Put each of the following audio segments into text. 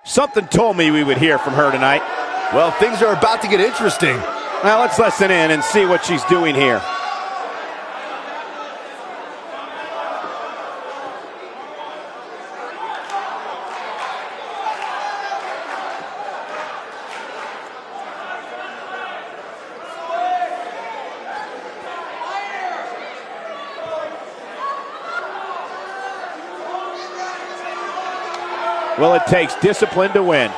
Something told me we would hear from her tonight. Well, things are about to get interesting. Now let's listen in and see what she's doing here. Well, it takes discipline to win.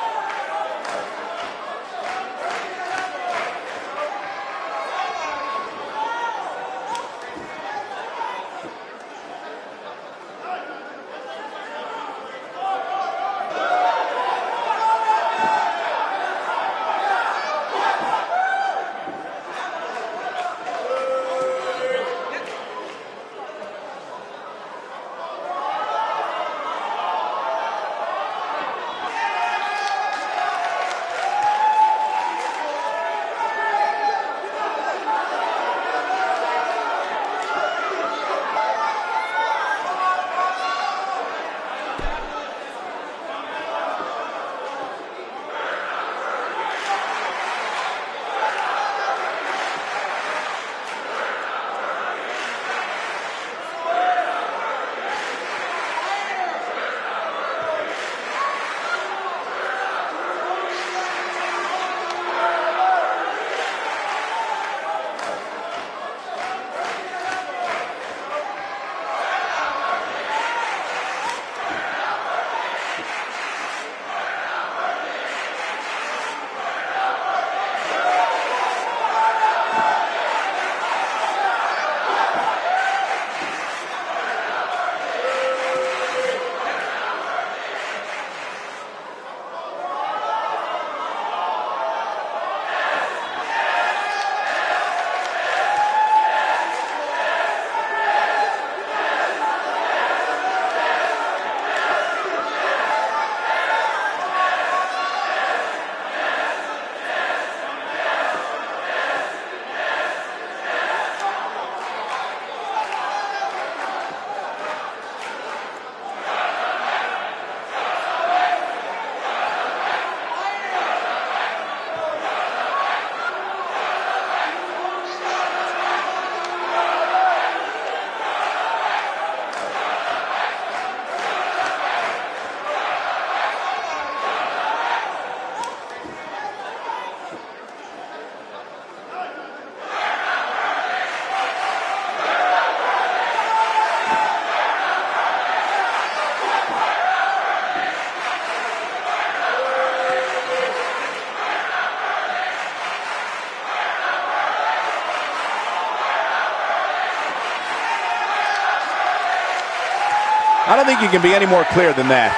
I don't think you can be any more clear than that.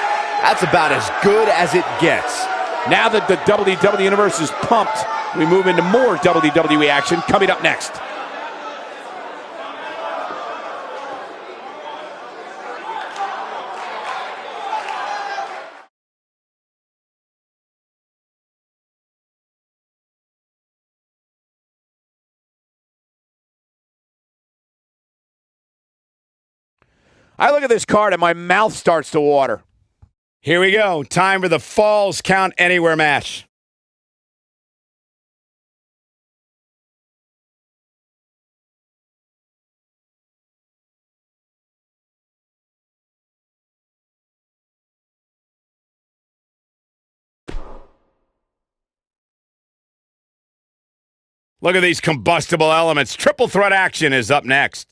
That's about as good as it gets. Now that the WWE Universe is pumped, we move into more WWE action coming up next. I look at this card and my mouth starts to water. Here we go. Time for the Falls Count Anywhere match. Look at these combustible elements. Triple threat action is up next.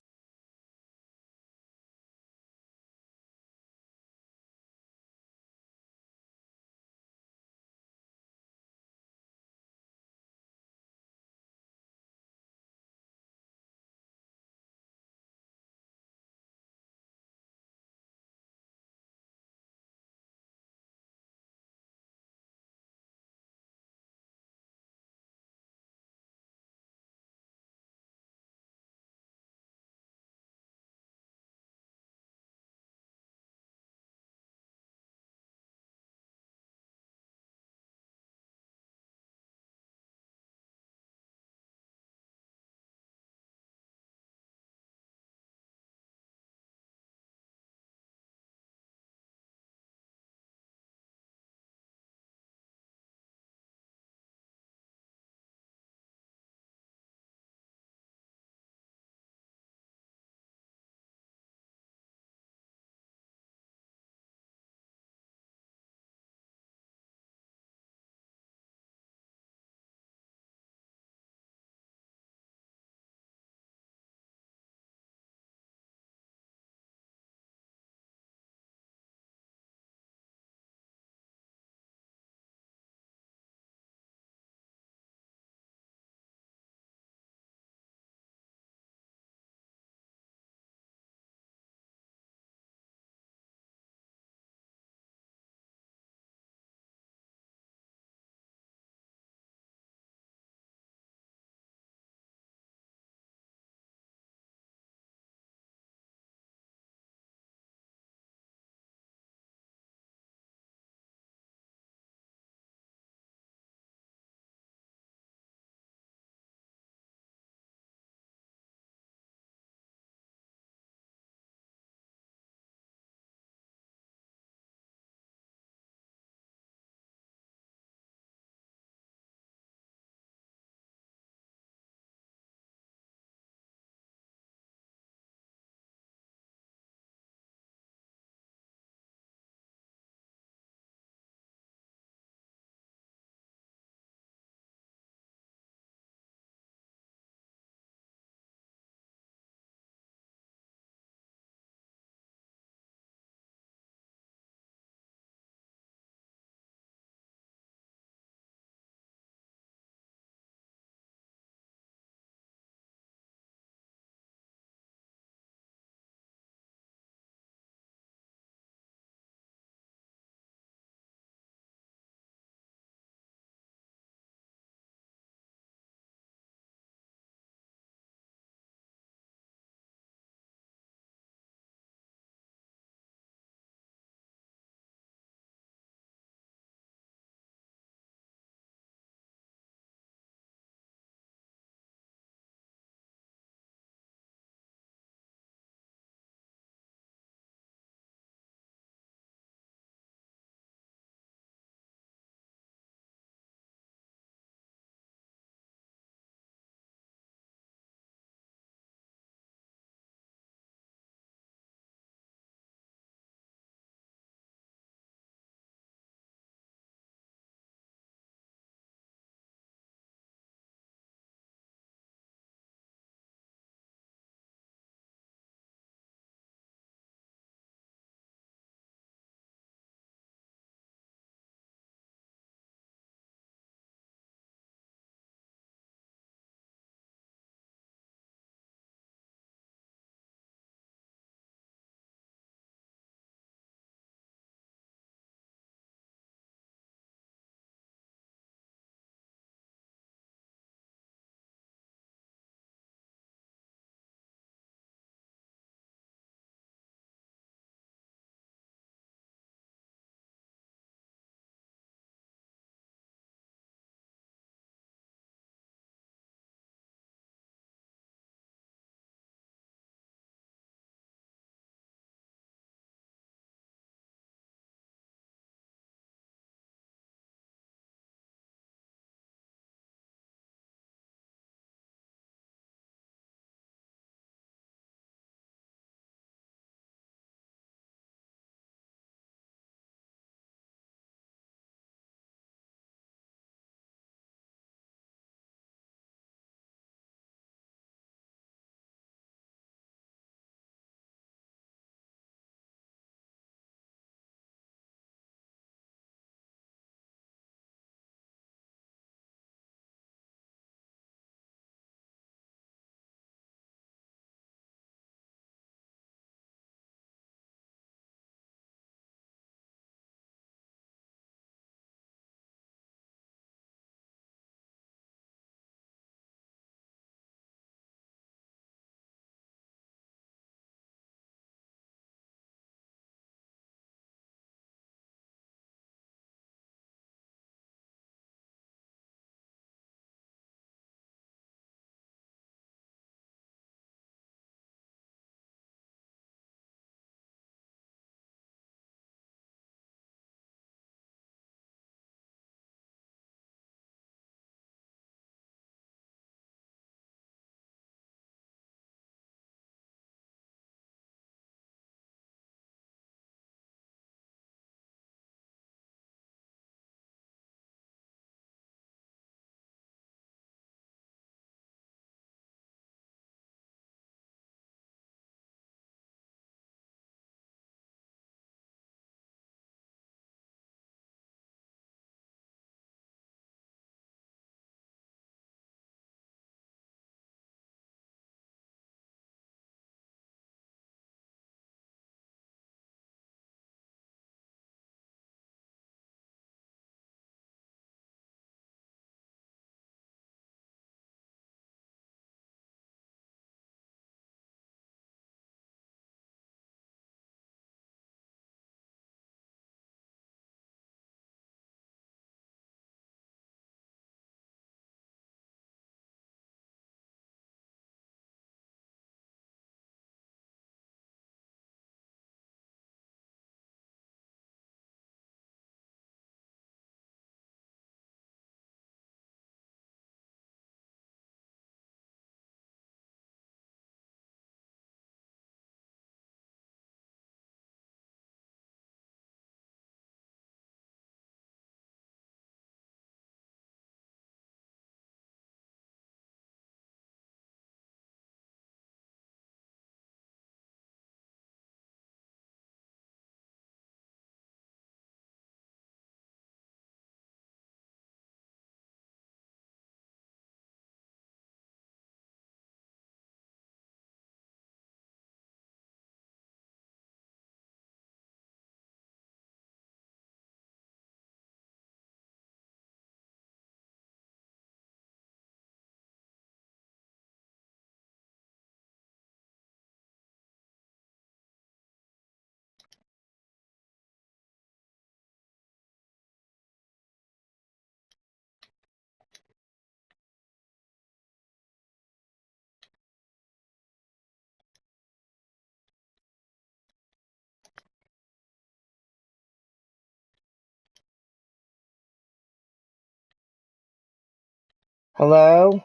Hello?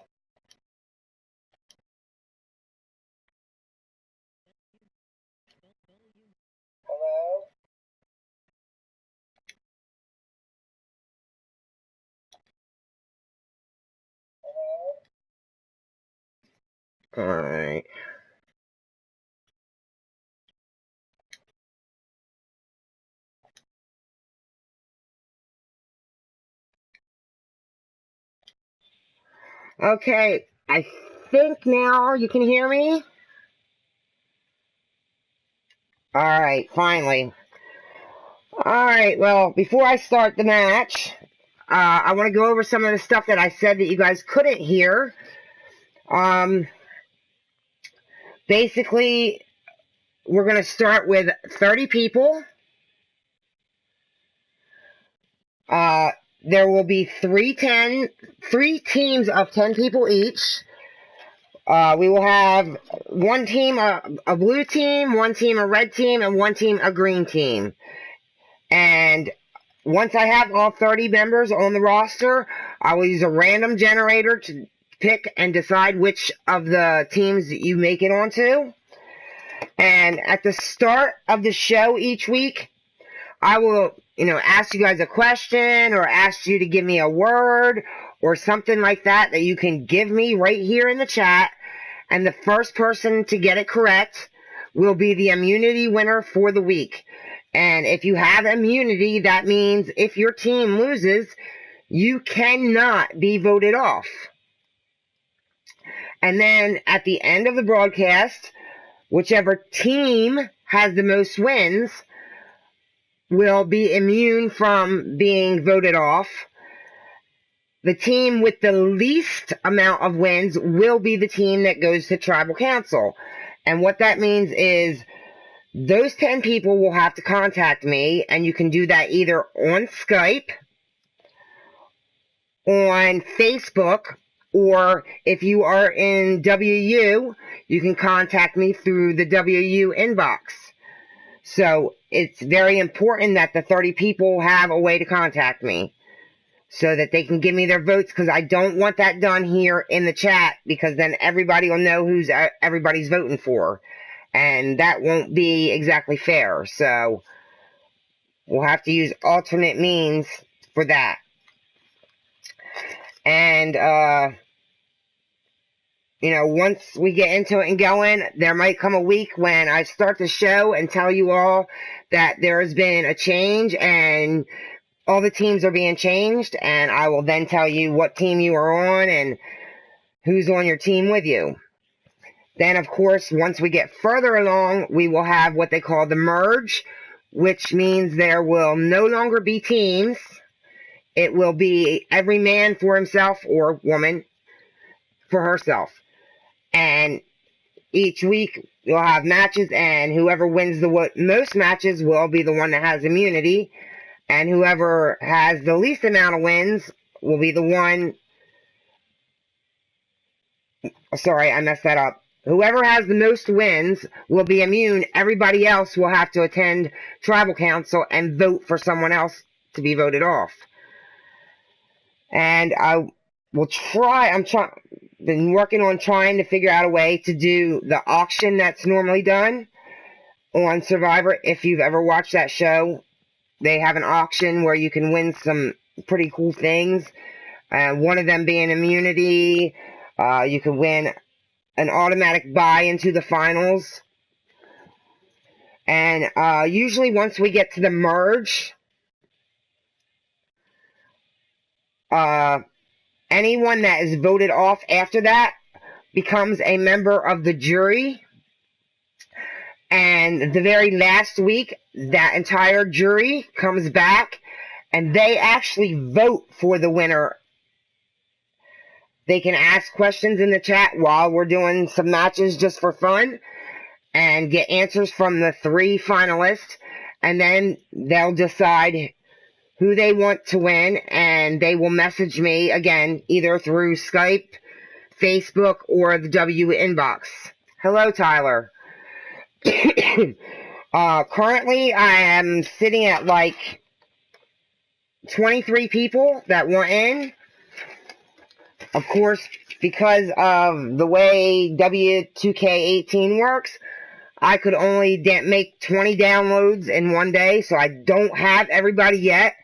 Alright. Okay, I think now you can hear me? Alright, finally. Alright, well, before I start the match, I want to go over some of the stuff that I said that you guys couldn't hear. Basically, we're going to start with 30 people. There will be three teams of 10 people each. We will have one team, a blue team, one team, a red team, and one team, a green team. And once I have all 30 members on the roster, I will use a random generator to pick and decide which of the teams that you make it onto. And at the start of the show each week, I will, ask you guys a question or ask you to give me a word or something like that you can give me right here in the chat. And the first person to get it correct will be the immunity winner for the week. And if you have immunity, that means if your team loses, you cannot be voted off. And then at the end of the broadcast, whichever team has the most wins will be immune from being voted off. The team with the least amount of wins will be the team that goes to tribal council. And what that means is those 10 people will have to contact me, and you can do that either on Skype, on Facebook, or if you are in WU, you can contact me through the WU inbox. So it's very important that the 30 people have a way to contact me so that they can give me their votes, because I don't want that done here in the chat, because then everybody will know who's everybody's voting for. And that won't be exactly fair. So we'll have to use alternate means for that. And, once we get into it and going, there might come a week when I start the show and tell you all that there has been a change and all the teams are being changed, and I will then tell you what team you are on and who's on your team with you. Then, of course, once we get further along, we will have what they call the merge, which means there will no longer be teams. It will be every man for himself or woman for herself. And each week you'll have matches, and whoever wins the most matches will be the one that has immunity. And whoever has the least amount of wins will be the one. Sorry, I messed that up. Whoever has the most wins will be immune. Everybody else will have to attend tribal council and vote for someone else to be voted off. And I will try. Been working on trying to figure out a way to do the auction that's normally done on Survivor. If you've ever watched that show, they have an auction where you can win some pretty cool things. One of them being immunity. You can win an automatic buy into the finals. And usually once we get to the merge, anyone that is voted off after that becomes a member of the jury. And the very last week, that entire jury comes back and they actually vote for the winner. They can ask questions in the chat while we're doing some matches just for fun and get answers from the 3 finalists. And then they'll decide who they want to win, and they will message me again, either through Skype, Facebook, or the W inbox. Hello, Tyler. Currently, I am sitting at like 23 people that want in. Of course, because of the way W2K18 works, I could only make 20 downloads in one day, so I don't have everybody yet.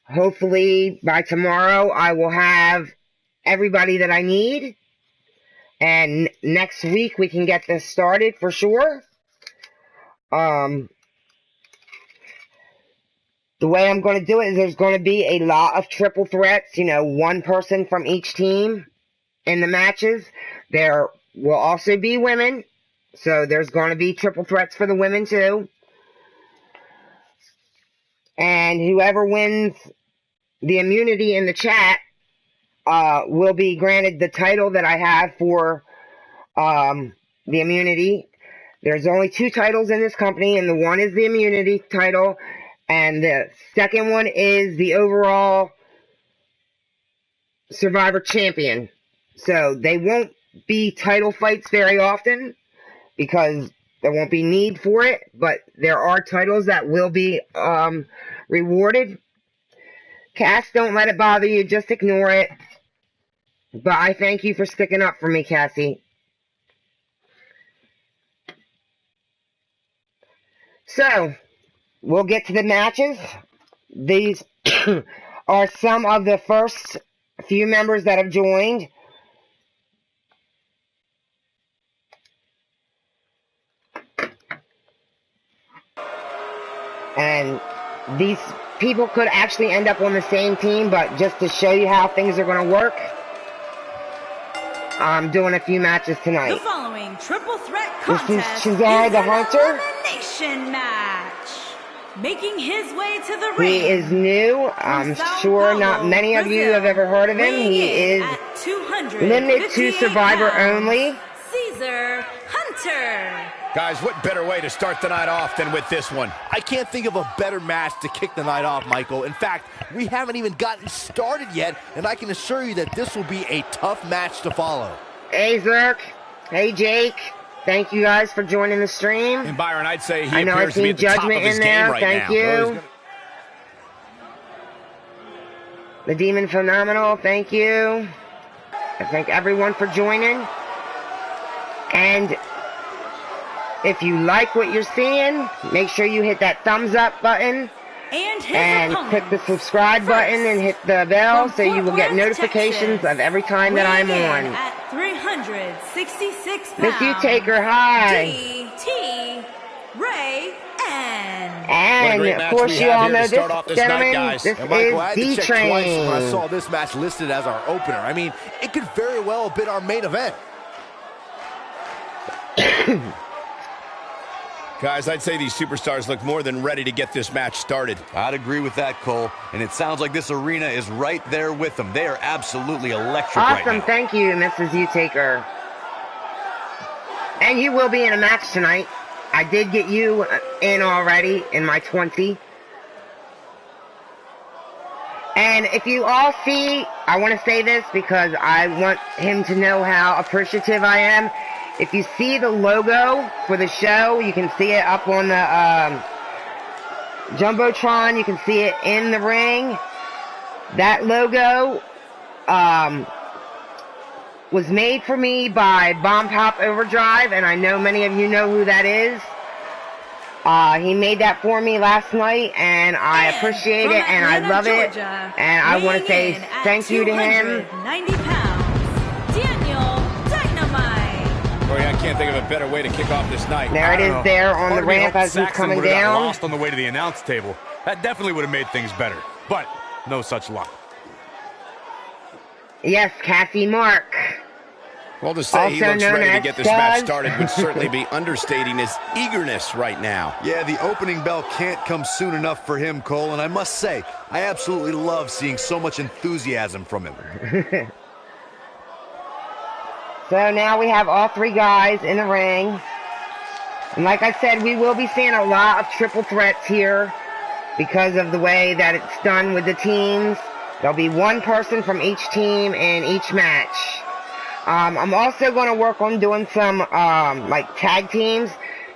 Hopefully, by tomorrow, I will have everybody that I need. And next week, we can get this started for sure. The way I'm going to do it is there's going to be a lot of triple threats, one person from each team in the matches. There will also be women, so there's going to be triple threats for the women too. And whoever wins the immunity in the chat will be granted the title that I have for the immunity. There's only 2 titles in this company, and the one is the immunity title. And the second one is the overall Survivor Champion. So they won't be title fights very often because there won't be need for it. But there are titles that will be rewarded. Cass, don't let it bother you. Just ignore it. But I thank you for sticking up for me, Cassie. So, we'll get to the matches. These are some of the first few members that have joined. And these people could actually end up on the same team, but just to show you how things are going to work, I'm doing a few matches tonight. The following triple threat contest this is Shazar the an Hunter. elimination match. Making his way to the ring. He is new. I'm sure not many of you have ever heard of him. He is limited to Survivor only. Caesar Hunter. Guys, what better way to start the night off than with this one? I can't think of a better match to kick the night off, Michael. In fact, we haven't even gotten started yet, and I can assure you that this will be a tough match to follow. Hey, Zerk. Hey, Jake. Thank you guys for joining the stream. And Byron, I'd say he I know I appears to be see at the top of Judgment his in game there. right Thank now. you. The Demon Phenomenal, thank you. I thank everyone for joining. And if you like what you're seeing, make sure you hit that thumbs up button and click the subscribe button and hit the bell so you will get notifications of every time that I'm on. At 366 pounds, Miss You Taker, hi. D.T. Ray N. And of course you all know this gentleman. This and Michael, I had is to check twice when I D-Train. saw this match listed as our opener. I mean, it could very well have been our main event. Guys, I'd say these superstars look more than ready to get this match started. I'd agree with that, Cole. And it sounds like this arena is right there with them. They are absolutely electric right Awesome, now. thank you, Mrs. U-Taker. And you will be in a match tonight. I did get you in already in my 20. And if you all see, I want to say this because I want him to know how appreciative I am. If you see the logo for the show, you can see it up on the Jumbotron. You can see it in the ring. That logo was made for me by Bomb Pop Overdrive, and I know many of you know who that is. He made that for me last night, and I appreciate it, and I love it. And I want to say thank you to him. 90 pounds, Daniel Dynamite. Boy, I can't think of a better way to kick off this night. There it is there on the ramp as he's coming down. Lost on the way to the announce table. That definitely would have made things better. But no such luck. Yes, Cassie Mark. Well, to say he Also looks known ready to as get this match Doug. started would certainly be understating his eagerness right now. Yeah, the opening bell can't come soon enough for him, Cole. And I must say, I absolutely love seeing so much enthusiasm from him. So now we have all three guys in the ring. And like I said, we will be seeing a lot of triple threats here because of the way that it's done with the teams. There'll be one person from each team in each match. I'm also going to work on doing some like tag teams.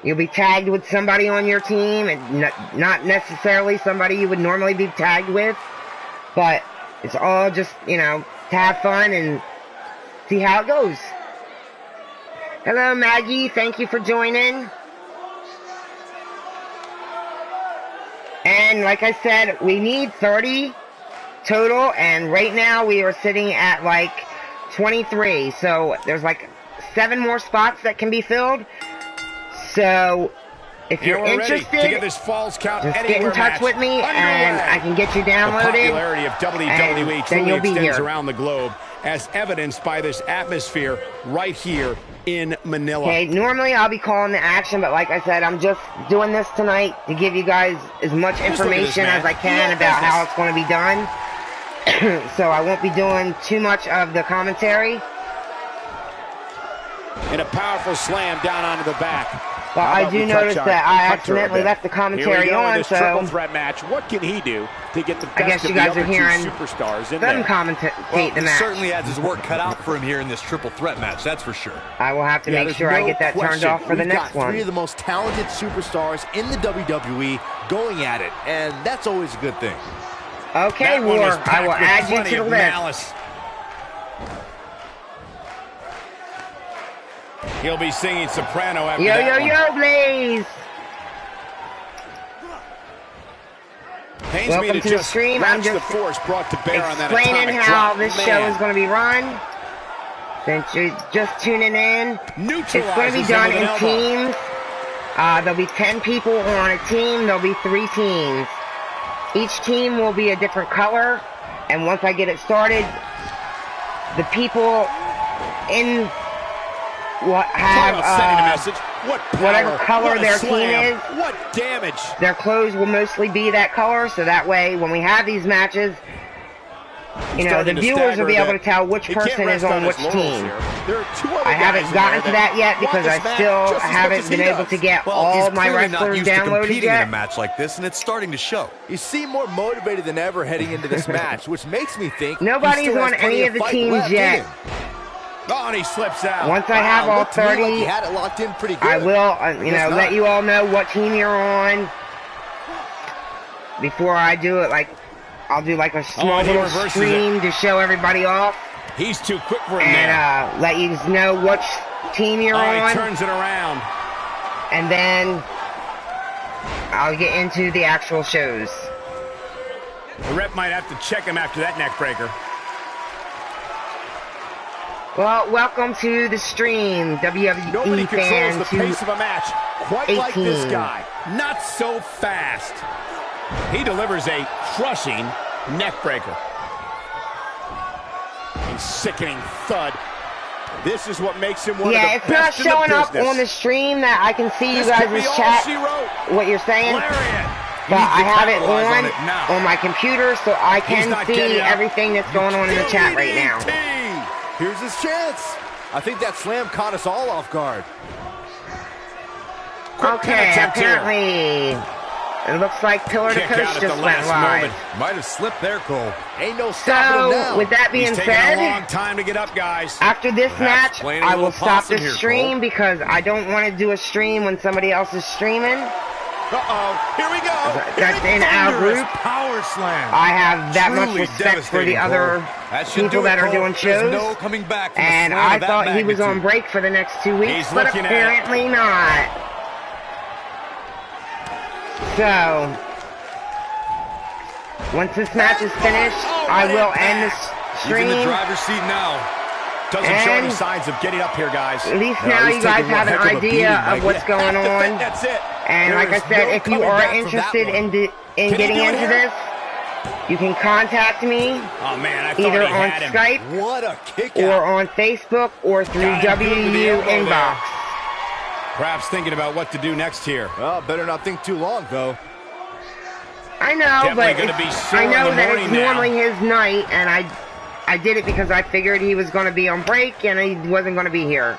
You'll be tagged with somebody on your team, and not necessarily somebody you would normally be tagged with. But it's all just, to have fun and see how it goes. Hello, Maggie. Thank you for joining. And like I said, we need 30 total, and right now we are sitting at like 23. So there's like 7 more spots that can be filled. So if you're interested, to get this Falls Count just Anywhere get in touch match with me, underway. and I can get you downloaded. The popularity of WWE then you'll truly be extends here. around the globe, as evidenced by this atmosphere right here in Manila. Okay, normally I'll be calling the action, but like I said, I'm just doing this tonight to give you guys as much information as I can about how it's going to be done. So I won't be doing too much of the commentary. And a powerful slam down onto the back. But I do notice that I accidentally left the commentary on, so triple threat match. What can he do to get the best I guess of you the guys other are two hearing superstars in them there? commentate the He match. certainly has his work cut out for him here in this triple threat match, that's for sure. I will have to make there's sure I no get that turned question. off for the We've next got one. 3 of the most talented superstars in the WWE going at it, and that's always a good thing. Okay, That one was War, I packed will with add you plenty to the of list. malice. He'll be singing soprano after Yo, that yo, one. yo, Blaze! Pains me Welcome to the just stream. I'm watch the just force brought to bear on that explaining atomic how drop. this Man. show is going to be run. Since you're just tuning in, it's going to be Neutralizes done him in with an elbow. teams. There'll be 10 people on a team. There'll be 3 teams. Each team will be a different color. And once I get it started, the people in what Talk about sending a have message. What power, whatever color what a their slam, team is. What damage. their clothes will mostly be that color, so that way when we have these matches, you know, the Starting to viewers stagger will be a able to bit. tell which He can't person rest is on his which laurels team. here. There are 2 other I haven't guys in gotten there to that yet want because this I match still just as much haven't as he been able does. to get Well, all he's my clearly not wrestlers used to downloaded competing in a yet. match like this, and it's starting to show. You seem more motivated than ever heading into this match, which makes me think Nobody's he still on has plenty any of the fight teams left in yet. him. Oh, and he slips out. Once I have all Looked to me like 30, he had it locked in pretty good. I will, you Guess know, not. let you all know what team you're on. Before I do it, like, I'll do like a small and he little reverses stream to show everybody off. He's too quick for him And there. let you know which team you're Oh, he on. turns it around. And then I'll get into the actual shows. The rep might have to check him after that neck breaker. Well, welcome to the stream, WWE Nobody controls fan the pace of a match quite like this 18. guy. Not so fast. He delivers a crushing neck breaker. A sickening thud. This is what makes him one Yeah, of it's the not best in the showing up business. on the stream that I can see you This could be guys' all chat, she wrote. what you're saying. Lariat. But He needs I to have it capitalize on it now. on my computer so I He's can not getting see up. everything that's going on in the chat right now. DDT. Here's his chance. I think that slam caught us all off guard. Quick pin Okay, attempt here. apparently it looks like Pillar to Kick out Coast at just the went last live. moment. Might have slipped there, Cole. Ain't no stopping him So, now. with that being He's taking a said, long time to get up, guys. after this Perhaps match, playing a I little will stop possum the here, stream Cole. because I don't want to do a stream when somebody else is streaming. Uh-oh. Here we go. That's in our group. Power slam. I have that much Truly respect for the devastating, other Cole. That should people do it, that are Cole. doing shows. There's no coming back from a And slam I of that thought he was on magnitude. break for the next 2 weeks, He's but looking at it. apparently not. So, once this match is finished, I will end this He's in the stream. driver's seat now. Doesn't show any And- signs of getting up here, guys. At least No, now he's you guys taking one have an heck of a idea beating, of Mike. what's going on. That's it. And There like I is said, no if you coming are back from that interested one. in he getting do it into here? this, you can contact me Oh, man, I thought either he on had him. Skype What a kick or out. on Facebook or through Got him good with the WU elbow there. inbox. Perhaps thinking about what to do next here. Well, better not think too long, though. I know, Definitely but gonna be sore I in know the that morning it's now. normally his night, and I did it because I figured he was going to be on break and he wasn't going to be here.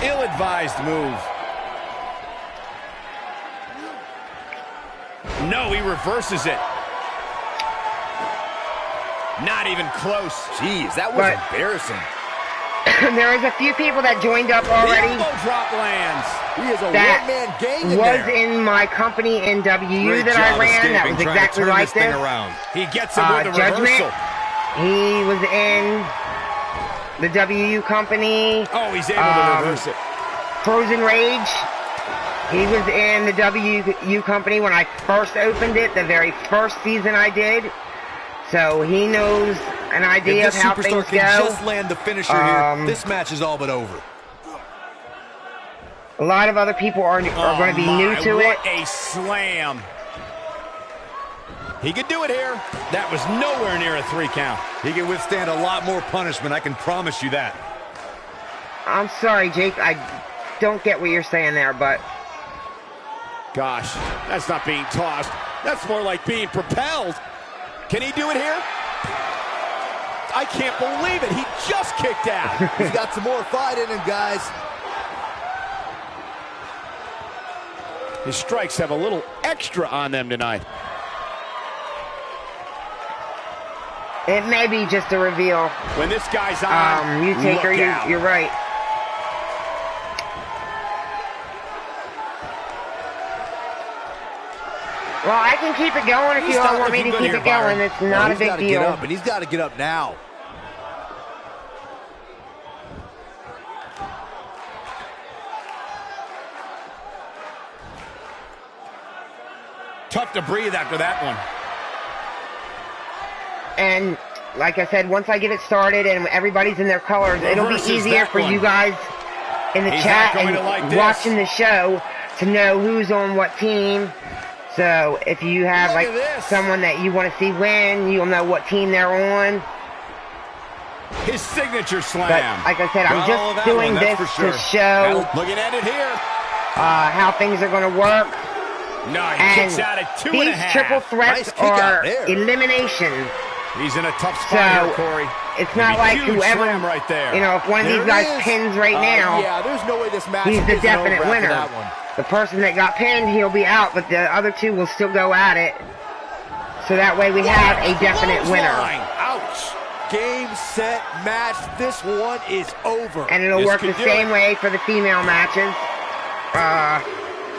Ill-advised move. No, he reverses it. Not even close. Jeez, that was But- embarrassing. There is a few people that joined up The already elbow drop lands. He is a that one-man gang in was there. in my company in WU Great that job I ran. That escaping, was trying to exactly turn like this thing this. around. He gets him with a Judgment. reversal. He was in the WU company. Oh, he's able to reverse it. Frozen Rage. He was in the WU company when I first opened it, the very first season I did. So he knows an idea of how things go. Just land the finisher here. This match is all but over. A lot of other people are going to be new to it. What a slam. He could do it here. That was nowhere near a 3 count. He can withstand a lot more punishment, I can promise you that. I'm sorry, Jake. I don't get what you're saying there, but... Gosh, that's not being tossed. That's more like being propelled. Can he do it here? I can't believe it. He just kicked out. He's got some more fight in him, guys. His strikes have a little extra on them tonight. It may be just a reveal. When this guy's on, you take her, look out. you're right. Well, I can keep it going if you all want me to keep it going. It's not a big deal. Get up, and he's got to get up now. Tough to breathe after that one. And like I said, once I get it started and everybody's in their colors, it'll be easier for you guys in the chat and watching the show to know who's on what team. So if you have like someone that you want to see win, you'll know what team they're on. His signature slam. But like I said, I'm just doing this to show looking at it here. How things are going to work. No, he kicks out at 2.5. These triple threats are elimination. He's in a tough spot here, Corey. It's not like whoever, right there. you know, if one of these guys pins right now, yeah, there's no way this match he's the definite over winner. that one. The person that got pinned, he'll be out, but the other two will still go at it. So that way we have a definite winner. Ouch. Game, set, match. This one is over. And it'll work the same way for the female matches.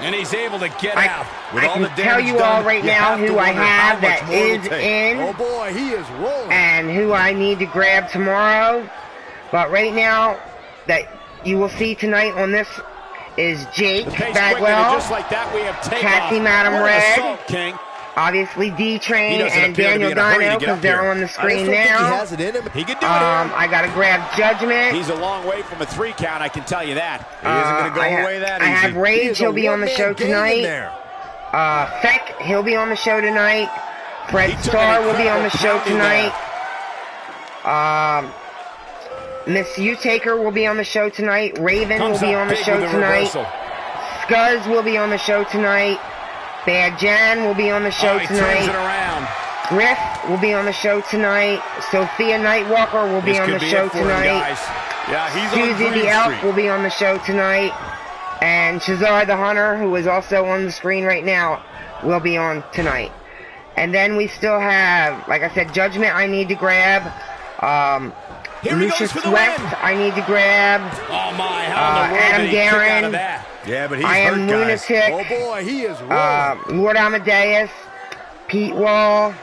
And he's able to get out. I can tell you all right now who I have that is in. Oh boy, he is rolling. And who I need to grab tomorrow. But right now, that you will see tonight on this is Jake Bagwell, just like that, we have Cassie Madam Red, King. Obviously D-Train and Daniel Dino because they're on the screen now. He can do it. I got to grab Judgment. He's a long way from a 3 count, I can tell you that. He isn't going to go away that easy. I have Rage, he'll be on the show tonight. Feck, he'll be on the show tonight. Fred Starr will be on the show tonight. Miss U-Taker will be on the show tonight. Raven will be on the show tonight. Scuzz will be on the show tonight. Bad Jan will be on the show tonight. Griff will be on the show tonight. Sophia Nightwalker will be on the show tonight. Susie the Elf will be on the show tonight. And Shazar the Hunter, who is also on the screen right now, will be on tonight. And then we still have, like I said, Judgment I need to grab. Lucius Sweat I need to grab. Oh my, how in the world Adam did he kick out of Guerin. that? Yeah, but he's I am hurt, guys. Lunatic. Oh boy, he is rolling. Lord Amadeus, Pete Wall,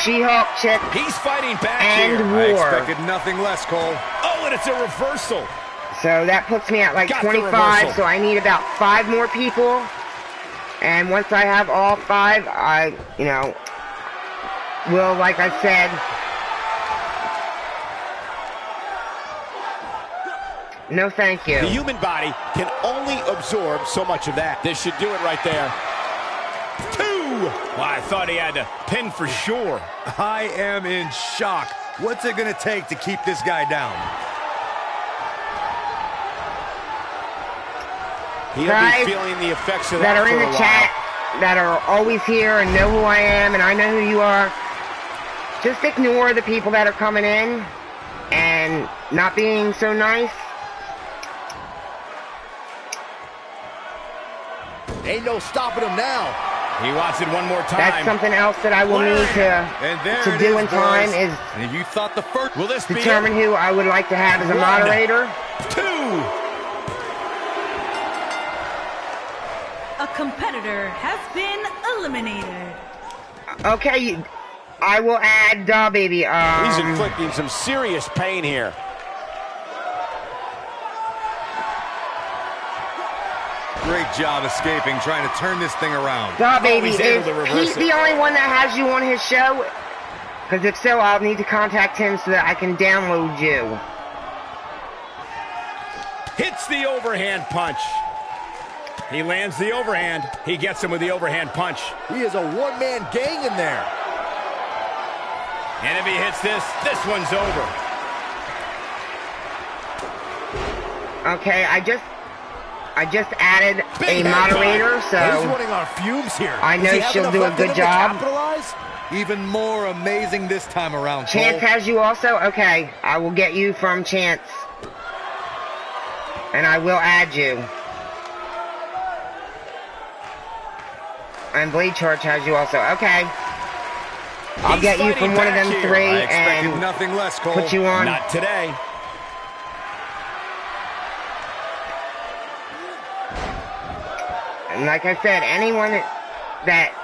She-Hulk Chick, He's fighting back and here. War. I expected nothing less, Cole. Oh, and it's a reversal. So that puts me at like 25, so I need about 5 more people. And once I have all 5, I, you know, will, like I said, no thank you. The human body can only absorb so much of that. This should do it right there. 2! Well, I thought he had to pin for sure. I am in shock. What's it going to take to keep this guy down? Guys be feeling the effects of that are in the chat, that are always here and know who I am and I know who you are, just ignore the people that are coming in and not being so nice. Ain't no stopping him now. He wants it one more time. That's something else that I will need to do in time is and if you thought the first will this determine who I would like to have as a moderator. 2! A competitor has been eliminated. Okay, I will add baby. He's inflicting some serious pain here. Great job escaping, trying to turn this thing around. Baby, he's able to reverse is he the only one that has you on his show? Because if so, I'll need to contact him so that I can download you. Hits the overhand punch. He lands the overhand. He gets him with the overhand punch. He is a one-man gang in there. And if he hits this, this one's over. Okay, I just added Big a moderator, so He's running on fumes here. I know Does he have she'll enough do a left in good him to job. capitalize? Even more amazing this time around, Cole. Chance has you also? Okay, I will get you from Chance. And I will add you. And Blade Charge has you also. Okay. I'll He's get you fighting from one of back them here. three I expected and nothing less, Cole. put you on. Not today. And like I said, anyone that...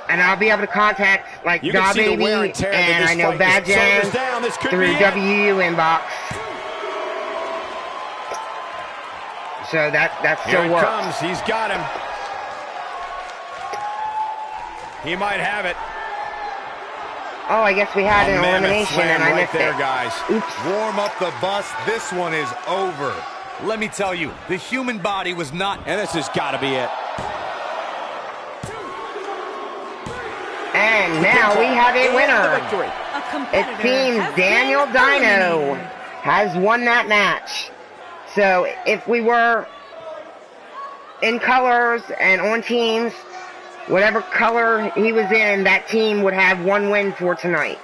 And I'll be able to contact, like, You can see the Baby, wear and tear that and this I know fight is. Shoulders Badjan down, this could through be it. WU inbox. So that Here still it works. comes. He's got him. He might have it. Oh, I guess we had A an mammoth elimination slam and I right missed there, it. guys. Oops. Warm up the bus. This one is over. Let me tell you, the human body was not... And this has got to be it. And now we have a And the winner. victory. A It competitor seems has Daniel been Dino eliminated. has won that match. So if we were in colors and on teams, whatever color he was in, that team would have one win for tonight.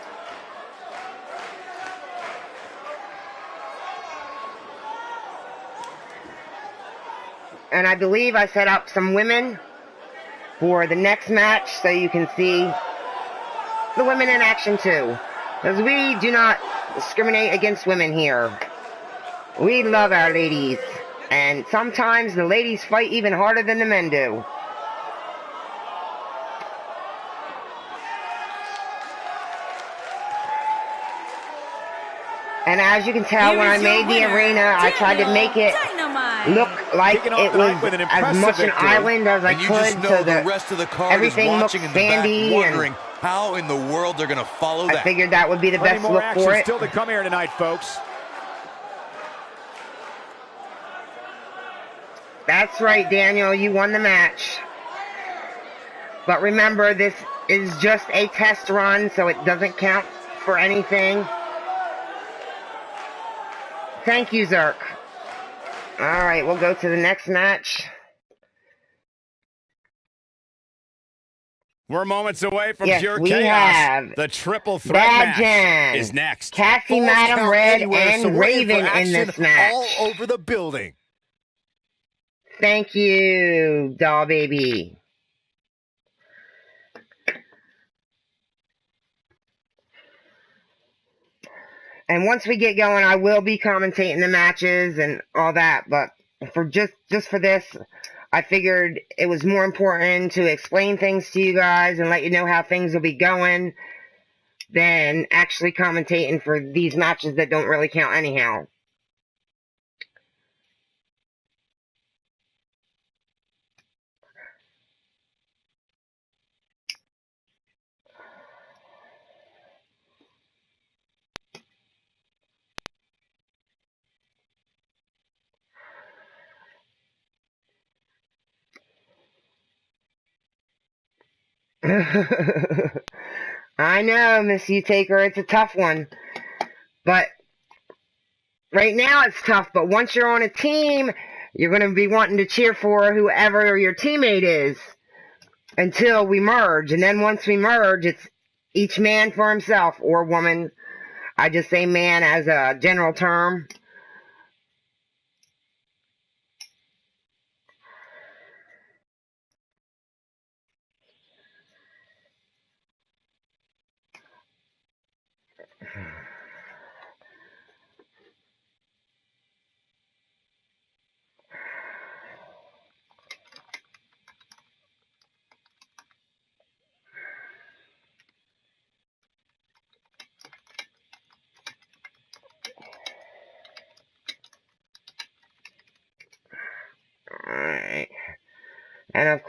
And I believe I set up some women for the next match so you can see the women in action too. Because we do not discriminate against women here. We love our ladies. And sometimes the ladies fight even harder than the men do. And as you can tell, Here when I is your made the winner, arena, I tried to make it Dynamite. look like Kicking off it the night was with an as impressive much an victory. island as I And you could, just know so the that rest of the card everything is looks watching in the back, sandy, wondering how in the world they're going to follow I that. figured that would be the Plenty best more look action for it. still to come here tonight, folks. That's right, Daniel, you won the match. But remember, this is just a test run, so it doesn't count for anything. Thank you, Zerk. Alright, we'll go to the next match. We're moments away from Yes, pure we chaos. have The triple threat match Badjan, is next. Cassie, Falls Madam count Red, anywhere, so and we're in for Raven in action this match. all over the building. Thank you, doll baby. And once we get going, I will be commentating the matches and all that. But for just for this, I figured it was more important to explain things to you guys and let you know how things will be going than actually commentating for these matches that don't really count anyhow. I know, Miss U-Taker, it's a tough one. But right now it's tough, but once you're on a team, you're going to be wanting to cheer for whoever your teammate is until we merge. And then once we merge, it's each man for himself, or woman. I just say man as a general term.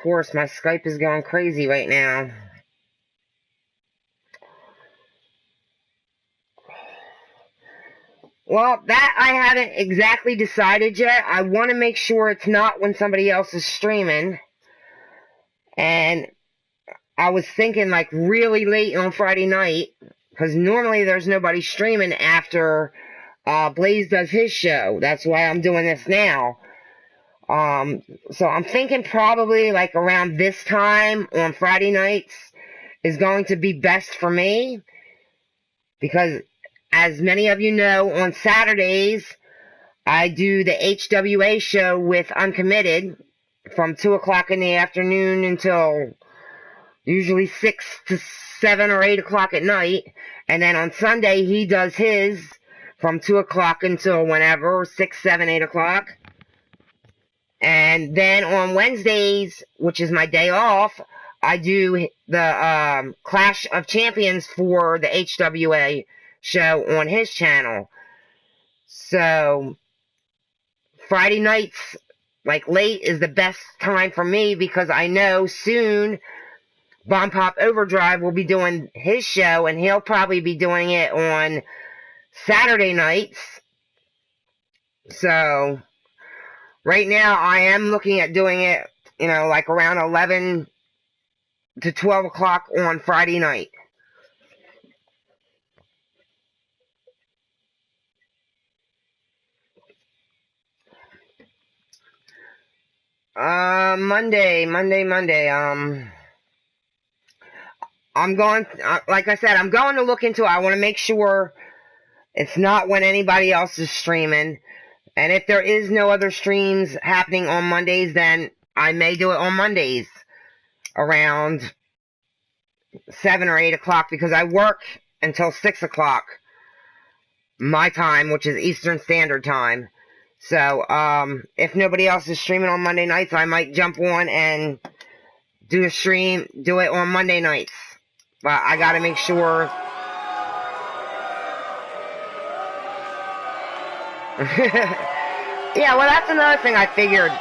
course, my Skype is going crazy right now. Well, that I haven't exactly decided yet. I want to make sure it's not when somebody else is streaming. And I was thinking like really late on Friday night, because normally there's nobody streaming after Blaze does his show. That's why I'm doing this now. So I'm thinking probably like around this time on Friday nights is going to be best for me, because as many of you know, on Saturdays, I do the HWA show with Uncommitted from 2 o'clock in the afternoon until usually 6 to 7 or 8 o'clock at night. And then on Sunday, he does his from 2 o'clock until whenever, 6, 7, 8 o'clock. And then on Wednesdays, which is my day off, I do the Clash of Champions for the HWA show on his channel. So Friday nights, like late, is the best time for me, because I know soon Bomb Pop Overdrive will be doing his show, and he'll probably be doing it on Saturday nights. So right now I am looking at doing it, like around 11 to 12 o'clock on Friday night. Monday. I'm going, like I said, I'm going to look into it. I want to make sure it's not when anybody else is streaming. And if there is no other streams happening on Mondays, then I may do it on Mondays around 7 or 8 o'clock, because I work until 6 o'clock my time, which is Eastern Standard Time. So, if nobody else is streaming on Monday nights, I might jump on and do it on Monday nights. But I gotta make sure. Yeah, well, that's another thing I figured.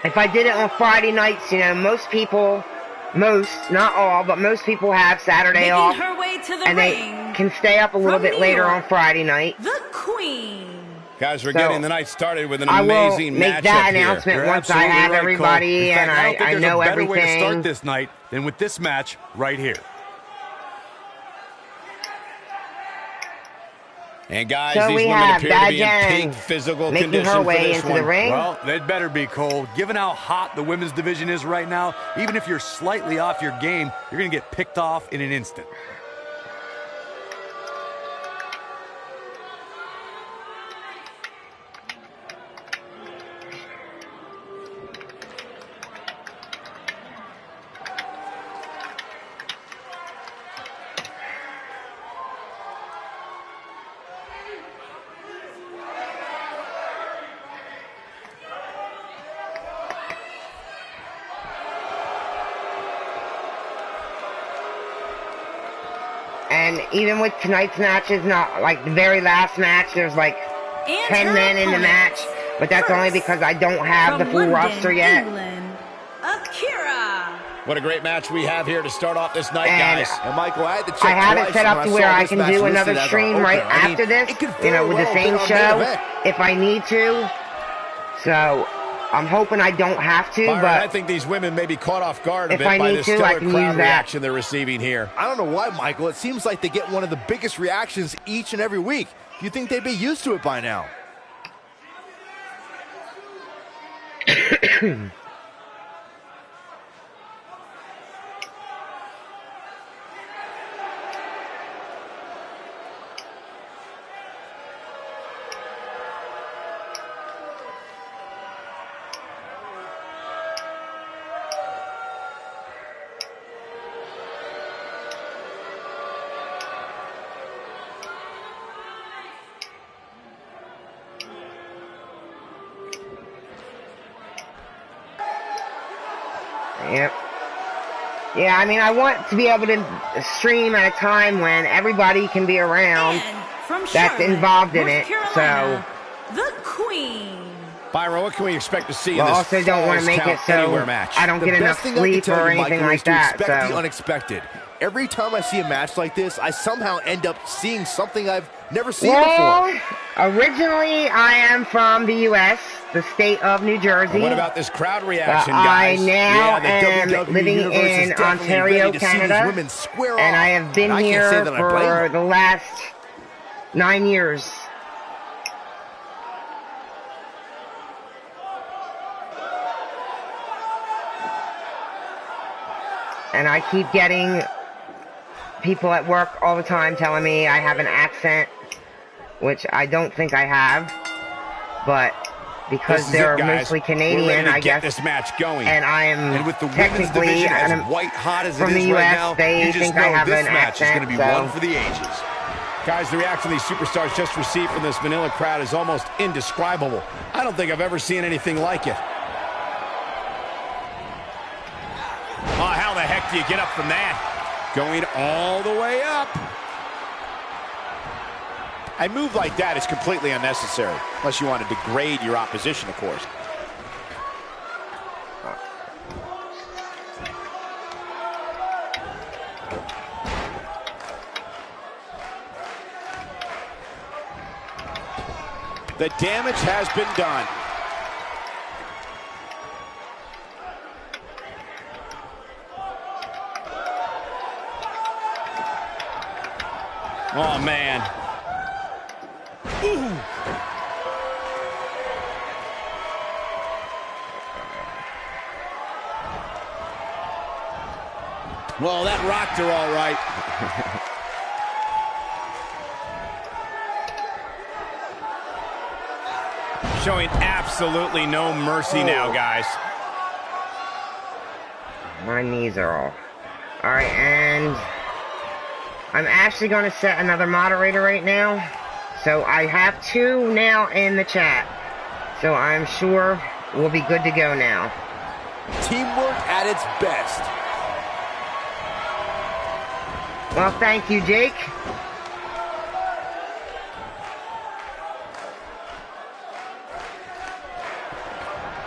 If I did it on Friday nights, most people, not all, but most people have Saturday off. And they can stay up a little bit later on Friday night. The Queen. Guys, we're getting the night started with an I amazing will make matchup that here. announcement once I have everybody and I know everything. I don't think there's a better way to start this night than with this match right here. And guys, So these we women have appear to be in Bad peak Jen physical making condition her for way this into one. the ring. Well, they'd better be, Cole. Given how hot the women's division is right now, even if you're slightly off your game, you're going to get picked off in an instant. And even with tonight's matches, not like the very last match, there's like 10 men in the match, but that's only because I don't have the full roster yet. England, Akira. What a great match we have here to start off this night, And guys. And Michael, I had to check I have it twice set when up to I where saw I this can match do listed another as our stream opener. right I mean, after this, it could very with the well same be our main show, event. if I need to. So I'm hoping I don't have to, Byron, I but think these women may be caught off guard a if bit I by need the to, I stellar can crowd use that. reaction they're receiving here. I don't know why, Michael. It seems like they get one of the biggest reactions each and every week. You'd think they'd be used to it by now. Yep. Yeah, I mean, I want to be able to stream at a time when everybody can be around And from that's Charlotte, involved in North it. Carolina, the Queen. Byron, what can we expect to see in But this also don't want to make it so anywhere match? I don't get enough sleep or anything like that. Expect the So unexpected. Every time I see a match like this, I somehow end up seeing something I've never seen well, before. originally I am from the U.S., the state of New Jersey. Well, what about this crowd But reaction, I guys? now the am WWE living Universe is in definitely Ontario, ready to see these Canada, women square and off. I have been I can't say here that I blame for them. the last 9 years. And I keep getting people at work all the time telling me I have an accent, which I don't think I have, but because they're mostly Canadian, I guess, this match going. and I am And with the women's technically division as white hot as it from is the right US, now, they you just think I know have this an match is accent, going to be so- one for the ages. Guys, the reaction these superstars just received from this Manila crowd is almost indescribable. I don't think I've ever seen anything like it. Oh, how the heck do you get up from that? Going all the way up. A move like that is completely unnecessary, unless you want to degrade your opposition, of course. The damage has been done. Oh, man. Ooh. Well, that rocked her all right. Showing absolutely no mercy now, guys. My knees are all. Alright, and I'm actually going to set another moderator right now. So I have 2 now in the chat. So I'm sure we'll be good to go now. Teamwork at its best. Well, thank you, Jake.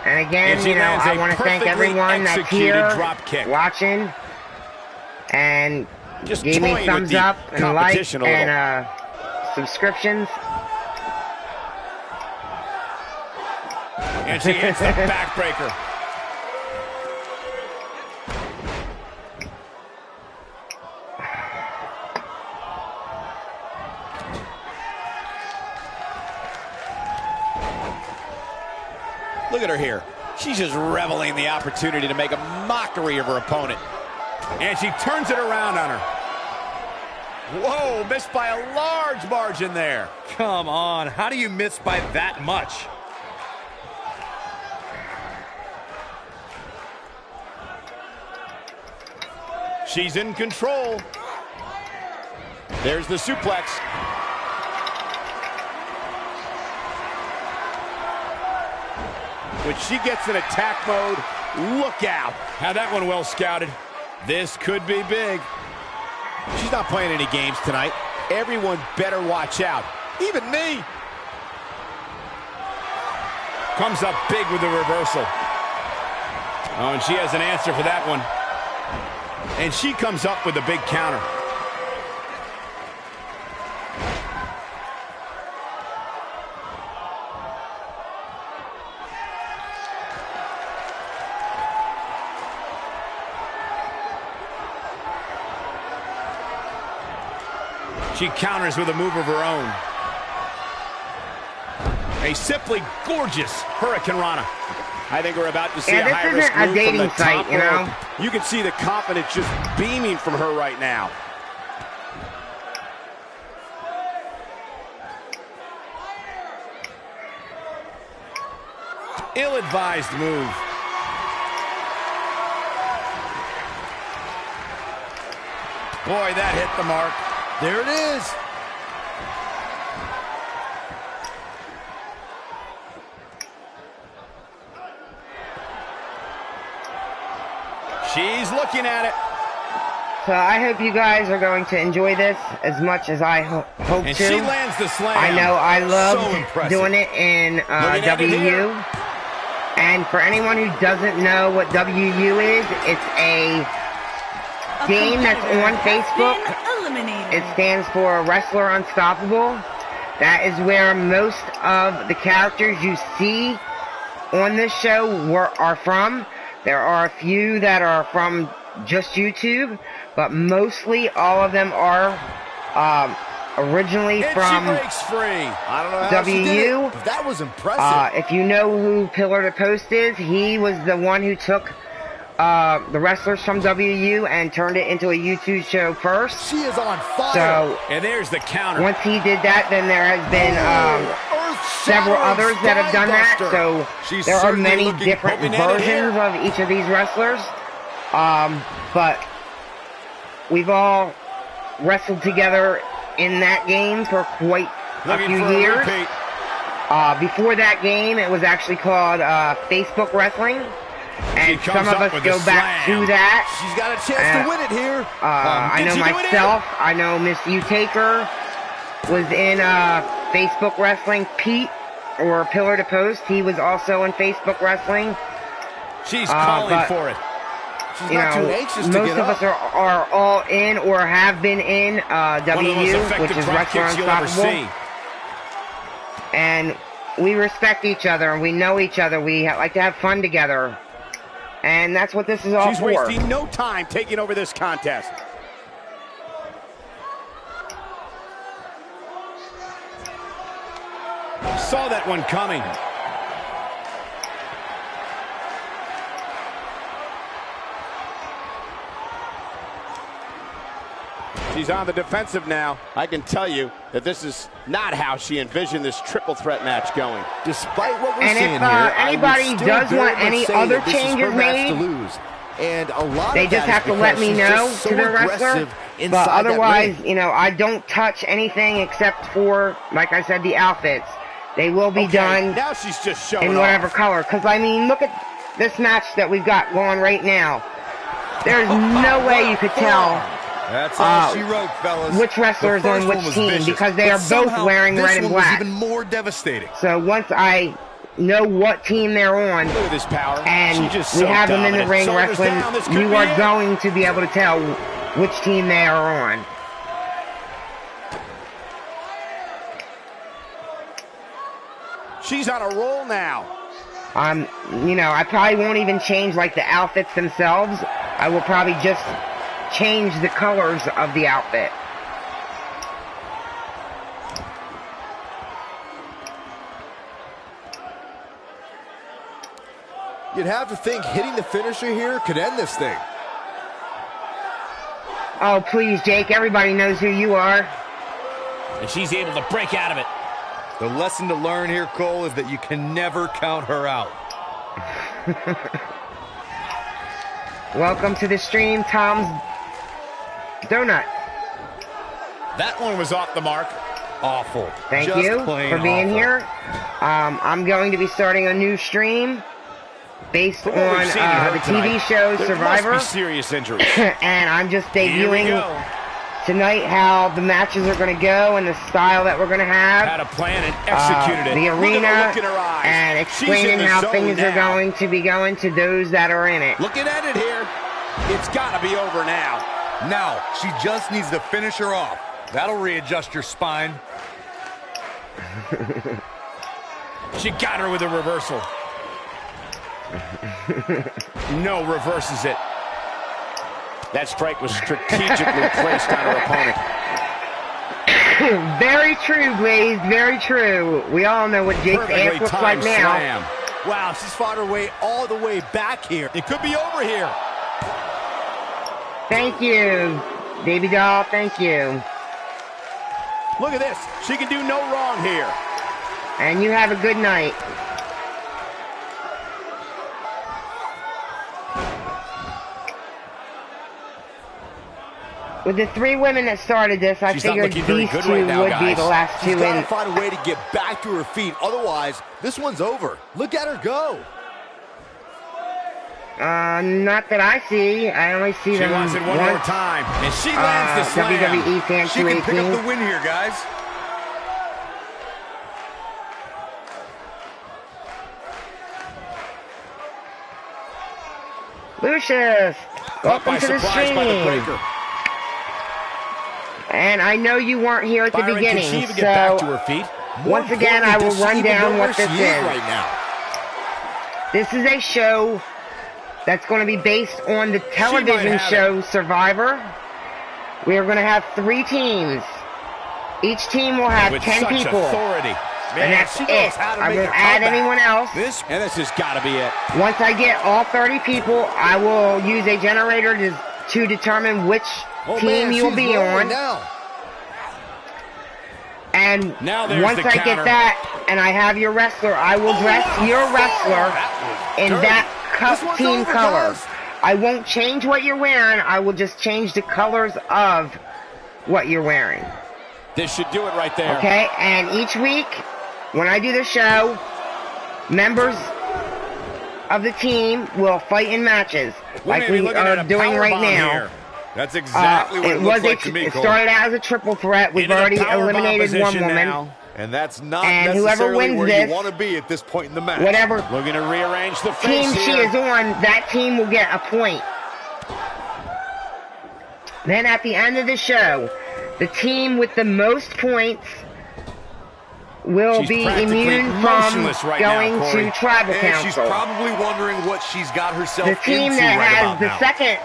And again, And she you know, lands I a want to thank perfectly everyone that's executed here drop kick. watching and Just gave me toying with thumbs the up and like competition a little. and subscriptions. And she hits the backbreaker. Look at her here. She's just reveling in the opportunity to make a mockery of her opponent. And she turns it around on her. Whoa, missed by a large margin there. Come on, how do you miss by that much? She's in control. There's the suplex. When she gets in attack mode, look out. Had that one well scouted. This could be big. She's not playing any games tonight. Everyone better watch out. Even me. Comes up big with the reversal. Oh, and she has an answer for that one. And she comes up with a big counter. She counters with a move of her own. A simply gorgeous Hurricane Rana. I think we're about to see Yeah, a this high-risk isn't a move from dating the top site, you know? rope. You can see the confidence just beaming from her right now. Ill-advised move. Boy, that hit the mark. There it is. She's looking at it. So I hope you guys are going to enjoy this as much as I hope And to. she lands the slam. I know I love So impressive. doing it in WU. And for anyone who doesn't know what WU is, it's a game that's on Facebook. It stands for Wrestler Unstoppable. That is where most of the characters you see on this show are from. There are a few that are from just YouTube, but mostly all of them are originally from She breaks free. I don't know how she did WU. it. That was impressive. If you know who Pillar to Post is, he was the one who took the wrestlers from WU and turned it into a YouTube show first. She is on fire. So And there's the counter. once he did that, then there has been several others that have done that. So She's there are certainly many looking different open-ended here. versions of each of these wrestlers. But we've all wrestled together in that game for quite a Looking few for a years. repeat. Before that game, it was actually called Facebook Wrestling. And She comes some of up us with go a back slam. to that. She's got a chance to win it here. I Did know she do it myself. I know Miss U Taker was in Facebook Wrestling. Pete, or Pillar to Post, he was also in Facebook Wrestling. She's calling but, for it. She's You not know, too anxious to most get of up. us are all in or have been in One of the most WU, effective which is drop Wrestler kicks you'll ever Unstoppable. see. And we respect each other and we know each other. We like to have fun together. And that's what this is all She's for. wasting no time taking over this contest. Saw that one coming. She's on the defensive now. I can tell you that this is not how she envisioned this triple threat match going. Despite what we're And seeing if, here, I would anybody still does very want much any say other that this is changes her match made, to lose. And a lot they of just that have is to let because me she's know just so to their wrestler. aggressive But inside that otherwise, ring. you know, I don't touch anything except for, like I said, the outfits. They will be done Now she's just showing in whatever off. color. Because, I mean, look at this match that we've got going right now. There's no way you could tell That's all she wrote, fellas. which wrestler is The on first which one was team vicious, because they but are both somehow wearing this red and one was black. even more devastating. So once I know what team they're on, Look at this power. and She's just we so have them in the dominant. ring Shoulders wrestling, down. This could you be are it. going to be able to tell which team they are on. She's on a roll now. You know, I probably won't even change like the outfits themselves. I will probably just change the colors of the outfit. You'd have to think hitting the finisher here could end this thing. Oh, please, Jake. Everybody knows who you are. And she's able to break out of it. The lesson to learn here, Cole, is that you can never count her out. Welcome to the stream, Tom's Donut. That one was off the mark. Awful. Thank Just you plain for being awful. here. I'm going to be starting a new stream based From what on we've seen in her the tonight, TV show there Survivor. must be serious injuries. And I'm just Here we debuting go. tonight how the matches are going to go and the style that we're going to have. Had a plan and executed it. The Look at arena the look in her eyes. and She's in explaining the how zone things are now. going to be going to those that are in it. Looking at it here. It's got to be over now. Now, she just needs to finish her off. That'll readjust your spine. She got her with a reversal. No, reverses it. That strike was strategically placed on her opponent. Very true, Blaze. Very true. We all know what Jake's ass looks like timed now. slam. Wow, she's fought her way all the way back here. It could be over here. Thank you, baby doll. Thank you. Look at this. She can do no wrong here. And you have a good night. With the three women that started this, I She's not figured looking very these good two right now, would be guys. the last She's two got to in. find a way to get back to her feet. Otherwise, this one's over. Look at her go. Not that I see. I only see them She wants it one more time, and she lands the slam. WWE Fan She can pick 218. up the win here, guys. Lucius, Caught by welcome to the surprise stream. by the breaker. And I know you weren't here at the Byron, beginning, can she even so get back to her feet? once again, I will run down what this is. Right now. This is a show that's going to be based on the television have show Survivor. We are going to have 3 teams. Each team will have With 10 such people. authority. And that's it. I won't add anyone else. This has got to be it. Once I get all 30 people, I will use a generator to determine which team you'll be on. Now. And Now there's once the I counter. get that, and I have your wrestler, I will dress your wrestler in that team color. I won't change what you're wearing. I will just change the colors of what you're wearing. This should do it right there. Okay? And each week, when I do the show, members of the team will fight in matches, like we are doing right now. Here. That's exactly what it looks like to me, It Cole. started out as a triple threat. We've Into the already powerbomb eliminated one position woman. now. And that's not And whoever necessarily wins where this, you want to be at this point in the match. Whatever Looking to rearrange the team face she here. is on, that team will get a point. Then at the end of the show, the team with the most points will She's be practically immune from motionless right now, going Corey. to tribal And she's council. probably wondering what she's got herself The team into that right has about the now. second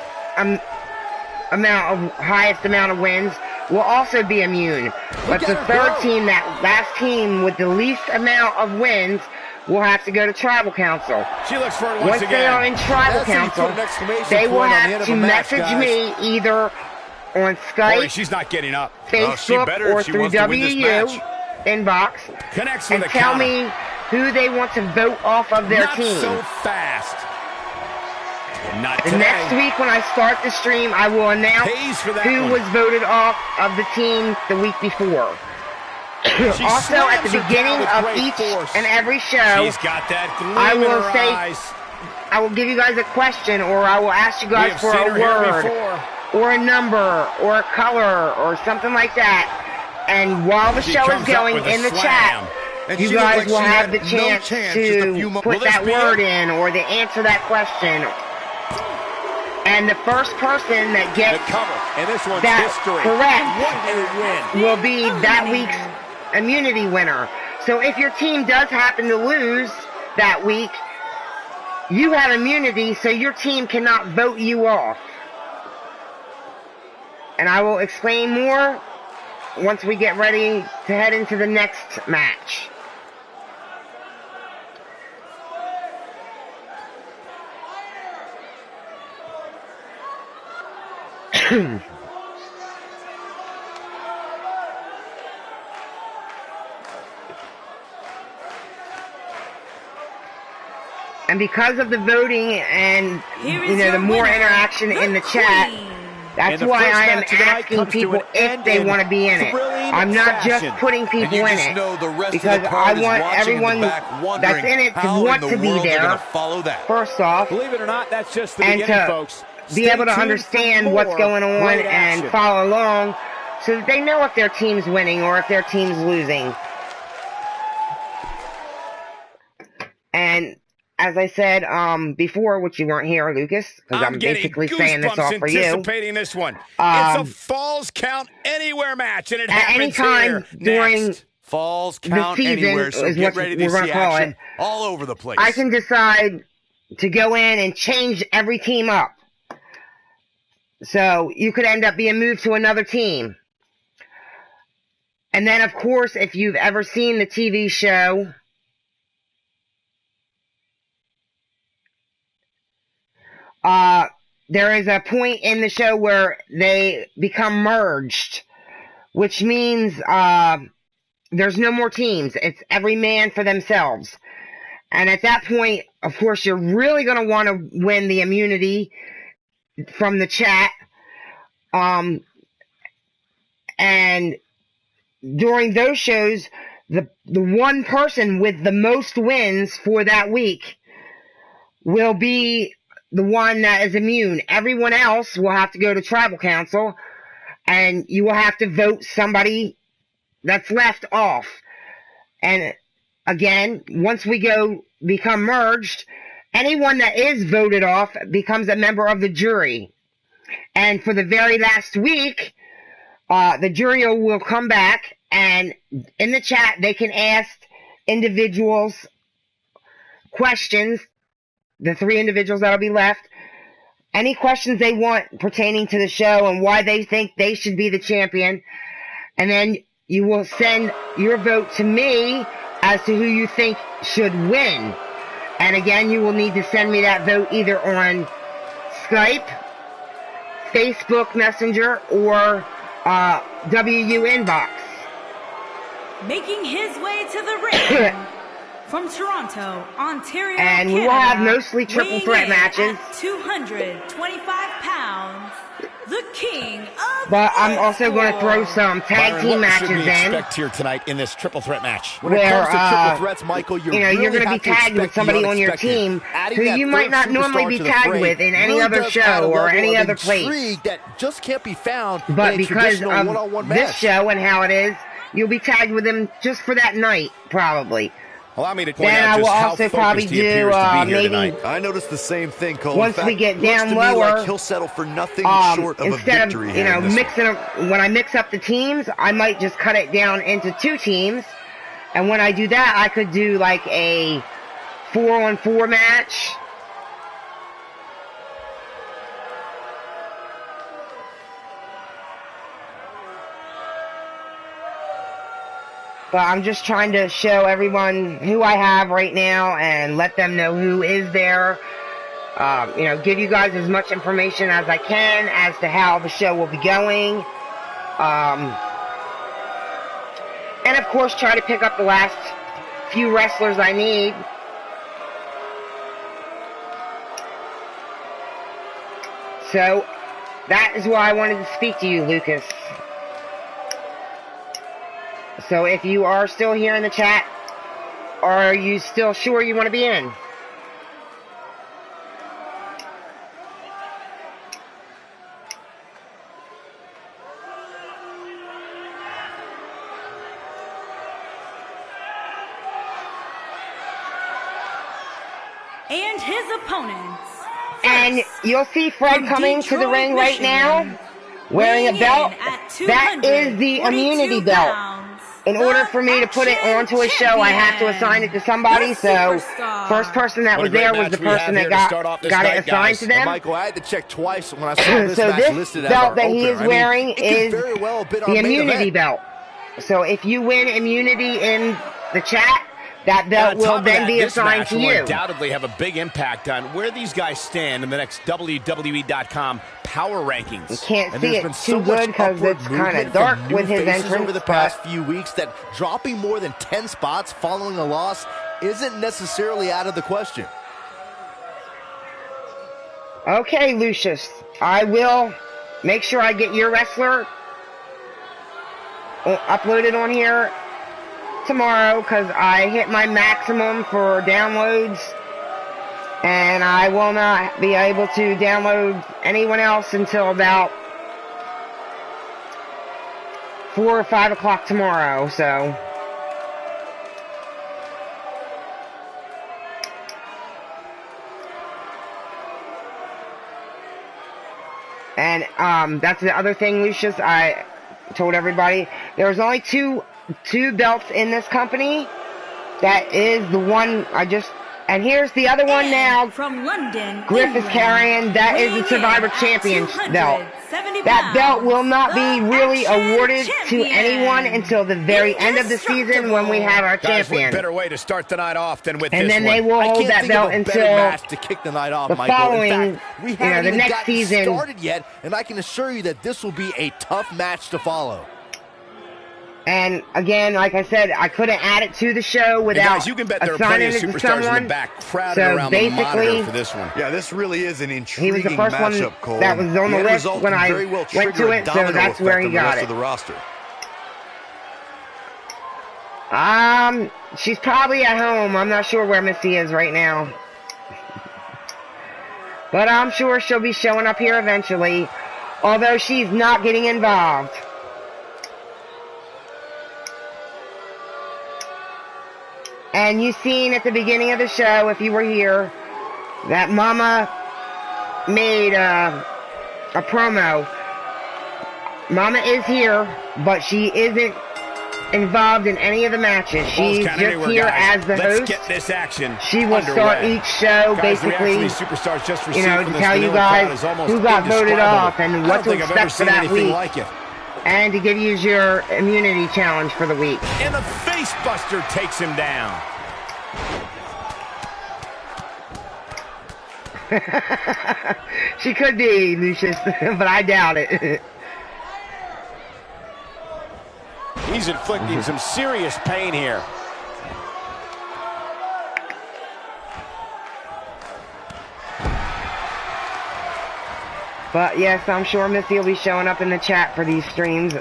highest amount of wins will also be immune. But the third team, that last team with the least amount of wins, will have to go to tribal council. She looks for it Once once they are again. in tribal That's how you council, put an exclamation they will point on the end have of to a match, message guys. me either on Corey, Skype, she's not getting up. Well, she Facebook, better if or she through wants to win this WU match. inbox, Connects with and a tell counter. me who they want to vote off of their Not team. so fast. Not The today. next week when I start the stream, I will announce Pays for that who one. was voted off of the team the week before. She Also, at the slams her beginning down of with great each force. and every show, She's got that gleam I in will her say- eyes. I will give you guys a question, or I will ask you We guys have for seen a her here word, before. or a number, or a color, or something like that. And while the She show is comes up going with a in the slam. chat, And you she looked guys like will she have had the no chance chance just a few to mo- put Will this that be word it? in, or to answer that question. And the first person that The gets cover. And this one's that history. correct What a win. will be that week's immunity winner. So if your team does happen to lose that week, you have immunity, so your team cannot vote you off. And I will explain more once we get ready to head into the next match. And because of the voting and, Here you is know, the your more winner, interaction in the chat, Queen. that's And the why first I am match of the night asking comes to people an if end they in want to be in it. thrilling I'm not fashion. just putting And people you in just it, know the rest because of the I crowd is want watching everyone in the back that's wondering in it to how want in to the be world they're there, gonna follow that. first off, Believe it or not, that's just the and beginning, to folks. be Stay able to tuned for understand what's more going on great and action. follow along so that they know if their team's winning or if their team's losing. And as I said before, which you weren't here, Lucas, because I'm getting basically saying this goosebumps all for you. anticipating this one. It's a Um, Falls Count Anywhere match, and it At any happens time here during next. Falls the count season anywhere, so is get what ready we're to gonna see call action it, all over the place. I can decide to go in and change every team up. So you could end up being moved to another team. And then, of course, if you've ever seen the TV show, there is a point in the show where they become merged, which means there's no more teams. It's every man for themselves. And at that point, of course, you're really going to want to win the immunity from the chat. And during those shows, the one person with the most wins for that week will be the one that is immune. Everyone else will have to go to tribal council, and you will have to vote somebody that's left off. And again, once we become merged, anyone that is voted off becomes a member of the jury. And for the very last week, the jury will come back, and in the chat they can ask individuals questions, the 3 individuals that'll be left, any questions they want pertaining to the show and why they think they should be the champion. And then you will send your vote to me as to who you think should win. And again, you will need to send me that vote either on Skype, Facebook Messenger, or WU Inbox. Making his way to the ring from Toronto, Ontario, and Canada, we will have mostly triple threat matches. At 225 pounds, the king of But I'm also going to throw some tag team matches in. Expect here tonight in this triple threat match? When it comes to triple threats, Michael, you're going to be tagged with somebody on your team who you might not normally be tagged with in any other show or any other place. That just can't be found. But because of this show and how it is, you'll be tagged with them just for that night, probably. Allow me to point then out just I will also probably do maybe. I noticed the same thing, Cole. Once we get down lower, like he'll settle for nothing short of a victory. Instead of when I mix up the teams, I might just cut it down into 2 teams, and when I do that, I could do like a 4-on-4 match. But I'm just trying to show everyone who I have right now and let them know who is there. Give you guys as much information as I can as to how the show will be going. And of course, try to pick up the last few wrestlers I need. So, that is why I wanted to speak to you, Lucas. So if you are still here in the chat, are you still sure you want to be in? And his opponents. And you'll see Fred coming to the ring right now, wearing a belt. That is the immunity belt. In order for me to put it onto a show, I have to assign it to somebody. So, first person that was there was the person that got it assigned to them. Michael, I had to check twice when I saw this match this listed as belt our that he is opener. wearing is the immunity event. belt. So, if you win immunity in the chat, that belt will then be assigned to you. Will undoubtedly have a big impact on where these guys stand in the next WWE.com power rankings. You can't see it too good because it's kind of dark with his entrance. Over the past few weeks, that dropping more than 10 spots following a loss isn't necessarily out of the question. Okay, Lucius, I will make sure I get your wrestler uploaded on here tomorrow because I hit my maximum for downloads, and I will not be able to download anyone else until about 4 or 5 o'clock tomorrow. So and that's the other thing, Lucius, I told everybody there's only two belts in this company. That is the one I just, and here's the other one now. From London, Griff is carrying. That is the Survivor Champion belt. That belt will not be really awarded to anyone until the very end of the season when we have our champion. Better way to start the night off than with and this then one. they will hold that belt until to kick the night off, the Michael. following, in fact, we haven't the even next gotten season started yet, and I can assure you that this will be a tough match to follow. And again, like I said, I couldn't add it to the show without guys, you can bet there are plenty of superstars in the back crowded around the monitor for this one. Yeah, this really is an intriguing he was the first matchup, one Cole. that was on the list when I went to it, so that's where he got it. Of the roster. She's probably at home. I'm not sure where Missy is right now. But I'm sure she'll be showing up here eventually, although she's not getting involved. And you seen at the beginning of the show, if you were here, that Mama made a promo. Mama is here, but she isn't involved in any of the matches. She's just here as the host. Let's get this action She will start each show, basically, superstars just you know, to tell you guys who got voted off and what to expect for that week. And to give you your immunity challenge for the week. And the face buster takes him down. She could be, Lucius, but I doubt it. He's inflicting some serious pain here. But yes, I'm sure Missy will be showing up in the chat for these streams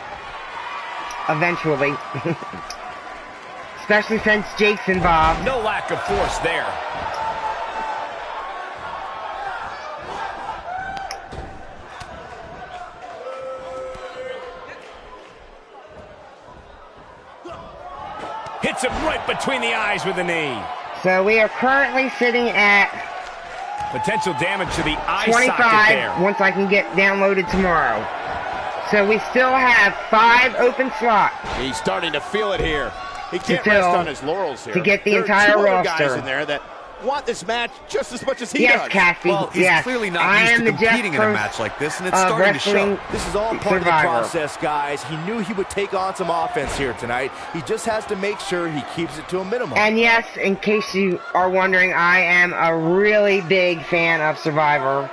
eventually. Especially since Jake's involved. No lack of force there. Hits him right between the eyes with a knee. So we are currently sitting at potential damage to the eye 25 socket there. Once I can get downloaded tomorrow. So we still have 5 open slots. He's starting to feel it here. He can't rest on his laurels here. To get the there entire are 2 roster. other guys in there that want this match just as much as he yes, does. Cassie. Well, he's yes, clearly not I used am to the competing in a Jeff match like this, and it's starting to show. Wrestling This is all part Survivor. of the process, guys. He knew he would take on some offense here tonight. He just has to make sure he keeps it to a minimum. And yes, in case you are wondering, I am a really big fan of Survivor.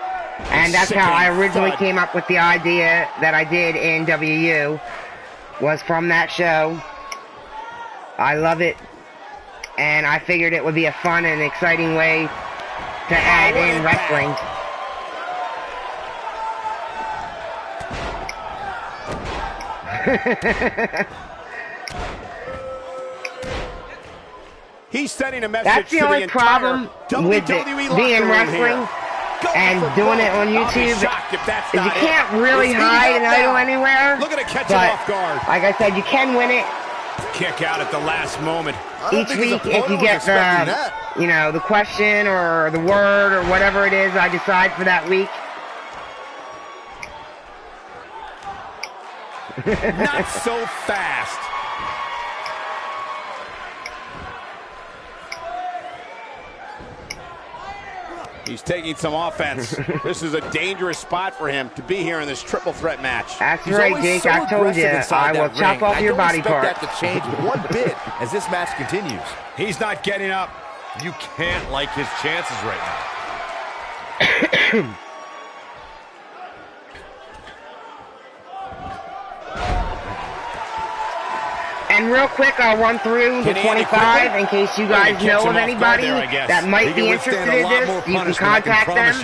And that's how I originally came up with the idea that I did in WU. Was from that show. I love it. And I figured it would be a fun and exciting way to add in wrestling. He's sending a message That's the to only the problem with it being wrestling and doing it on YouTube is you can't really hide an idol anywhere. Look at it catch him But off guard. like I said, you can win it Kick out at the last moment. each week if you get the, you know, the question or the word or whatever it is I decide for that week. Not so fast. He's taking some offense. This is a dangerous spot for him to be here in this triple threat match. That's right, Jake. I told you. I will chop off your body part. I don't expect that to change one bit as this match continues. He's not getting up. You can't like his chances right now. And real quick, I'll run through the 25 in case you guys know of anybody that might be interested in this. You can contact them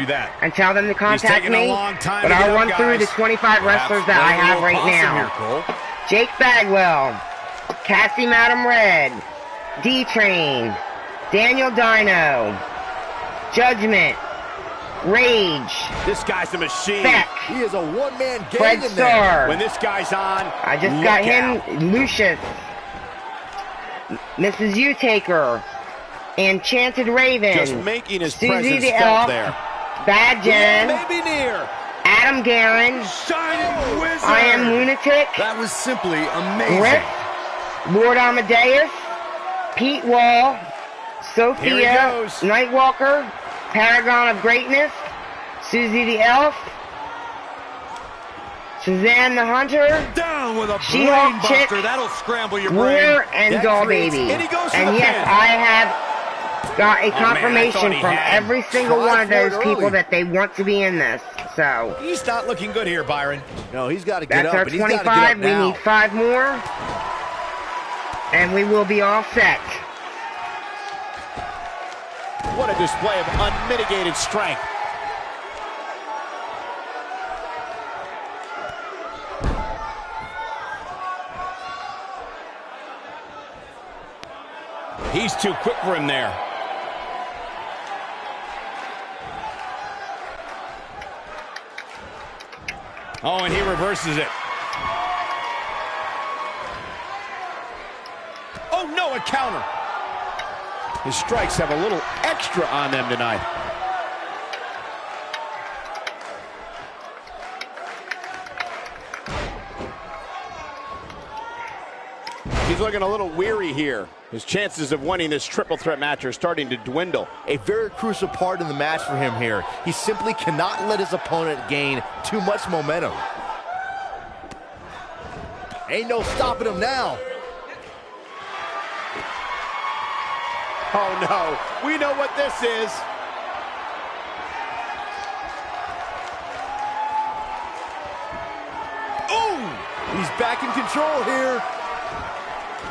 and tell them to contact me. But I'll run through the 25 wrestlers that I have right now. Jake Bagwell, Cassie Madam Red, D-Train, Daniel Dino, Judgment, Rage. This guy's a machine. Beck. He is a one-man game Fred in there. Starr. When this guy's on, I just got him. Lucius. Mrs. U-Taker. Enchanted Raven. just making his Susie presence the felt Elf. there. Bad Jen. Maybe near. Adam Guerin. Shining Wizard! I Am Lunatic. That was simply amazing. Rick. Lord Amadeus. Pete Wall. Sophia. Here he goes. Nightwalker. Paragon of Greatness. Susie the Elf. Suzanne the Hunter. Down with a She-Hulk brain chick. buster. That'll scramble your War brain. and That Doll creates- Baby. And he goes for And the yes, pin. I have got a man, I thought confirmation he from had. every single Try one of for those it people early. that they want to be in this. So He's not looking good here, Byron. No, he's got to get that's up, our and he's got to get 25. up We now. need 5 more. And we will be all set. What a display of unmitigated strength. He's too quick for him there. Oh, and he reverses it. Oh, no, a counter. His strikes have a little extra on them tonight. He's looking a little weary here. His chances of winning this triple threat match are starting to dwindle. A very crucial part in the match for him here. He simply cannot let his opponent gain too much momentum. Ain't no stopping him now. Oh no, we know what this is. Ooh, he's back in control here.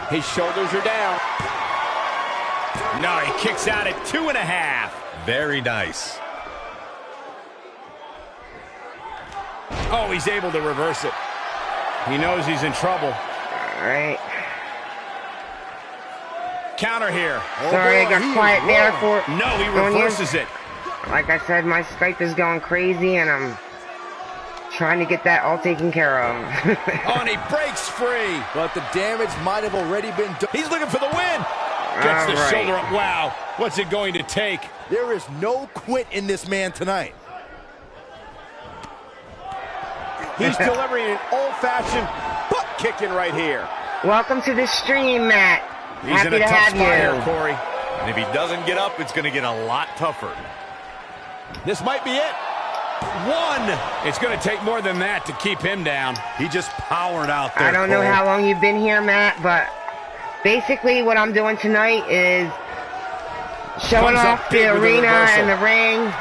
His shoulders are down. No, he kicks out at 2.5. Very nice. Oh, he's able to reverse it. He knows he's in trouble. All right. Counter here. Sorry, I got quiet there for. No, he reverses it. Like I said, my Skype is going crazy, and I'm trying to get that all taken care of. Oh, and he breaks free. But the damage might have already been done. He's looking for the win. Gets the shoulder up. Wow, what's it going to take? There is no quit in this man tonight. He's delivering an old-fashioned butt kicking right here. Welcome to the stream, Matt. He's Happy in a to tough have spot here, you. Corey. And if he doesn't get up, it's going to get a lot tougher. This might be it. One. It's going to take more than that to keep him down. He just powered out there. I don't know Cole. how long you've been here, Matt, but basically what I'm doing tonight is showing Comes up off big the with the arena reversal. and the ring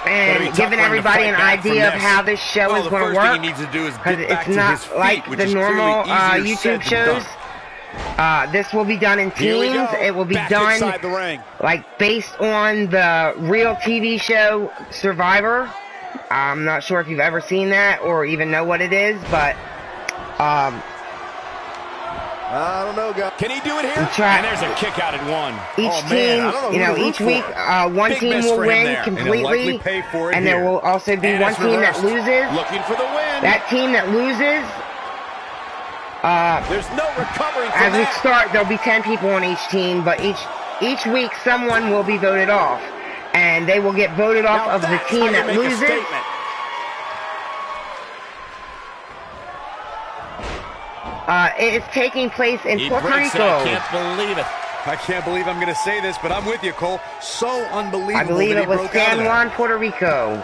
Gonna be and tough giving for him to everybody fight an back from idea of this. how this show Well, is the going to first thing work. he needs to do is Because get back it's to not his feet, like which the is normal clearly easier said YouTube than shows. done. This will be done in Here we teams. go. It will be Back done inside the ring. like based on the real TV show Survivor. I'm not sure if you've ever seen that or even know what it is, but I don't know, guys. Can he do it here? And there's a kick out at 1. each Oh, man, team, I don't know you who know, to root each week for. one Big team miss will for him win there. And he'll likely completely, pay for it and there here. will also be And one it's team that reversed. loses. Looking for the win. That team that loses, There's no recovering from as we that. start, there'll be 10 people on each team, but each week someone will be voted off, and they will get voted off Now of the that's team how you that make a loses. statement. It is taking place in He Puerto breaks Rico. it. I can't believe it. I can't believe I'm going to say this, but I'm with you, Cole. So unbelievable I believe that it he was broke out of San that. Juan, Puerto Rico.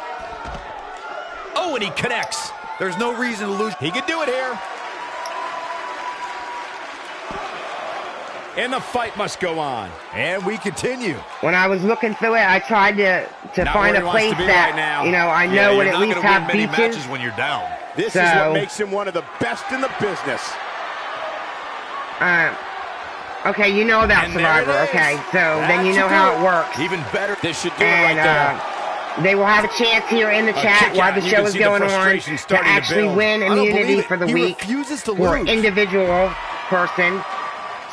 Oh, and he connects. There's no reason to lose. He can do it here. And the fight must go on. And we continue. When I was looking through it, I tried to Not find where a he wants place to be that, right now. you know, I Yeah, know you're would at not least gonna have win many beaches. matches when you're down. This is what So- makes him one of the best in the business. Okay, you know about And there Survivor, it is. okay, so That then you should know do how it. it works. Even better. This should do it And right there. they will have a chance here in the chat kick while out, the you show can is see the going on frustration to starting to actually build. win I don't immunity believe it. for the He week refuses to for lose. individual person.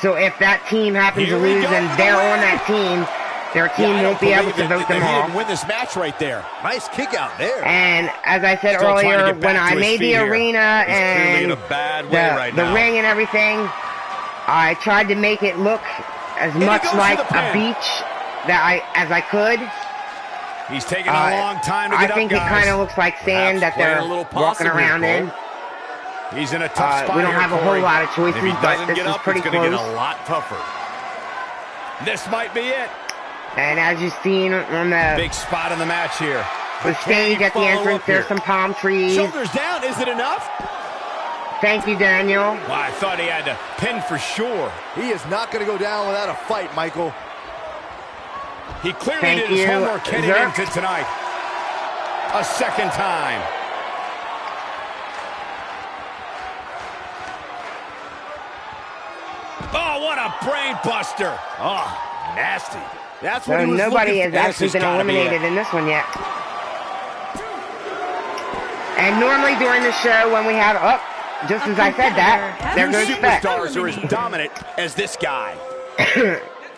So if that team happens Here to we lose go for and the they're win. on that team, their team Yeah, I won't don't be able believe to it vote that them he off. didn't win this match right there. Nice kick out there. And as I said Still trying to earlier, get back when to I his made feet the here. arena He's clearly in and a bad way right the now. ring and everything, I tried to make it look as he much goes for like the pin. a beach as I could. He's taking a long time to I get up, think it guys. kind of looks like sand Perhaps that they're playing a little walking possum here, around in. He's in a tough spot We don't here, have a whole Corey. lot of choices, If he but doesn't this get is up, pretty it's going to get close. a lot tougher. This might be it. And as you've seen on the Big spot in the match here. stage at the follow entrance, up there's here? some palm trees. Shoulders down, is it enough? Thank you, Daniel. Wow, I thought he had to pin for sure. He is not going to go down without a fight, Michael. He clearly Thank did his you, homework heading Zerk. into tonight. A second time. Oh, what a brain buster. Oh, nasty. That's what So he was nobody looking has for. actually This has been gotta be it. eliminated in this one yet. And normally during the show when we have, just as I said that, there Few goes Spec. superstars are as dominant as this guy.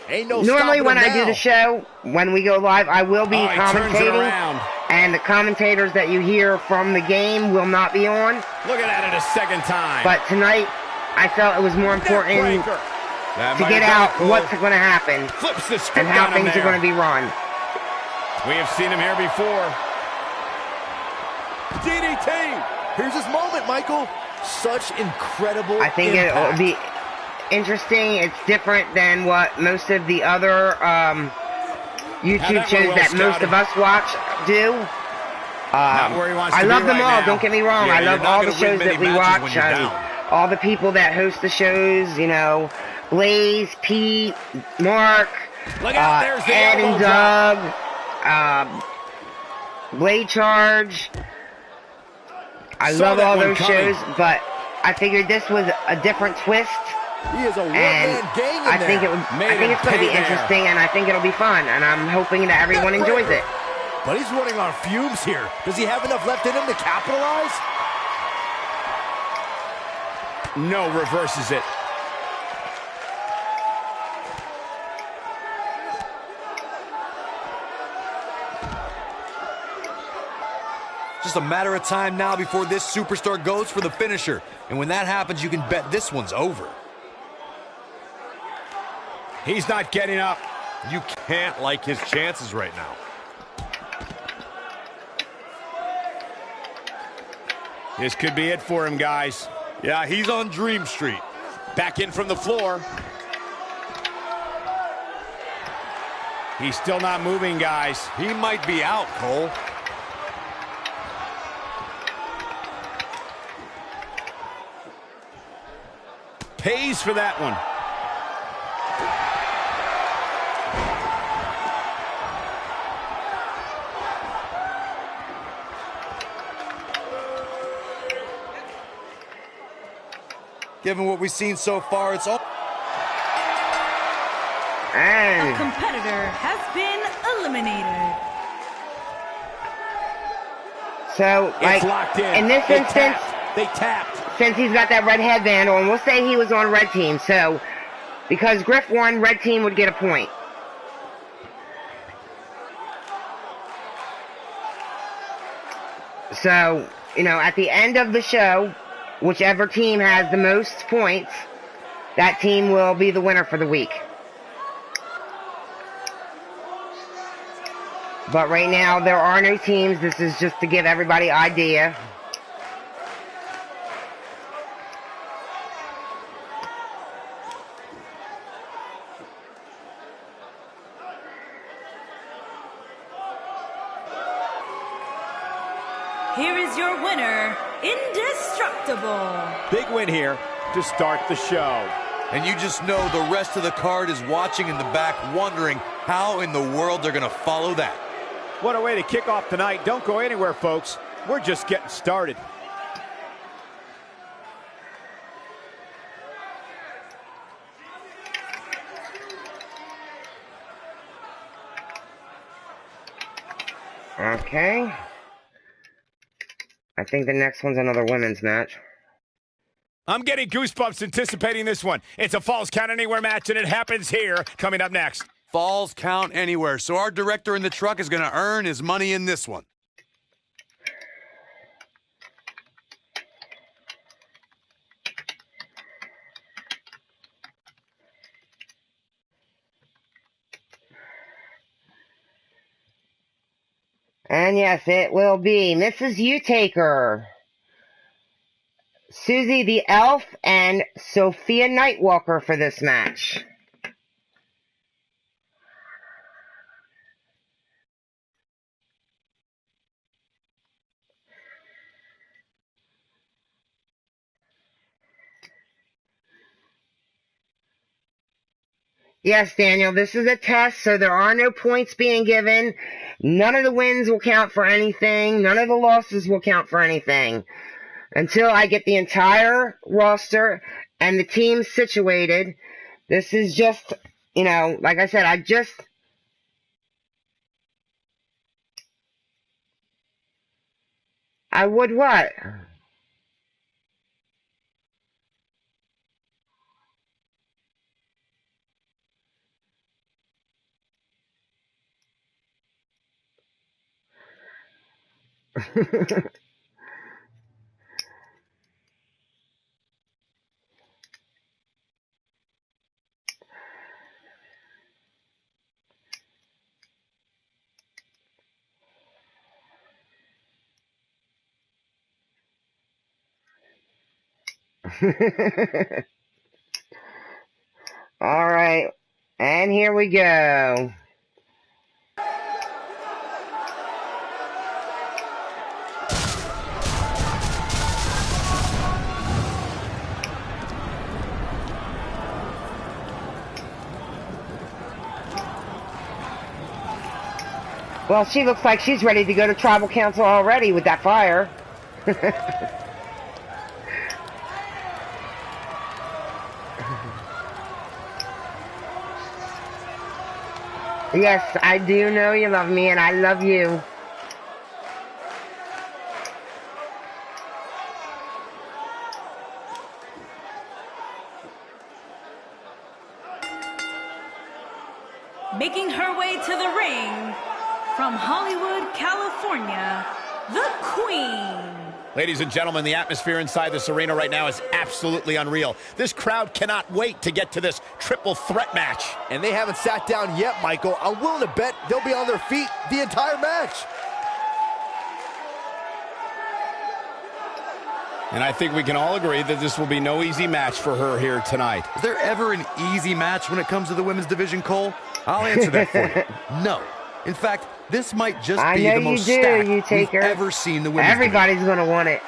Ain't no Normally stopping when him I do now. the show, when we go live, I will be Oh, he turns it commentating. around. And the commentators that you hear from the game will not be on. Look at that a second time. But tonight, I felt it was more important Neckbreaker. That to might get have out done it, Cole. what's going to happen Flips the script and how on him things are there. going to be run. We have seen him here before. DDT. Here's his moment, Michael. Such incredible I think it'll impact. be interesting. It's different than what most of the other YouTube that one shows well that most scouted. of us watch do. Not where he wants I to love be them right all, now. don't get me wrong. Yeah, I you're love not all the gonna win shows many that we matches when watch. you're down. All the people that host the shows, you know, Blaze, Pete, Mark, Look out, there's the Ed elbow and drop. Doug, Blade Charge. I Saw love that all one those coming. shows, but I figured this was a different twist. He is a And one-man gang in I there. think Made him it's going to be pay there. interesting, and I think it'll be fun, and I'm hoping that everyone enjoys it. But he's running on fumes here. Does he have enough left in him to capitalize? No, reverses it. Just a matter of time now before this superstar goes for the finisher. And when that happens, you can bet this one's over. He's not getting up. You can't like his chances right now. This could be it for him, guys. Yeah, he's on Dream Street. Back in from the floor. He's still not moving, guys. He might be out, Cole. Pays for that one. Given what we've seen so far, it's all... A And competitor has been eliminated. so, like, It's locked in. this They instance, tapped. They tapped. since he's got that red headband on, we'll say he was on red team. So, because Griff won, red team would get a point. So, you know, at the end of the show, whichever team has the most points, that team will be the winner for the week. But right now, there are no teams. This is just to give everybody idea. Here is your winner, Indestructible. Big win here to start the show. And you just know the rest of the card is watching in the back, wondering how in the world they're going to follow that. What a way to kick off tonight. Don't go anywhere, folks. We're just getting started. Okay. I think the next one's another women's match. I'm getting goosebumps anticipating this one. It's a Falls Count Anywhere match, and it happens here. Coming up next. Falls count anywhere, so our director in the truck is going to earn his money in this one. And yes, it will be Mrs. U-Taker, Susie the Elf, and Sophia Nightwalker for this match. Yes, Daniel, this is a test, so there are no points being given. None of the wins will count for anything. None of the losses will count for anything. Until I get the entire roster and the teams situated. This is just, you know, like I said, I would what? All right, and here we go. Well, she looks like she's ready to go to Tribal Council already with that fire. Yes, I do know you love me, and I love you. Making her way to the ring, from Hollywood, California, the Queen. Ladies and gentlemen, the atmosphere inside this arena right now is absolutely unreal. This crowd cannot wait to get to this triple threat match. And they haven't sat down yet, Michael. I'm willing to bet they'll be on their feet the entire match. And I think we can all agree that this will be no easy match for her here tonight. Is there ever an easy match when it comes to the women's division, Cole? I'll answer that for you. No. In fact, this might just be the most stacked we've ever seen the women's division. Everybody's going to want it.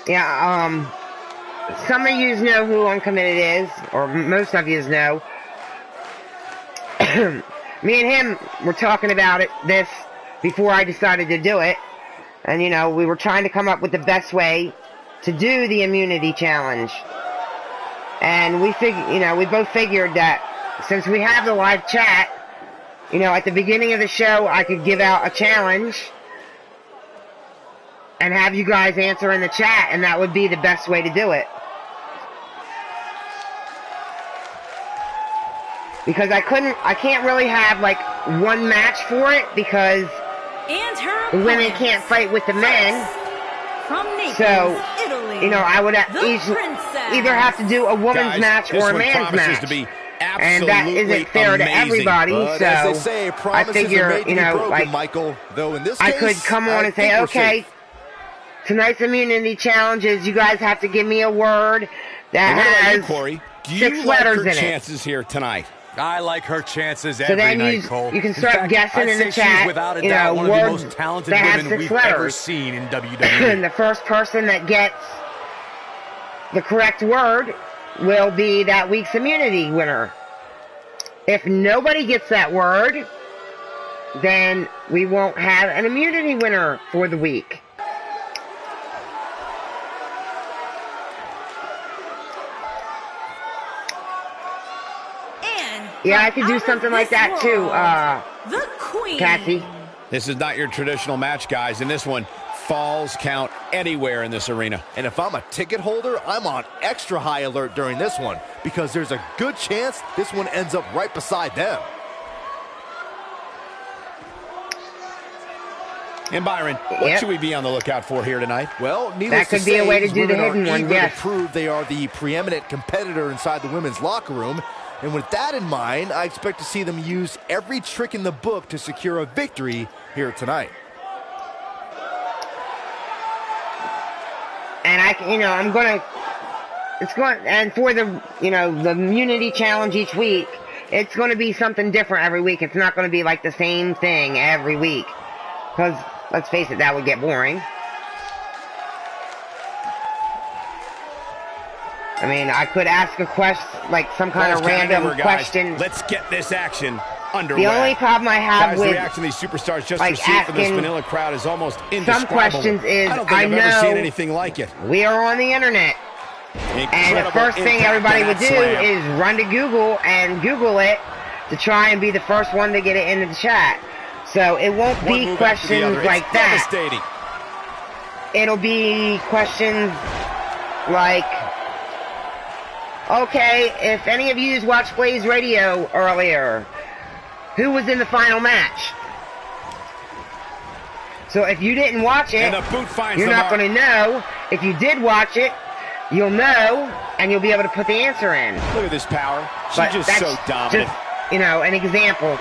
Yeah, some of you know who Uncommitted is, or most of you know. Me and him were talking about this before I decided to do it. And, you know, we were trying to come up with the best way to do the immunity challenge. And we both figured that since we have the live chat, you know, at the beginning of the show, I could give out a challenge and have you guys answer in the chat, and that would be the best way to do it. Because I can't really have like one match for it because And the women can't fight with the men. From Naples, So, Italy, you know, I would princess. either have to do a woman's Guys, match this or a one man's promises match. to be And that absolutely isn't fair to amazing. everybody, But so as they say, I promises are figure, made to you be know, broken, like, Michael. Though in this I case, could come on I and say, think we're okay, safe. tonight's immunity challenge is you guys have to give me a word that And what about you, has Corey? Do 6 you like letters her in it. chances here tonight? I like her chances So every then night, Cole. you can In start fact, guessing I'd in the say chat, she's without a you doubt know, one of the words most talented that have women 6 we've letters. ever seen in And WWE. the first person that gets the correct word will be that week's immunity winner. If nobody gets that word, then we won't have an immunity winner for the week. And Yeah, I could do out of something like this that too, world, the Queen. Cassie. This is not your traditional match, guys, and this one falls count anywhere in this arena. And if I'm a ticket holder, I'm on extra high alert during this one because there's a good chance this one ends up right beside them. And Byron, what Yep. should we be on the lookout for here tonight? Well, needless That could to be say, a way to these do the women are hidden one, eager yes. to prove they are the preeminent competitor inside the women's locker room. And with that in mind, I expect to see them use every trick in the book to secure a victory here tonight. And and for the, you know, the immunity challenge each week, it's going to be something different every week. It's not going to be like the same thing every week. Because, let's face it, that would get boring. I mean, I could ask a question, like some kind of Ball's counting random over, guys. question. Let's get this action underway. The only problem I have Guys, the with reaction these superstars just like, received from this asking Manila crowd is almost indescribable. questions is, I don't think I've ever know seen anything like it. we are on the internet. And the Incredible first thing impact everybody on would that do slam. is run to Google and Google it to try and be the first one to get it into the chat. So it won't One be move after the questions other. It's like that. devastating. It'll be questions like, Okay, if any of you watched Blaze Radio earlier, who was in the final match? So if you didn't watch it, you're not going to know. If you did watch it, you'll know, and you'll be able to put the answer in. Look at this power. She's just so dominant. Just, you know, an example.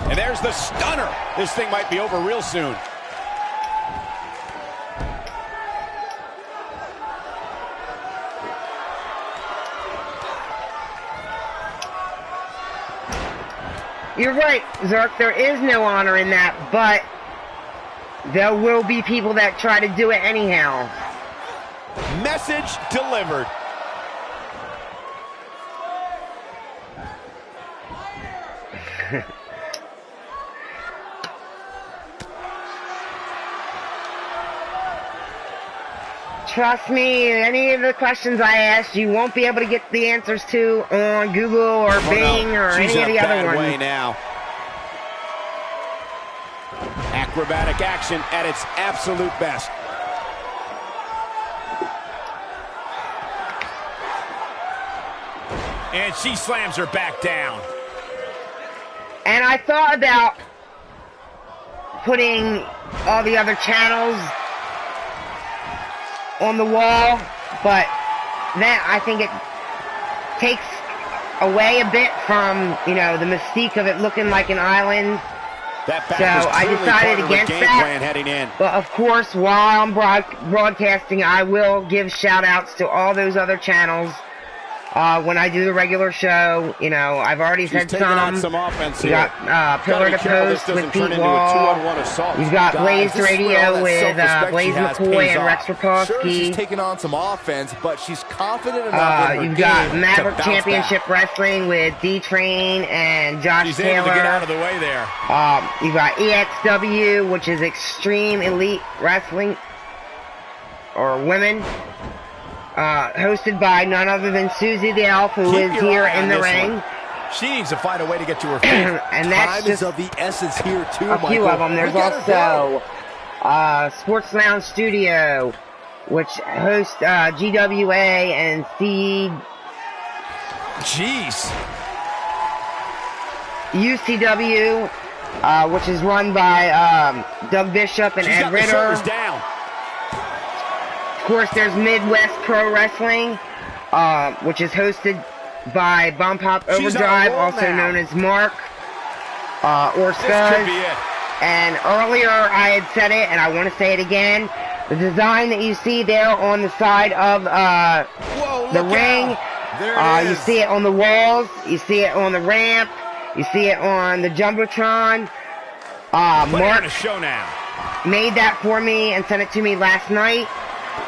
And there's the stunner. This thing might be over real soon. You're right, Zerk. There is no honor in that, but there will be people that try to do it anyhow. Message delivered. Trust me, any of the questions I asked, you won't be able to get the answers to on Google or Bing or any of the other ones. Way now. Acrobatic action at its absolute best. And she slams her back down. And I thought about putting all the other channels on the wall, but then I think it takes away a bit from, you know, the mystique of it looking like an island. So I decided against that. Heading in. But of course, while I'm broadcasting, I will give shout outs to all those other channels. When I do the regular show, you know, I've already said some. Offense we here. got Pillar to Post with Pete Wall. We've got Blaze Radio with Blaze McCoy and Rex Rapolsky. Sure, she's taking on some offense, but she's confident enough in her You've got game Maverick to Championship Wrestling with D-Train and Josh She's Taylor. able to get out of the way there. You've got EXW, which is Extreme Elite Wrestling, or Women. Hosted by none other than Susie the Elf, who is here in the ring. She needs to find a way to get to her feet. And that's Time just is of the essence here too, a few of them. There's also Sports Lounge Studio, which hosts GWA and UCW, which is run by Doug Bishop and Ed Ritter. Down. Of course, there's Midwest Pro Wrestling, which is hosted by Bump Hop Overdrive, also known as Mark or Scuzz. And earlier I had said it, and I want to say it again. The design that you see there on the side of the ring, you see it on the walls, you see it on the ramp, you see it on the Jumbotron. Mark made that for me and sent it to me last night.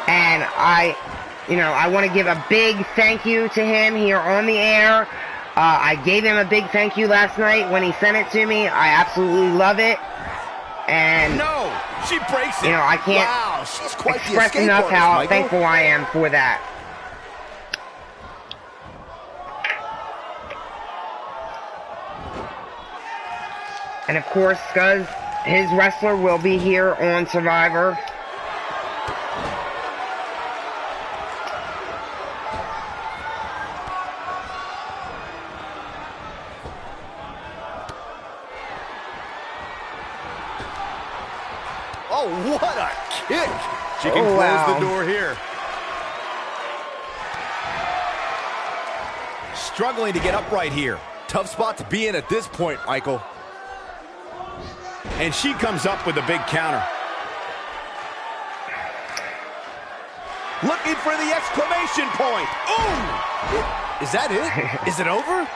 And I want to give a big thank you to him here on the air. I gave him a big thank you last night when he sent it to me. I absolutely love it. And she breaks it. You know, I can't express enough how thankful I am for that. And of course, Scuzz, his wrestler, will be here on Survivor. Oh, what a kick! She can close the door here. Struggling to get upright here. Tough spot to be in at this point, Michael. And she comes up with a big counter. Looking for the exclamation point. Ooh! Is that it? Is it over?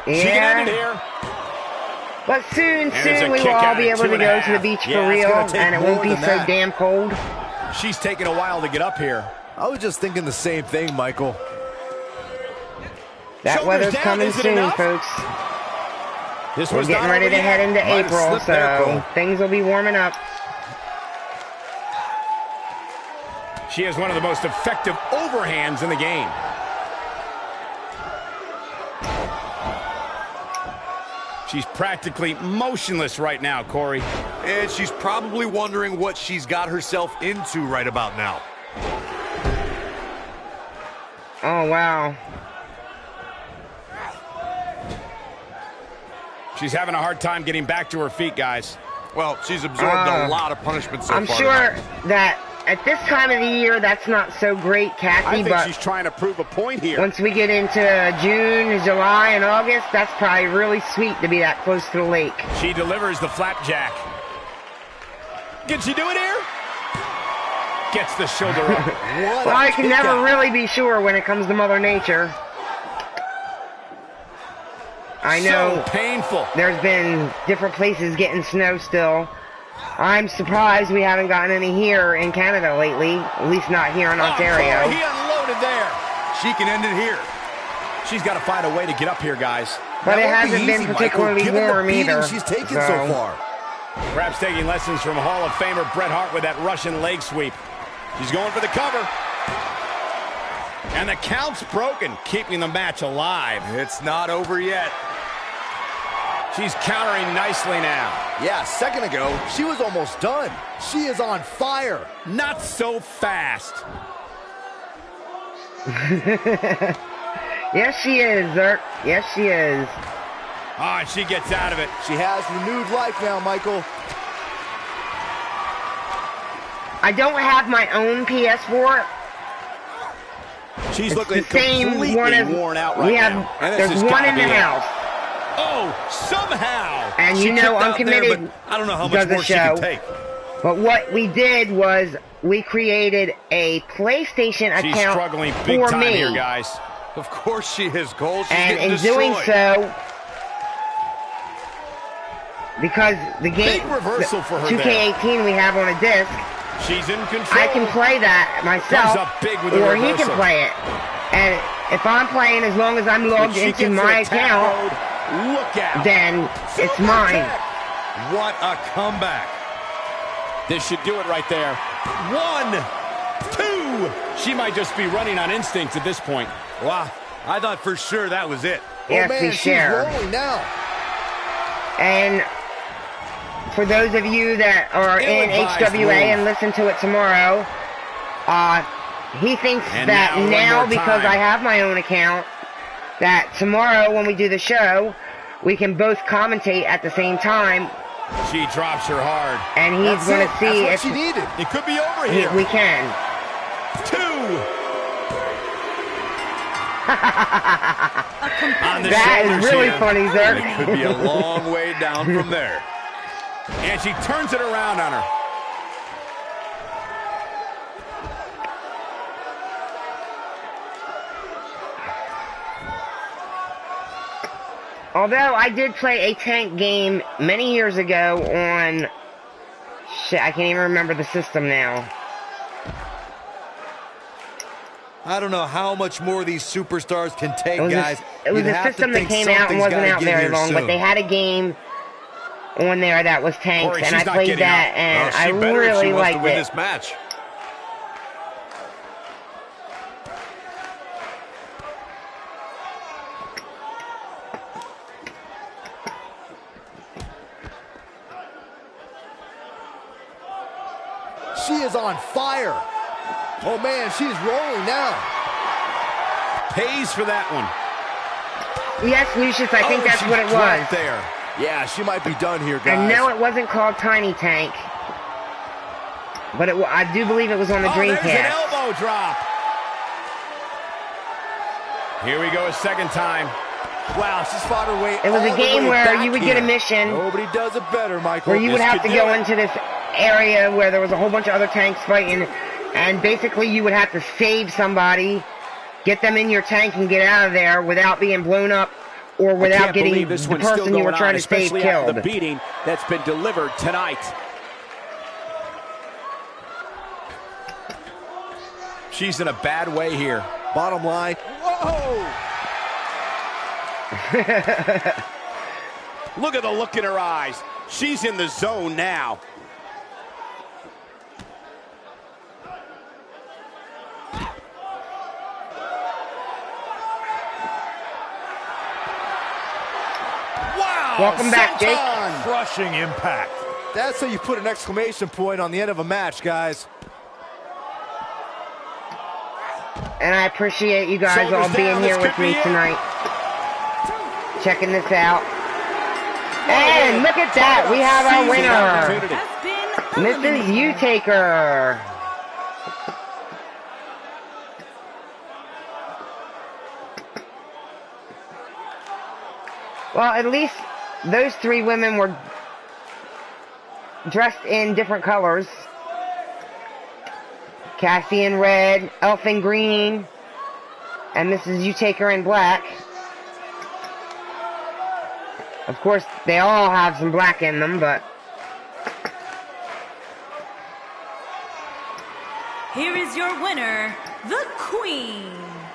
Yeah. She can end it here. But soon we will all be able to go to the beach for real, and it won't be so damn cold. She's taking a while to get up here. I was just thinking the same thing, Michael. That weather's coming soon, folks. We're getting ready to head into April, so things will be warming up. She has one of the most effective overhands in the game. She's practically motionless right now, Corey. And she's probably wondering what she's got herself into right about now. Oh, wow. She's having a hard time getting back to her feet, guys. Well, she's absorbed a lot of punishment so I'm far. I'm sure that at this time of the year, that's not so great, Kathy. I think but she's trying to prove a point here. once we get into June, July, and August, that's probably really sweet to be that close to the lake. She delivers the flapjack. Can she do it here? Gets the shoulder up. Well, I can never really be sure when it comes to Mother Nature. I know So painful. there's been different places getting snow still. I'm surprised we haven't gotten any here in Canada lately, at least not here in Ontario. He unloaded there. She can end it here. She's got to find a way to get up here, guys. But it That won't hasn't be been easy, particularly Michael, given the warm beating either. she's taken so far. Perhaps taking lessons from Hall of Famer Bret Hart with that Russian leg sweep. She's going for the cover. And the count's broken, keeping the match alive. It's not over yet. She's countering nicely now. Yeah, a second ago, she was almost done. She is on fire. Not so fast. Yes, she is, Zerk. Yes, she is. Oh, and she gets out of it. She has renewed life now, Michael. I don't have my own PS4. She's It's looking the same completely one as worn out right we have. now. And this There's has one gotta in the be it. house, Oh, somehow. and She you know kicked I'm out there, committed. but I don't know how much does the more she can show. take. But what we did was we created a PlayStation She's account struggling big for time me, here, guys. Of course she is, Cole. She's and getting in doing destroyed. so, because the game Big reversal for her 2K18 we have on a disc, She's in control. I can play that myself, Comes up big with the or he reversal. can play it. And if I'm playing, as long as I'm logged When she into gets my in attack account, mode, look out. then it's Super mine. kick. What a comeback. This should do it right there. 1, 2. She might just be running on instinct at this point. Wow. I thought for sure that was it. Yes, oh, man, we she's share. rolling now. And for those of you that are in Ill-advised HWA move. and listen to it tomorrow, he thinks And that now one now more because time. I have my own account, that tomorrow when we do the show, we can both commentate at the same time, She drops her hard. and he's That's going it. to see That's if what she needed. It could be over here. we can. 2. On the That shoulders is really here. funny, It Zerk. could be a long way down from there. And she turns it around on her. Although I did play a tank game many years ago on... Shit, I can't even remember the system now. I don't know how much more these superstars can take, It was guys. it was You'd a have to system that think came out and something's wasn't gotta out give very here long, but soon. they had a game on there that was tanks, Corey, and she's I not played getting that, up. and Well, she I better if she really wants to liked win it. this match. She is on fire. Oh, man, she's rolling now. Pays for that one. Yes, Lucius, I think Oh, that's she's what it was. dropped there. Yeah, she might be done here, guys. And no, it wasn't called Tiny Tank, but I do believe it was on the Oh, there's an Dreamcast. elbow drop. Here we go a second time. Wow, she's fought her way It was all a the game way where back you would get a here. mission Nobody does it better, Michael. where you would This have to could go do it. into this area where there was a whole bunch of other tanks fighting, and basically you would have to save somebody, get them in your tank and get out of there without being blown up or I without can't getting believe the this one's still person you were going trying on, to save especially after killed. the beating that's been delivered tonight. She's in a bad way here. Bottom line, whoa! Look at the look in her eyes. She's in the zone now. Welcome back, Jake. Crushing impact. That's how you put an exclamation point on the end of a match, guys. And I appreciate you guys all being here with me tonight. Checking this out. And look at that. We have our winner. Mrs. U-Taker. Well, at least those three women were dressed in different colors. Cassie in red, Elf in green, and Mrs. U-Taker in black. Of course, they all have some black in them, but... Here is your winner, the Queen.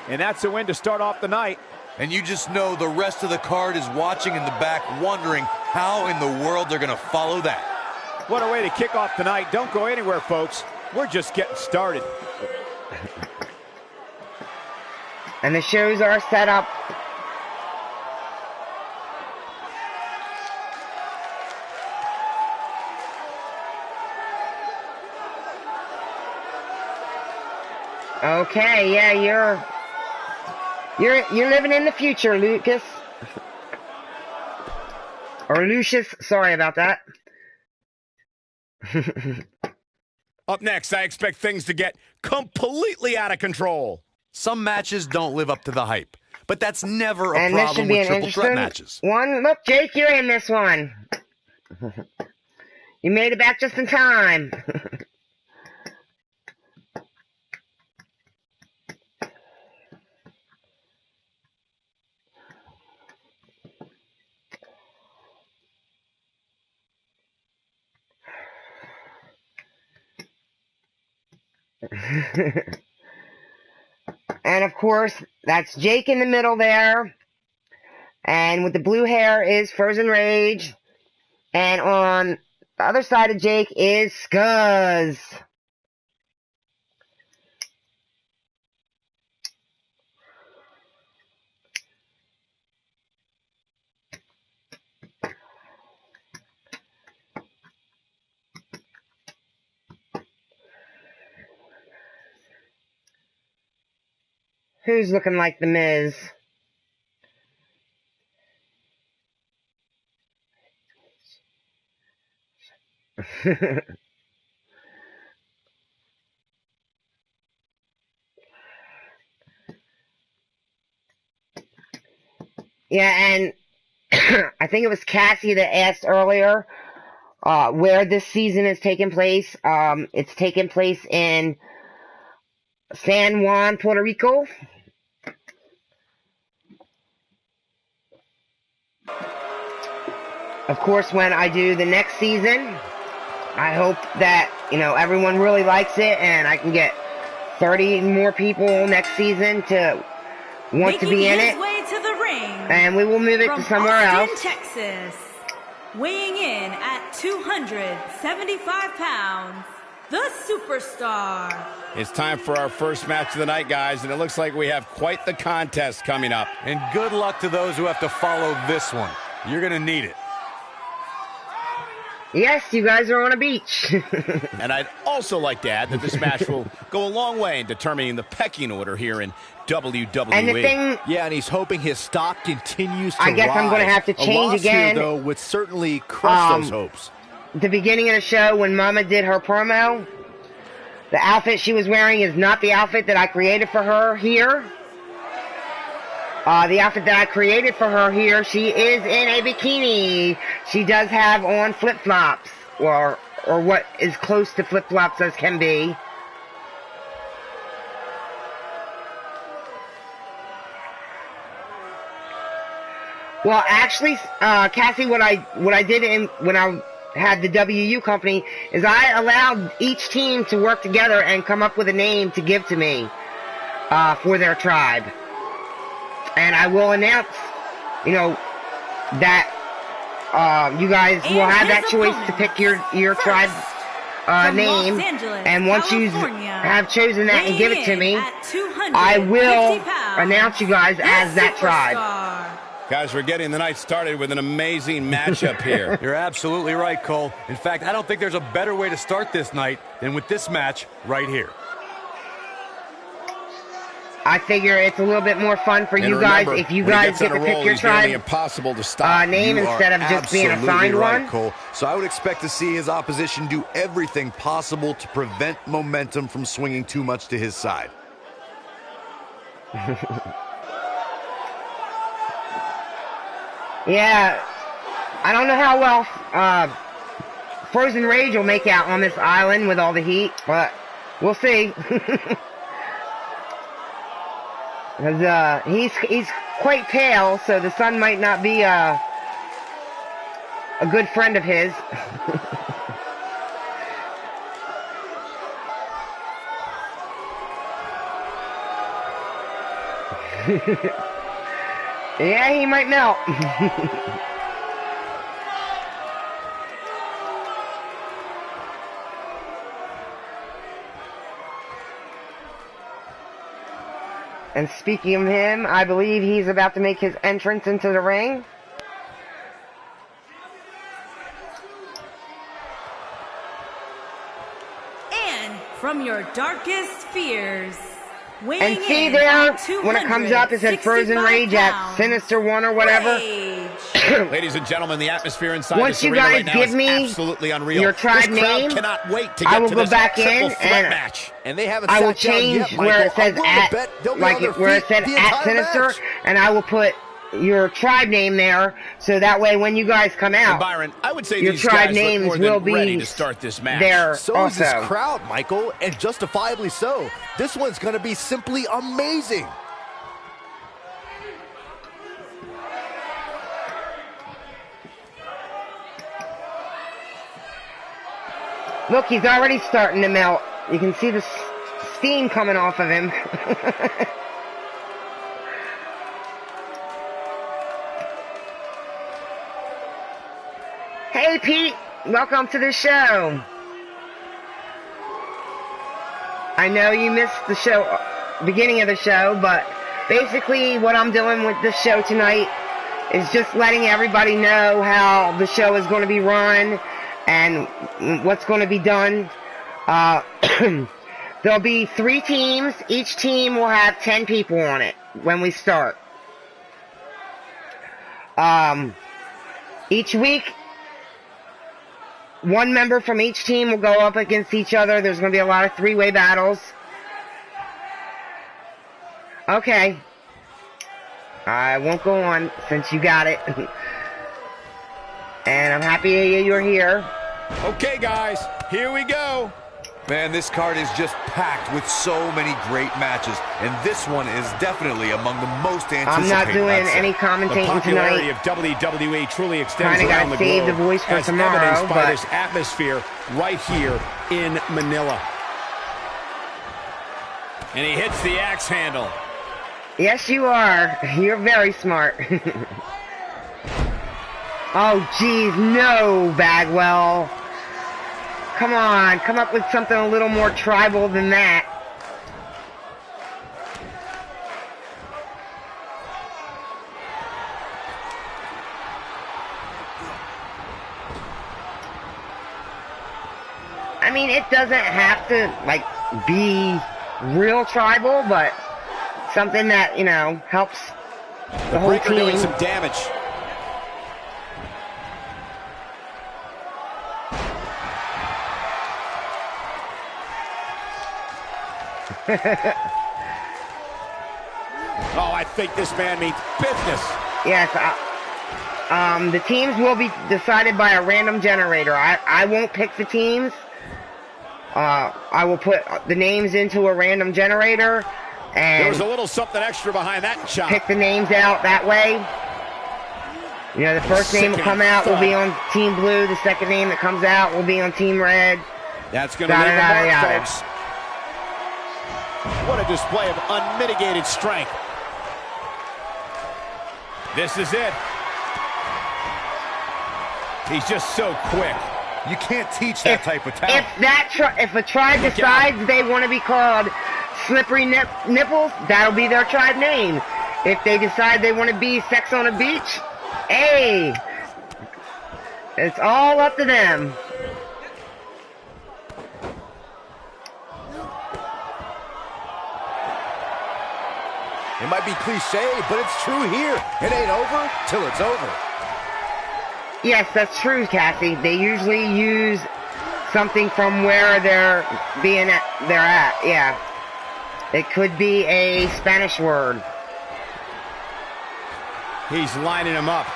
And that's a win to start off the night. And you just know the rest of the card is watching in the back, wondering how in the world they're going to follow that. What a way to kick off tonight. Don't go anywhere, folks. We're just getting started. And the shows are set up. Okay, yeah, you're living in the future, Lucas. Or Lucius, sorry about that. Up next, I expect things to get completely out of control. Some matches don't live up to the hype, but that's never a And this should problem be with an triple threat interesting matches. one. Look, Jake, you're in this one. You made it back just in time. And of course, that's Jake in the middle there. And with the blue hair is Frozen Rage. And on the other side of Jake is Scuzz. Who's looking like the Miz? Yeah, and I think it was Cassie that asked earlier where this season is taking place. It's taking place in San Juan, Puerto Rico. Of course, when I do the next season, I hope that, everyone really likes it and I can get 30 more people next season to want to be in it. Way to the ring, and we will move it to somewhere Austin, else. Texas, weighing in at 275 pounds, the Superstar. It's time for our first match of the night, guys, and it looks like we have quite the contest coming up. And good luck to those who have to follow this one. You're going to need it. Yes, you guys are on a beach. And I'd also like to add that this match will go a long way in determining the pecking order here in WWE. And the thing... Yeah, and he's hoping his stock continues to rise. I guess I'm going to have to change a loss again. Here, though, would certainly crush those hopes. The beginning of the show, when Mama did her promo, the outfit she was wearing is not the outfit that I created for her here. The outfit that I created for her here, she is in a bikini. She does have on flip-flops, or what is close to flip-flops as can be. Well, actually, Cassie, what I did when I had the WU company is I allowed each team to work together and come up with a name to give to me for their tribe. And I will announce, that you guys will have that choice to pick your tribe name. And once you have chosen that and give it to me, I will announce you guys as that tribe. Guys, we're getting the night started with an amazing matchup here. You're absolutely right, Cole. In fact, I don't think there's a better way to start this night than with this match right here. I figure it's a little bit more fun for you guys if you guys get to pick your tribe impossible to stop. name instead of just being assigned right, one. Cole. So I would expect to see his opposition do everything possible to prevent momentum from swinging too much to his side. Yeah, I don't know how well Frozen Rage will make out on this island with all the heat, but we'll see. Because he's quite pale, so the sun might not be a good friend of his. Yeah, he might melt. And speaking of him, I believe he's about to make his entrance into the ring. And from your darkest fears, and see there, when it comes up, it said Frozen Rage at Sinister One or whatever. Ladies and gentlemen, the atmosphere inside once this you arena guys right now give is me absolutely unreal. your tribe this crowd name, cannot wait to get I will to go this back in threat match. And they haven't I will sat down change yet, where it Michael. says at, like where it said at Sinister, and I will put your tribe name there, so that way when you guys come out, and Byron, I would say your these tribe guys names look more will than be ready to start this match. there. So also is this crowd, Michael, and justifiably so. This one's going to be simply amazing. Look, he's already starting to melt. You can see the steam coming off of him. Hey, Pete. Welcome to the show. I know you missed the show, beginning of the show, but basically what I'm doing with this show tonight is just letting everybody know how the show is going to be run and what's going to be done. There'll be 3 teams. Each team will have 10 people on it when we start. Each week, one member from each team will go up against each other. There's going to be a lot of 3-way battles. Okay. I won't go on since you got it. And I'm happy you're here. Okay, guys, here we go. Man, this card is just packed with so many great matches, and this one is definitely among the most anticipated. I'm not doing any commentating the popularity tonight. of WWE truly extends Kinda around the gotta save globe, the voice for as tomorrow, evidenced by but this atmosphere right here in Manila. And he hits the axe handle. yes, you are. You're very smart. Oh, geez, no, Bagwell. Come on, come up with something a little more tribal than that. I mean, it doesn't have to, like, be real tribal, but something that, you know, helps the whole Breaker team. doing some damage. Oh, I think this man means business. Yes, the teams will be decided by a random generator. I won't pick the teams. I will put the names into a random generator and There was a little something extra behind that chop. pick the names out that way. You know, the first name will come out will be on Team Blue. The second name that comes out will be on Team Red. That's going to leave a mark, Yada. folks. What a display of unmitigated strength. This is it. He's just so quick. You can't teach that type of talent. If a tribe decides they want to be called Slippery Nipples, that'll be their tribe name. If they decide they want to be sex on a beach, hey, it's all up to them. It might be cliche, but it's true here. It ain't over till it's over. Yes, that's true, Cassie. They usually use something from where they're at. Yeah. It could be a Spanish word. He's lining him up.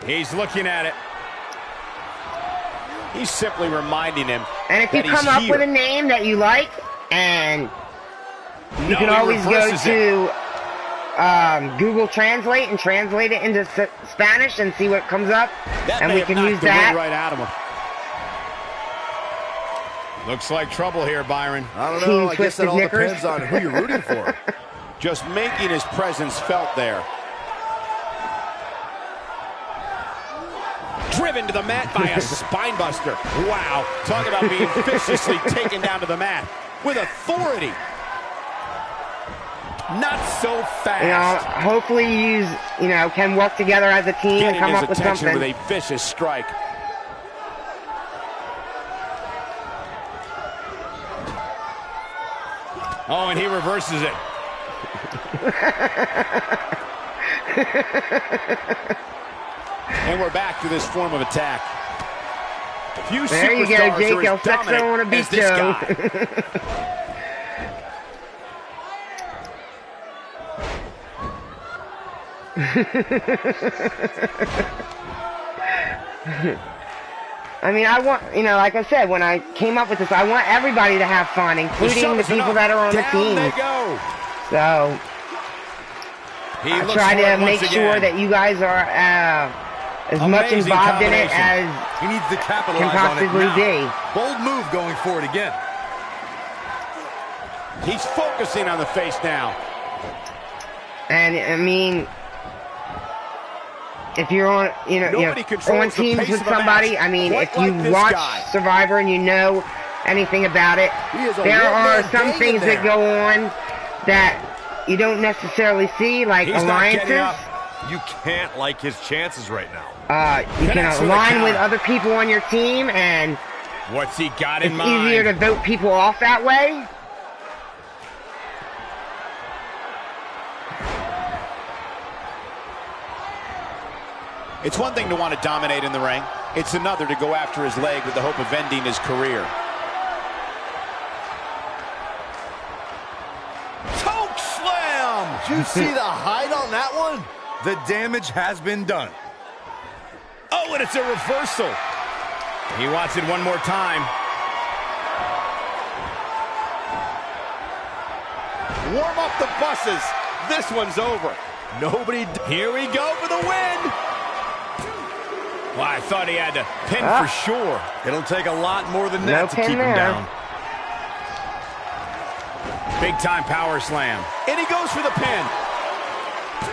He's looking at it. He's simply reminding him. And if you come up with a name that you like, and you can always go to Google Translate and translate it into Spanish and see what comes up, and we can use that. Right out of him. Looks like trouble here, Byron. I don't know. I guess that all depends on who you're rooting for. Just making his presence felt there. Driven to the mat by a spine buster. Wow. Talk about being viciously taken down to the mat with authority. Not so fast. Hopefully you can work together as a team and come up with something. With a vicious strike. Oh, and he reverses it. And we're back to this form of attack. Few there you go, Jake. El Sexo on a beat show. I mean, I want, like I said, when I came up with this, I want everybody to have fun, including the people that are on the team. So, I try to make sure that you guys are as much involved in it as he needs to capitalize can possibly be. Bold move going forward again. He's focusing on the face now. And, I mean, if you're on, on teams with somebody, I mean, if you watch Survivor and you know anything about it, there are some things that go on that you don't necessarily see, like alliances. You can't like his chances right now. You can align with other people on your team, and what's he got in mind? It's easier to vote people off that way. It's one thing to want to dominate in the ring. It's another to go after his leg with the hope of ending his career. Choke slam! Did you see the height on that one? The damage has been done. Oh, and it's a reversal. He wants it one more time. Warm up the buses. This one's over. Here we go for the win. Well, I thought he had to pin for sure. It'll take a lot more than that to keep him down. Big time power slam. And he goes for the pin.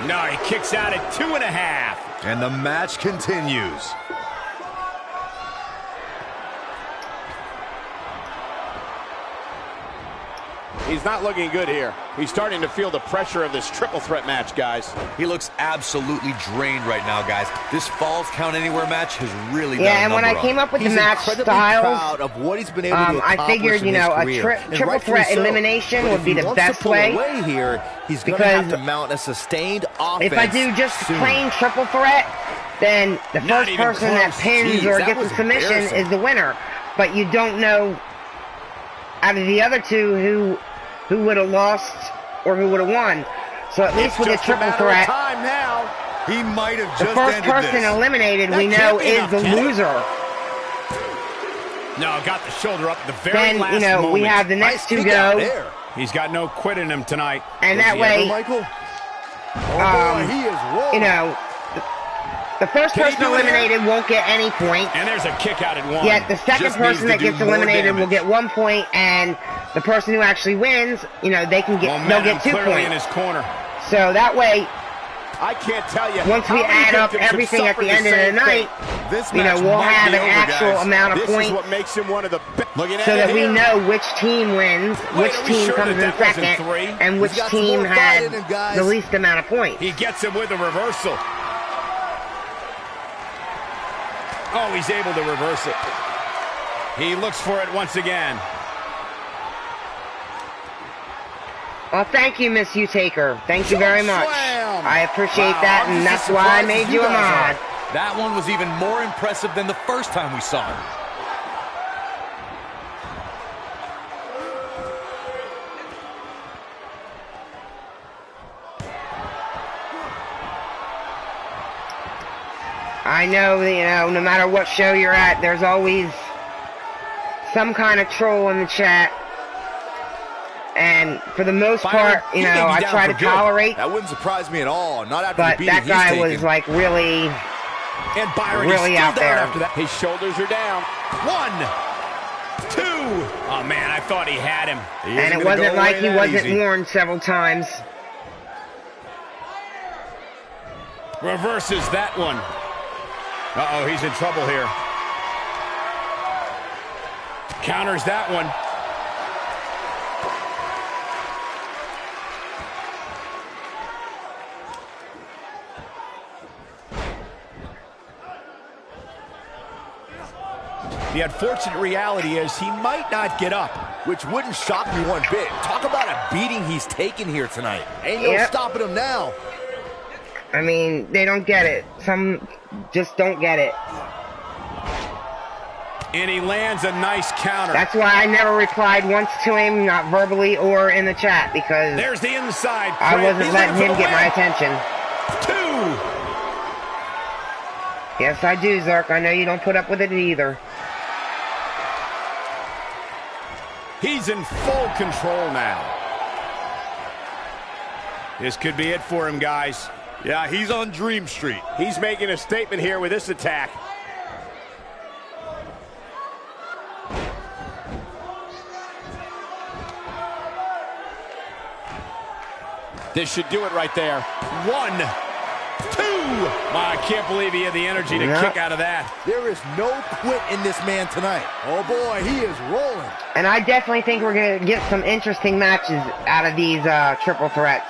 No, he kicks out at 2.5. And the match continues. He's not looking good here. He's starting to feel the pressure of this triple threat match, guys. He looks absolutely drained right now, guys. This Falls Count Anywhere match has really done and when I came up with the match styles, of what he's been able to I figured, a triple threat elimination would be the best way. Here, he's going to have to mount a sustained offense. If I do just plain triple threat, then the first person that pins or gets a submission is the winner. But you don't know out of the other two who would have lost or who would have won. So at least with a triple threat, he might have just the first person eliminated we know is the loser. No, got the shoulder up at the very last moment. We have the next two go. He's got no quit in him tonight. And that way, Michael? He is rolling. The first person eliminated won't get any point. And there's a kick out at 1. Yet the second person that gets eliminated will get 1 point, and the person who actually wins, they'll get 2 points. In his corner. So that way, I can't tell you. once we add up everything at the end of the night, This you know, match we'll might have be an over, actual guys. amount of This points is what makes him one of the best. Looking at so that it we here. know which team wins, which are we team sure comes that in that wasn't second, three? and which He's got some team more fight had in him, guys. the least amount of points. He gets him with a reversal. Oh, he's able to reverse it. He looks for it once again. Well, thank you, Miss U-Taker. Thank you very much. Slam. I appreciate Wow, that, I'm and just that's as why I surprised made as you a guys mod. are. That one was even more impressive than the first time we saw him. I know, you know, no matter what show you're at, there's always some kind of troll in the chat. And for the most part, you know, I try to tolerate. That wouldn't surprise me at all. Not after But the beating that guy he's was taken. like really, And Byron really is still out down there. after that. His shoulders are down. 1, 2. Oh, man, I thought he had him. and it wasn't like he wasn't warned several times. Reverses that one. Uh-oh, he's in trouble here. Counters that one. The unfortunate reality is he might not get up. Which wouldn't shock me one bit. Talk about a beating he's taken here tonight. Ain't no stopping him now. I mean, they don't get it. Some just don't get it. And he lands a nice counter. That's why I never replied once to him, not verbally or in the chat, because There's the inside. I wasn't He's letting looking him for the get my win. attention. 2. Yes, I do, Zerk. I know you don't put up with it either. He's in full control now. This could be it for him, guys. Yeah, he's on Dream Street. He's making a statement here with this attack. This should do it right there. 1, 2. I can't believe he had the energy to kick out of that. There is no quit in this man tonight. Oh boy, he is rolling. And I definitely think we're going to get some interesting matches out of these triple threats.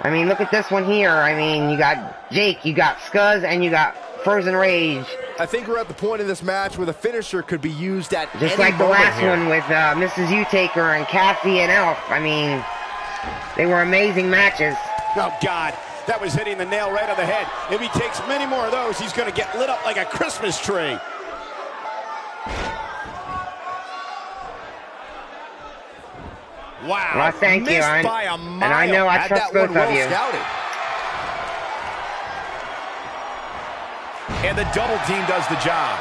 I mean, look at this one here. I mean, you got Jake, you got Scuzz, and you got Frozen Rage. I think we're at the point in this match where the finisher could be used at Just any like the moment last here. one with Mrs. U-Taker and Cassie and Elf. I mean, they were amazing matches. Oh, God. That was hitting the nail right on the head. If he takes many more of those, he's going to get lit up like a Christmas tree. Wow. Well, thank you. Missed And by a mile. I know I Had trust that both one well of you. scouted. And the double team does the job.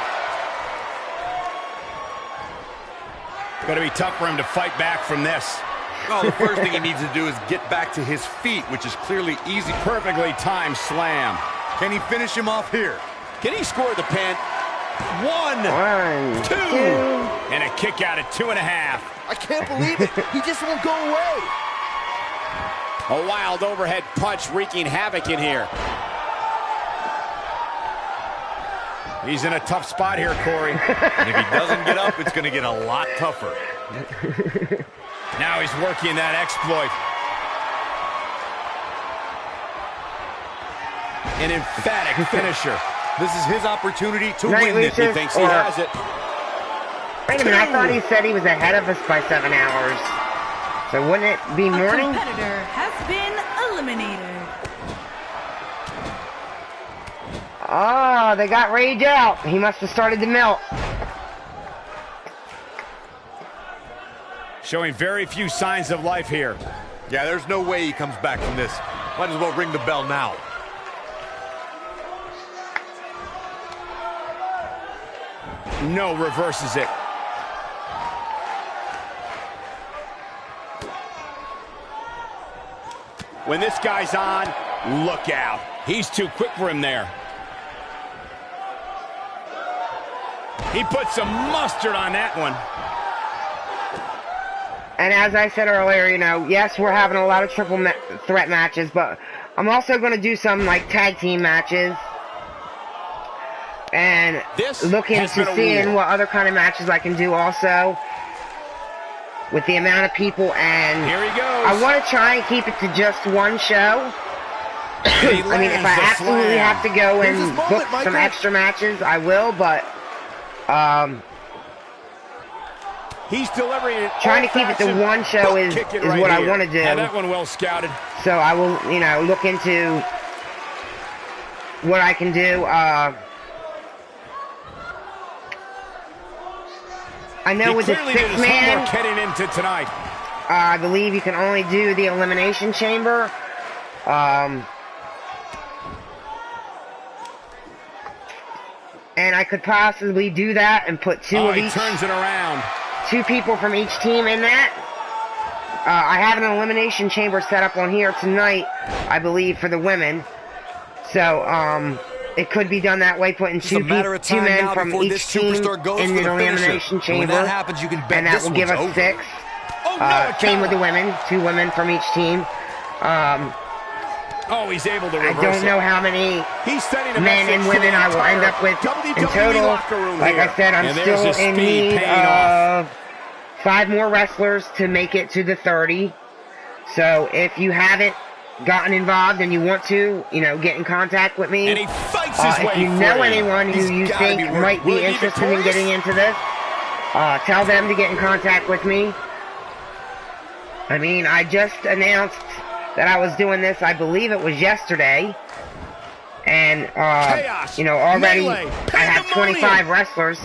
Going to be tough for him to fight back from this. Well, the first thing he needs to do is get back to his feet, which is clearly easy. Perfectly timed slam. Can he finish him off here? Can he score the pin? 1, 2. 1, 2. And a kick out at 2.5. I can't believe it. He just won't go away. A wild overhead punch wreaking havoc in here. He's in a tough spot here, Corey. And if he doesn't get up, it's going to get a lot tougher. Now he's working that exploit. An emphatic finisher. This is his opportunity to Right, win this. Lucius? He thinks he Or- has it. Wait a minute, I thought he said he was ahead of us by 7 hours. So wouldn't it be A morning? competitor has been eliminated. Oh, they got Rage out. He must have started to melt. Showing very few signs of life here. Yeah, there's no way he comes back from this. Might as well ring the bell now. No, reverses it. When this guy's on, look out. He's too quick for him there. He put some mustard on that one. And as I said earlier, you know, yes, we're having a lot of triple threat matches, but I'm also going to do some, like, tag team matches. and look into seeing what other kind of matches I can do also with the amount of people. And here he goes. I want to try and keep it to just one show. I mean, if I absolutely have to go and book some extra matches, I will, but he's delivering it. Trying to keep it to one show is what I want to do. And that one well scouted. So I will, look into what I can do. I know with the 6-man, heading into tonight. I believe you can only do the Elimination Chamber. And I could possibly do that and put two of each. Turns it around. 2 people from each team in that. I have an Elimination Chamber set up on here tonight, I believe, for the women. So, it could be done that way, putting two men from each team in the Elimination Chamber. When that happens, you can bet and that will give us 6. Same with the women, 2 women from each team. He's able to reverse I don't know how many men and women I will end up with in total. Like I said, I'm still in need of 5 more wrestlers to make it to the 30. So if you haven't gotten involved and you want to, get in contact with me. And he fights his way if you know anyone who you think might be interested in getting into this, tell them to get in contact with me. I mean, I just announced that I was doing this, I believe it was yesterday. And, already I have 25 wrestlers.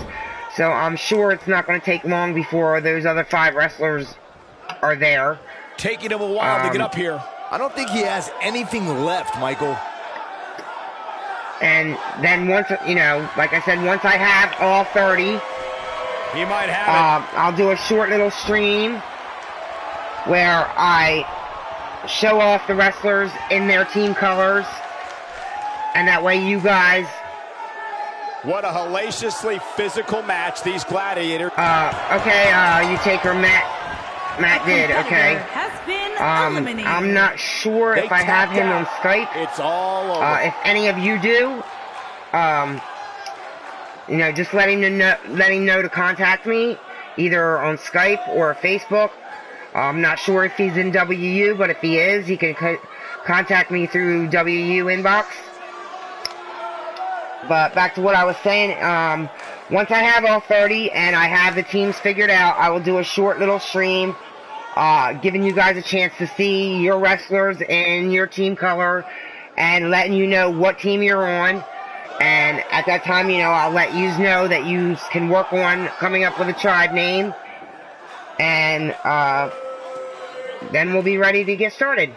So I'm sure it's not going to take long before those other 5 wrestlers are there. Taking him a while to get up here. I don't think he has anything left, Michael. And then once, like I said, once I have all 30, he might have it. I'll do a short little stream where I show off the wrestlers in their team colors, and that way you guys. What a hellaciously physical match, these gladiators. You take her, Matt did, okay. I'm not sure if I have him on Skype. It's all over. If any of you do, just let him know to contact me, either on Skype or Facebook. I'm not sure if he's in WU, but if he is, he can contact me through WU inbox. But back to what I was saying, once I have all 30 and I have the teams figured out, I will do a short little stream, giving you guys a chance to see your wrestlers in your team color and letting you know what team you're on. And at that time, I'll let you know that you can work on coming up with a tribe name. And then we'll be ready to get started.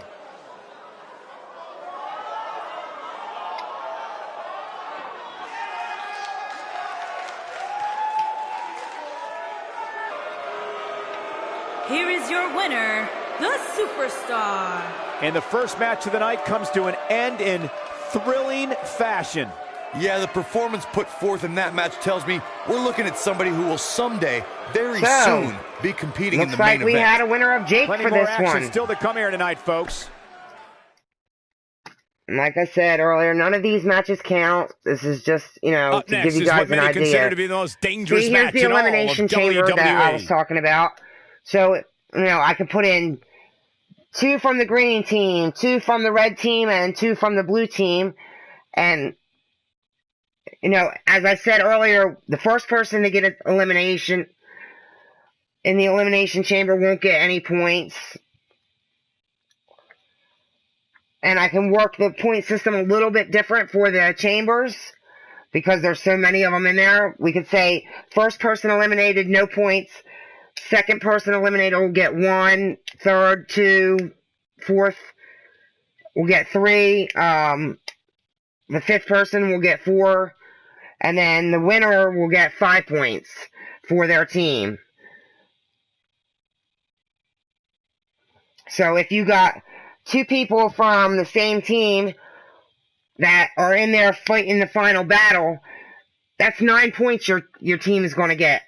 Here is your winner, the Superstar. And the first match of the night comes to an end in thrilling fashion. Yeah, the performance put forth in that match tells me we're looking at somebody who will someday, very soon, be competing in the main event. Looks like we had a winner of Jake for this one. Still to come here tonight, folks. Like I said earlier, none of these matches count. This is just, to give you guys an idea. Consider to be the most dangerous here's match the elimination chamber that I was talking about. So, I could put in 2 from the green team, 2 from the red team, and 2 from the blue team. And as I said earlier, the first person to get an elimination in the elimination chamber won't get any points. And I can work the point system a little bit different for the chambers because there's so many of them in there. We could say first person eliminated, no points. Second person eliminated will get 1. Third, 2. Fourth will get 3. The 5th person will get 4. And then the winner will get 5 points for their team. So if you got 2 people from the same team that are in there fighting the final battle, that's 9 points your team is going to get.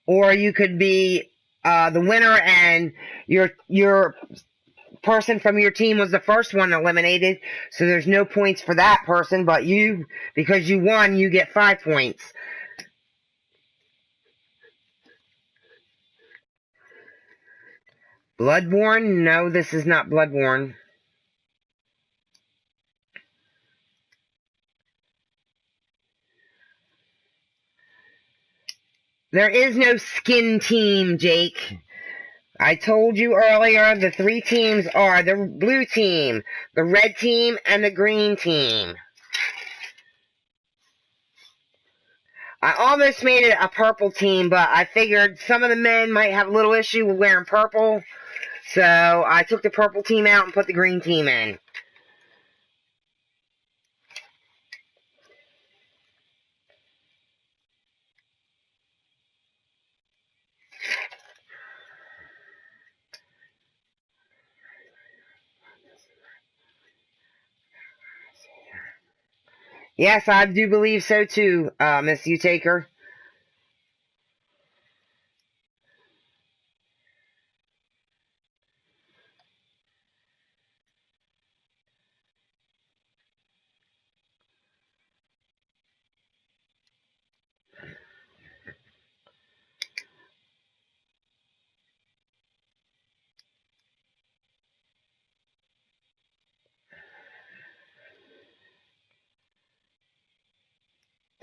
Or you could be the winner and your person from your team was the first one eliminated, so there's no points for that person, but you, because you won, you get 5 points. Bloodborne? No, this is not Bloodborne. There is no skin team, Jake. I told you earlier, the 3 teams are the blue team, the red team, and the green team. I almost made it a purple team, but I figured some of the men might have a little issue with wearing purple, so I took the purple team out and put the green team in. Yes, I do believe so too, Miss U-Taker.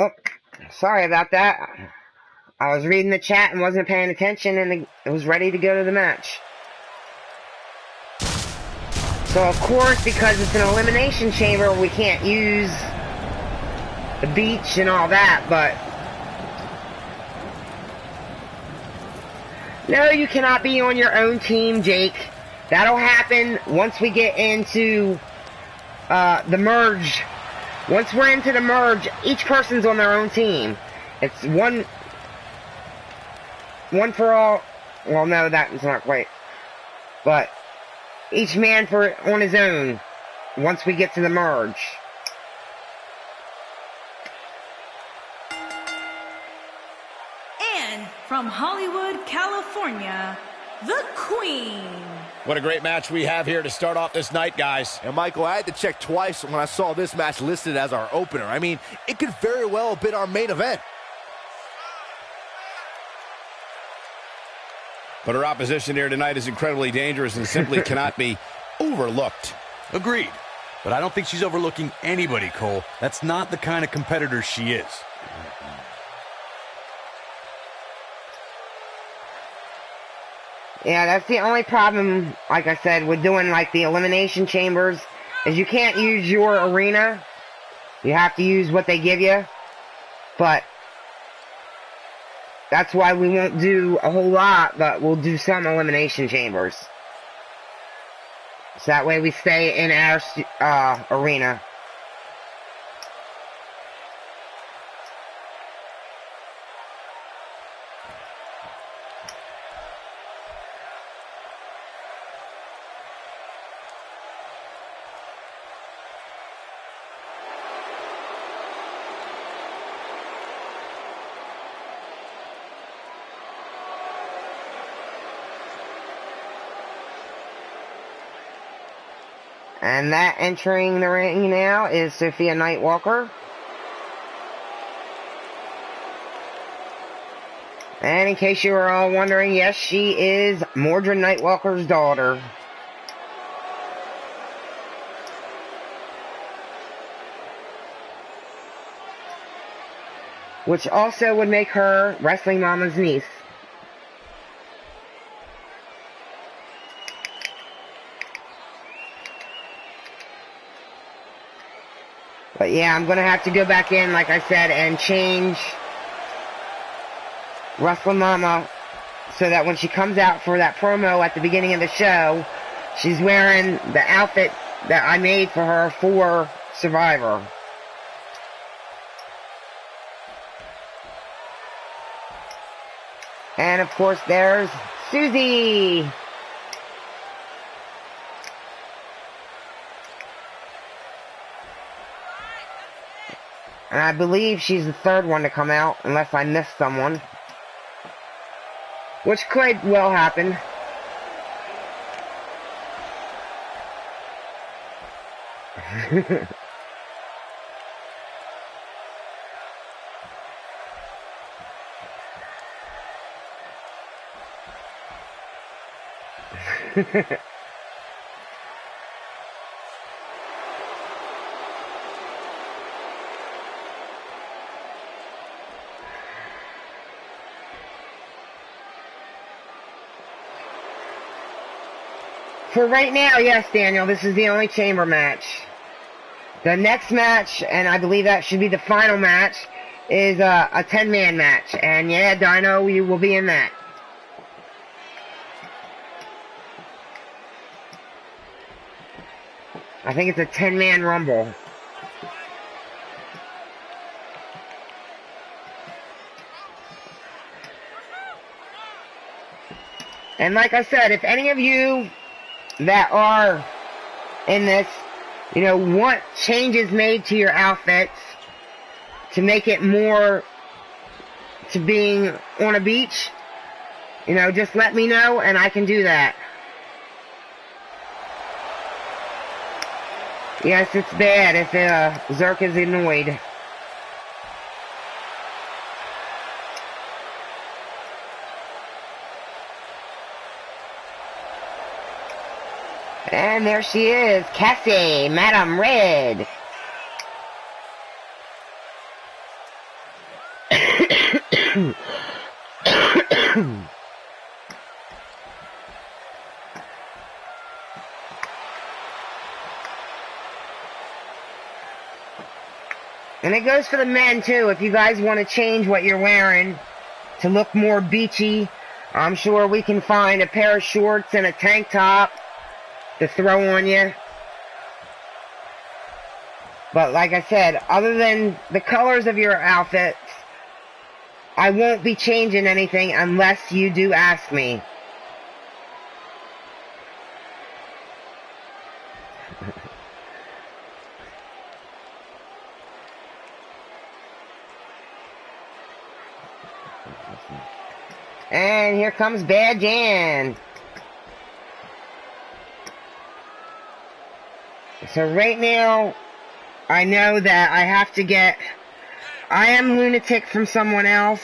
Oh, sorry about that. I was reading the chat and wasn't paying attention, and it was ready to go to the match. So, of course, because it's an elimination chamber, we can't use the beach and all that, but... No, you cannot be on your own team, Jake. That'll happen once we get into the merge. Once we're into the merge, each person's on their own team. It's one for all. Well, no, that's not quite. But each man on his own once we get to the merge. And from Hollywood, California, the Queen. What a great match we have here to start off this night, guys. And Michael, I had to check twice when I saw this match listed as our opener. I mean, it could very well have been our main event. But her opposition here tonight is incredibly dangerous and simply cannot be overlooked. Agreed. But I don't think she's overlooking anybody, Cole. That's not the kind of competitor she is. Yeah, that's the only problem, like I said, with doing like the elimination chambers, is you can't use your arena. You have to use what they give you. But that's why we won't do a whole lot, but we'll do some elimination chambers. So that way we stay in our arena. And that entering the ring now is Sophia Nightwalker. And in case you were all wondering, yes, she is Mordred Nightwalker's daughter. Which also would make her Wrestling Mama's niece. But yeah, I'm going to have to go back in, like I said, and change Wrestling Mama so that when she comes out for that promo at the beginning of the show, she's wearing the outfit that I made for her for Survivor. And of course, there's Susie. And I believe she's the third one to come out, unless I missed someone. Which could well happen. For right now, yes, Daniel, this is the only chamber match. The next match, and I believe that should be the final match, is a 10-man match. And yeah, Dino, you will be in that. I think it's a 10-man rumble. And like I said, if any of you that are in this, you know, want changes made to your outfits to make it more to being on a beach, you know, just let me know and I can do that. Yes, it's bad if Zerk is annoyed. And there she is, Cassie, Madam Red. And it goes for the men too. If you guys want to change what you're wearing to look more beachy, I'm sure we can find a pair of shorts and a tank top to throw on you. But like I said, other than the colors of your outfits, I won't be changing anything unless you do ask me. And here comes Bad Jan. So right now, I know that I have to get I Am Lunatic from someone else,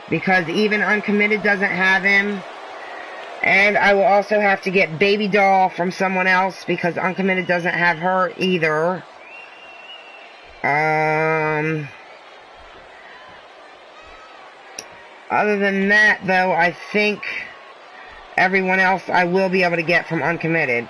because even Uncommitted doesn't have him. And I will also have to get Baby Doll from someone else, because Uncommitted doesn't have her either. Other than that, though, I think everyone else I will be able to get from Uncommitted.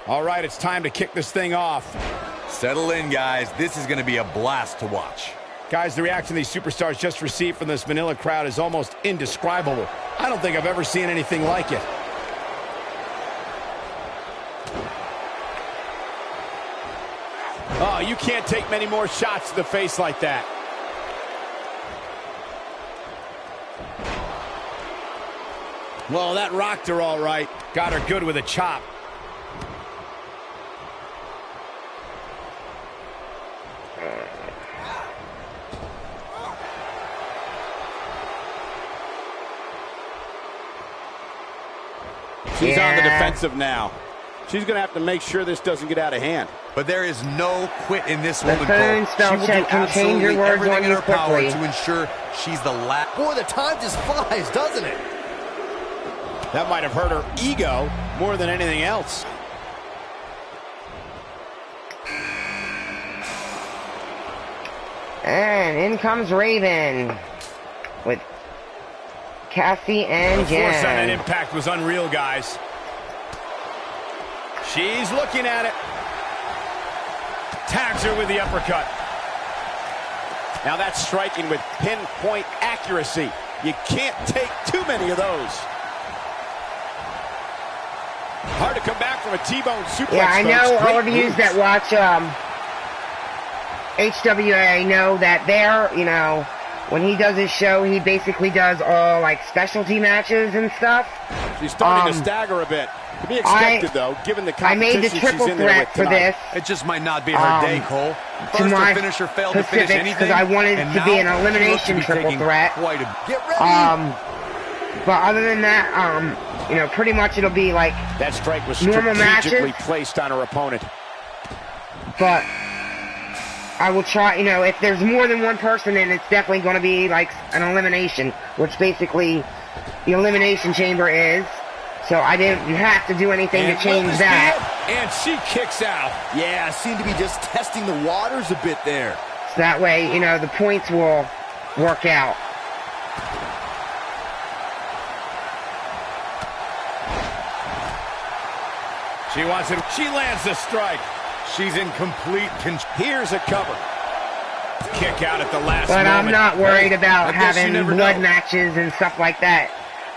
All right, it's time to kick this thing off. Settle in, guys. This is going to be a blast to watch. Guys, the reaction these superstars just received from this Manila crowd is almost indescribable. I don't think I've ever seen anything like it. Oh, you can't take many more shots to the face like that. Well, that rocked her all right. Got her good with a chop. She's on the defensive now. She's going to have to make sure this doesn't get out of hand. But there is no quit in this woman, Cole. She will do absolutely everything in her power to ensure she's the last. Boy, the time just flies, doesn't it? That might have hurt her ego more than anything else. And in comes Raven with Cassie and Jen. The force on that impact was unreal, guys. She's looking at it. Tags her with the uppercut. Now that's striking with pinpoint accuracy. You can't take too many of those. Hard to come back from a T-bone suplex. Yeah, I know all of you that watch HWA know that there, you know, when he does his show, he basically does all, like, specialty matches and stuff. She's starting to stagger a bit. To be expected, though, given the I made competition the triple she's in there threat with for tonight. this. It just might not be her day, Cole. First, her finisher failed to finish anything, because I wanted it to be an elimination triple threat. Get ready. But other than that, you know, pretty much it'll be like that strike was normal strategically matches. placed on her opponent. But I will try, you know, if there's more than one person in, it's definitely going to be like an elimination, which basically the elimination chamber is. So I didn't have to do anything to change that. And she kicks out. Yeah, seemed to be just testing the waters a bit there. So that way, you know, the points will work out. She wants it. She lands the strike. She's in complete control. Here's a cover. Kick out at the last but moment. I'm not worried about having blood matches and stuff like that.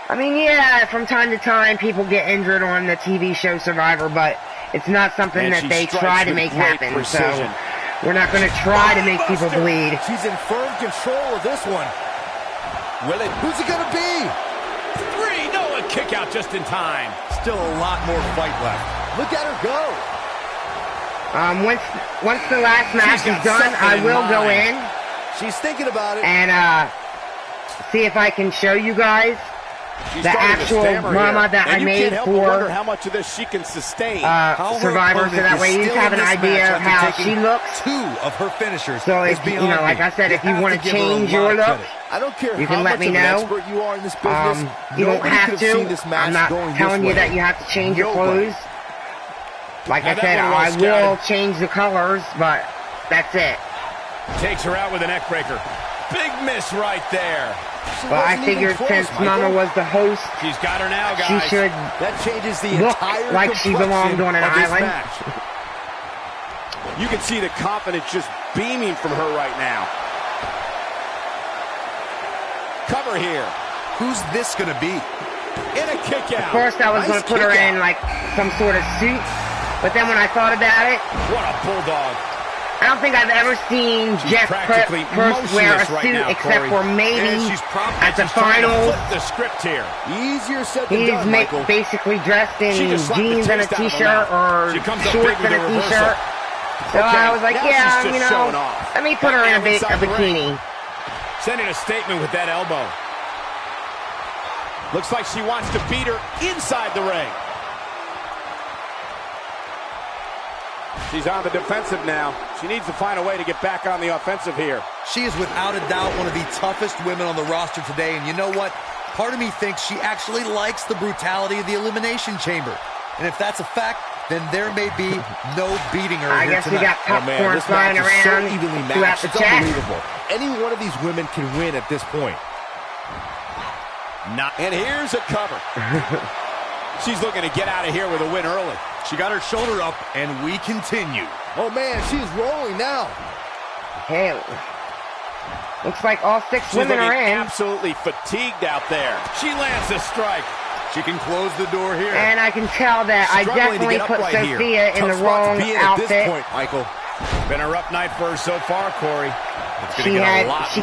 I mean, yeah, from time to time people get injured on the TV show Survivor, but it's not something that they try to make happen. Precision. So we're not going to try to make people bleed. She's in firm control of this one. Will it? Who's it going to be? 3, no, a kick out just in time. Still a lot more fight left. Look at her go. Once the last match is done, I will go in. She's thinking about it. And see if I can show you guys the actual mama that I made for how much of this she can sustain. Survivor, so that way you have an idea of how she looks. 2 of her finishers. So if you know, like I said, if you want to change your look, I don't care you how can let much me of an know. expert you are in this business. You don't have to. I'm not telling you that you have to change your clothes. Like I said, I will change the colors, but that's it. Takes her out with a neck breaker. Big miss right there. But I figured since Mama was the host, she's got her now, guys. She should that changes the look entire like she belonged on an island. You can see the confidence just beaming from her right now. Cover here. Who's this going to be? In a kick out. At first I was going to put her in like some sort of suit, but then when I thought about it, what a bulldog. I don't think I've ever seen Jeff Probst wear a suit except for maybe at the finals. The script here. Easier said than done, Michael. Basically dressed in jeans and a t-shirt or shorts and a t-shirt. So I was like, yeah, you know, let me put her in a bikini. Sending a statement with that elbow. Looks like she wants to beat her inside the ring. She's on the defensive now. She needs to find a way to get back on the offensive here. She is without a doubt one of the toughest women on the roster today, and you know what? Part of me thinks she actually likes the brutality of the Elimination Chamber. And if that's a fact, then there may be no beating her I here guess tonight. we got popcorn flying around so evenly throughout matched. the It's chat. unbelievable. Any one of these women can win at this point. And here's a cover. She's looking to get out of here with a win early. She got her shoulder up, and we continue. Oh, man, she's rolling now. Hey, looks like all 6 women are in. Absolutely fatigued out there. She lands a strike. She can close the door here. And I can tell that I definitely put Sophia in the wrong outfit. At this point, Michael. Been a rough night for her so far, Corey. She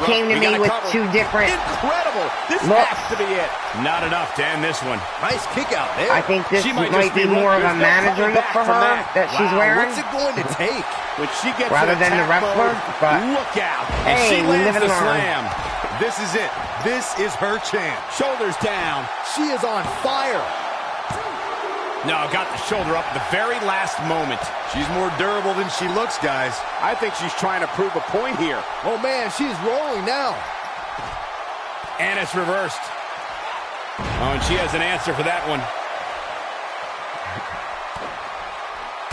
came to me with 2 different incredible. This looks. has to be it. Not enough to end this one. Nice kick out there. I think this might be more of a manager look for her that she's wearing. What's it going to take? When she gets rather than the wrestler, but look out. Hey, she we lands live and the learn. slam. This is it. This is her chance. Shoulders down. She is on fire. No, got the shoulder up at the very last moment. She's more durable than she looks, guys. I think she's trying to prove a point here. Oh, man, she's rolling now. And it's reversed. Oh, and she has an answer for that one.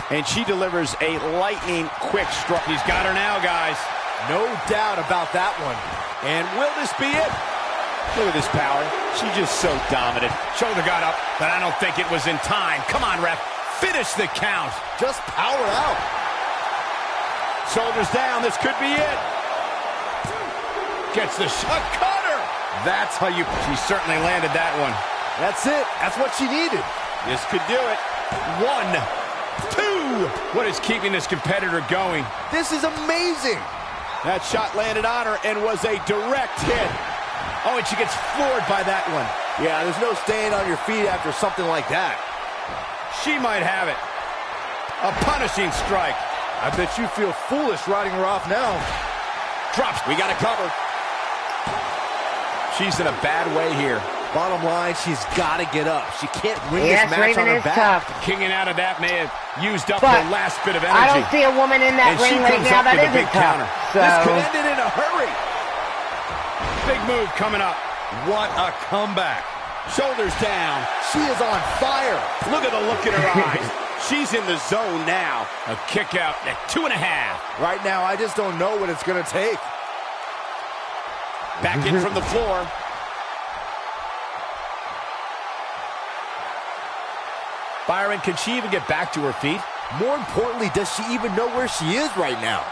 And she delivers a lightning quick strike. He's got her now, guys. No doubt about that one. And will this be it? Look at this power. She's just so dominant. Shoulder got up, but I don't think it was in time. Come on, ref. Finish the count. Just power out. Shoulders down. This could be it. Gets the shot. Cutter. That's how you... She certainly landed that one. That's it. That's what she needed. This could do it. 1, 2. What is keeping this competitor going? This is amazing. That shot landed on her and was a direct hit. Oh, and she gets floored by that one. Yeah, there's no staying on your feet after something like that. She might have it. A punishing strike. I bet you feel foolish riding her off now. Drops. We got to cover. She's in a bad way here. Bottom line, she's got to get up. She can't win this match Raven on her is back. tough. Kicking out of that may have used up But her last bit of energy. I don't see a woman in that And she ring right comes now up that with a isn't big tough. counter. So, This could end it in a hurry. Big move coming up. What a comeback. Shoulders down. She is on fire. Look at the look in her eyes. She's in the zone now. A kick out at 2.5. Right now, I just don't know what it's going to take. Back in from the floor. Byron, can she even get back to her feet? More importantly, does she even know where she is right now?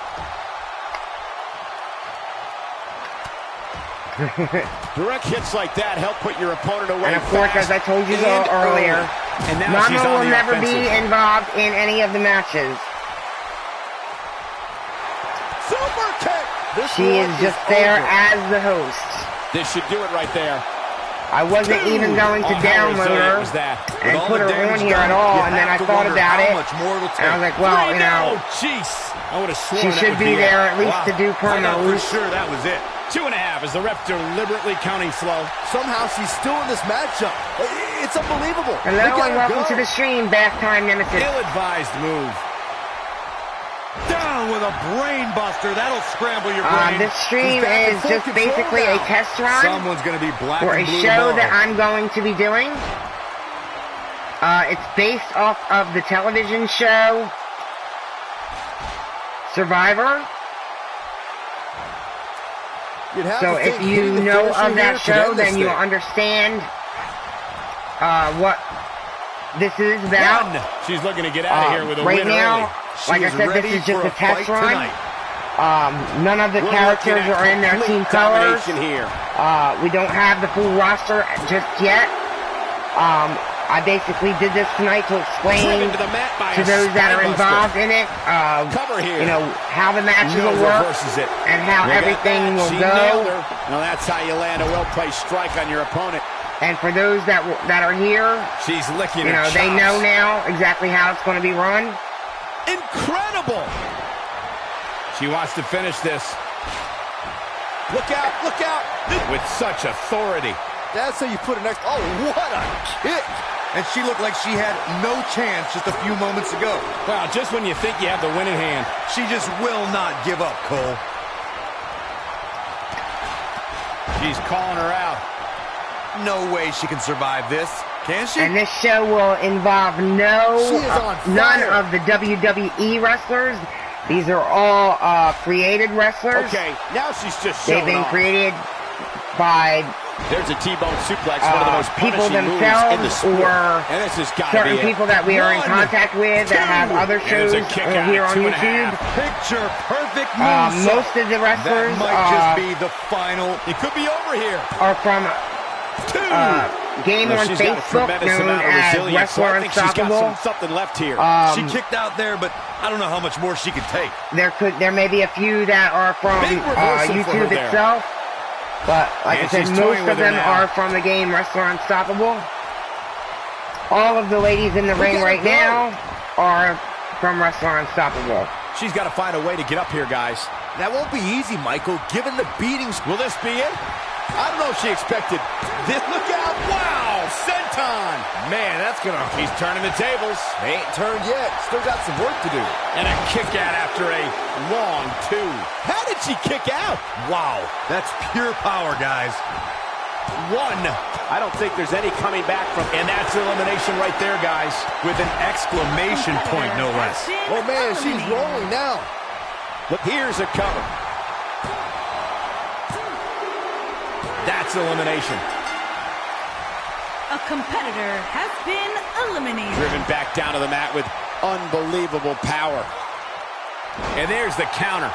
Direct hits like that help put your opponent away. and of course, as I told you and earlier, And now she's Mama on will the never offensive. be involved in any of the matches. Super kick. She is just there as the host. This should do it right there. I wasn't even going to Oh, how download resilient her was that? and With all put the her on damage here done, at all, you and then I have to thought wonder about how it, much more it'll and I was take. like, well, you know, Oh, jeez. I would have sworn she that should would be it. there at least to do I thought promo. for sure that was it. 2.5 as the ref deliberately counting slow. Somehow she's still in this matchup. It's unbelievable. Hello Look at and her welcome go. to the stream, Bath Time Nemesis. Ill-advised move. Down with a brain buster. That'll scramble your brain. This stream She's back in is full just control basically a now. test run Someone's going to be black for a and blue show tomorrow. that I'm going to be doing. It's based off of the television show Survivor. You'd have So to if think you hitting the know finisher of here that could show, end this then you'll thing. understand what this is about. One. She's looking to get out of here with a Right win now, She like I is said, this ready is just for a test fight run. tonight. None of the We're characters looking at are in their complete team colors. domination here. We don't have the full roster just yet. I basically did this tonight to explain Driven to the mat by to a those that are spinebuster. involved in it, Cover here. you know, how the matches No will work reverses it. and how Look at everything that. will She go. nailed her. Now that's how you land a well-placed strike on your opponent. And for those that are here, She's licking you her know, they chops. know now exactly how it's going to be run. Incredible. She wants to finish this Look out, look out. with such authority. That's how you put an extra. Oh, what a kick. And she looked like she had no chance just a few moments ago. Wow, just when you think you have the win in hand. She just will not give up, Cole. She's calling her out. No way she can survive this. Can she? And this show will involve She is on none fire. of the WWE wrestlers. These are all created wrestlers. Okay, now she's just They've showing been off. created by There's a T-bone suplex, one of the most people punishing moves in the themselves sport. or And this has got to certain be it. people that we are in One, contact with that have other And shows there's a kick out here at on 2.5. YouTube. Picture perfect moonsault. Most of the wrestlers That might just be the final. It could be over here. are from Two. game No, on she's got a Facebook tremendous known amount of as resilience, so I Wrestler think she's got Unstoppable. something left here. She kicked out there, but I don't know how much more she could take. There may be a few that are from Big reversal for her YouTube there. itself, but like And I said, she's most toying with of her them now. are from the game Wrestler Unstoppable. All of the ladies in the ring at right her go. now are from Wrestler Unstoppable. She's got to find a way to get up here, guys. That won't be easy, Michael, given the beatings. Will this be it? I don't know if she expected this. Look out. Wow. Senton. Man, that's gonna... She's turning the tables. They ain't turned yet. Still got some work to do. And a kick out after a long two. How did she kick out? Wow, that's pure power, guys. One. I don't think there's any coming back from. And that's elimination right there, guys. With an exclamation point, no less. Oh, man, she's rolling now. Look, here's a cover. That's elimination. A competitor has been eliminated. Driven back down to the mat with unbelievable power. And there's the counter.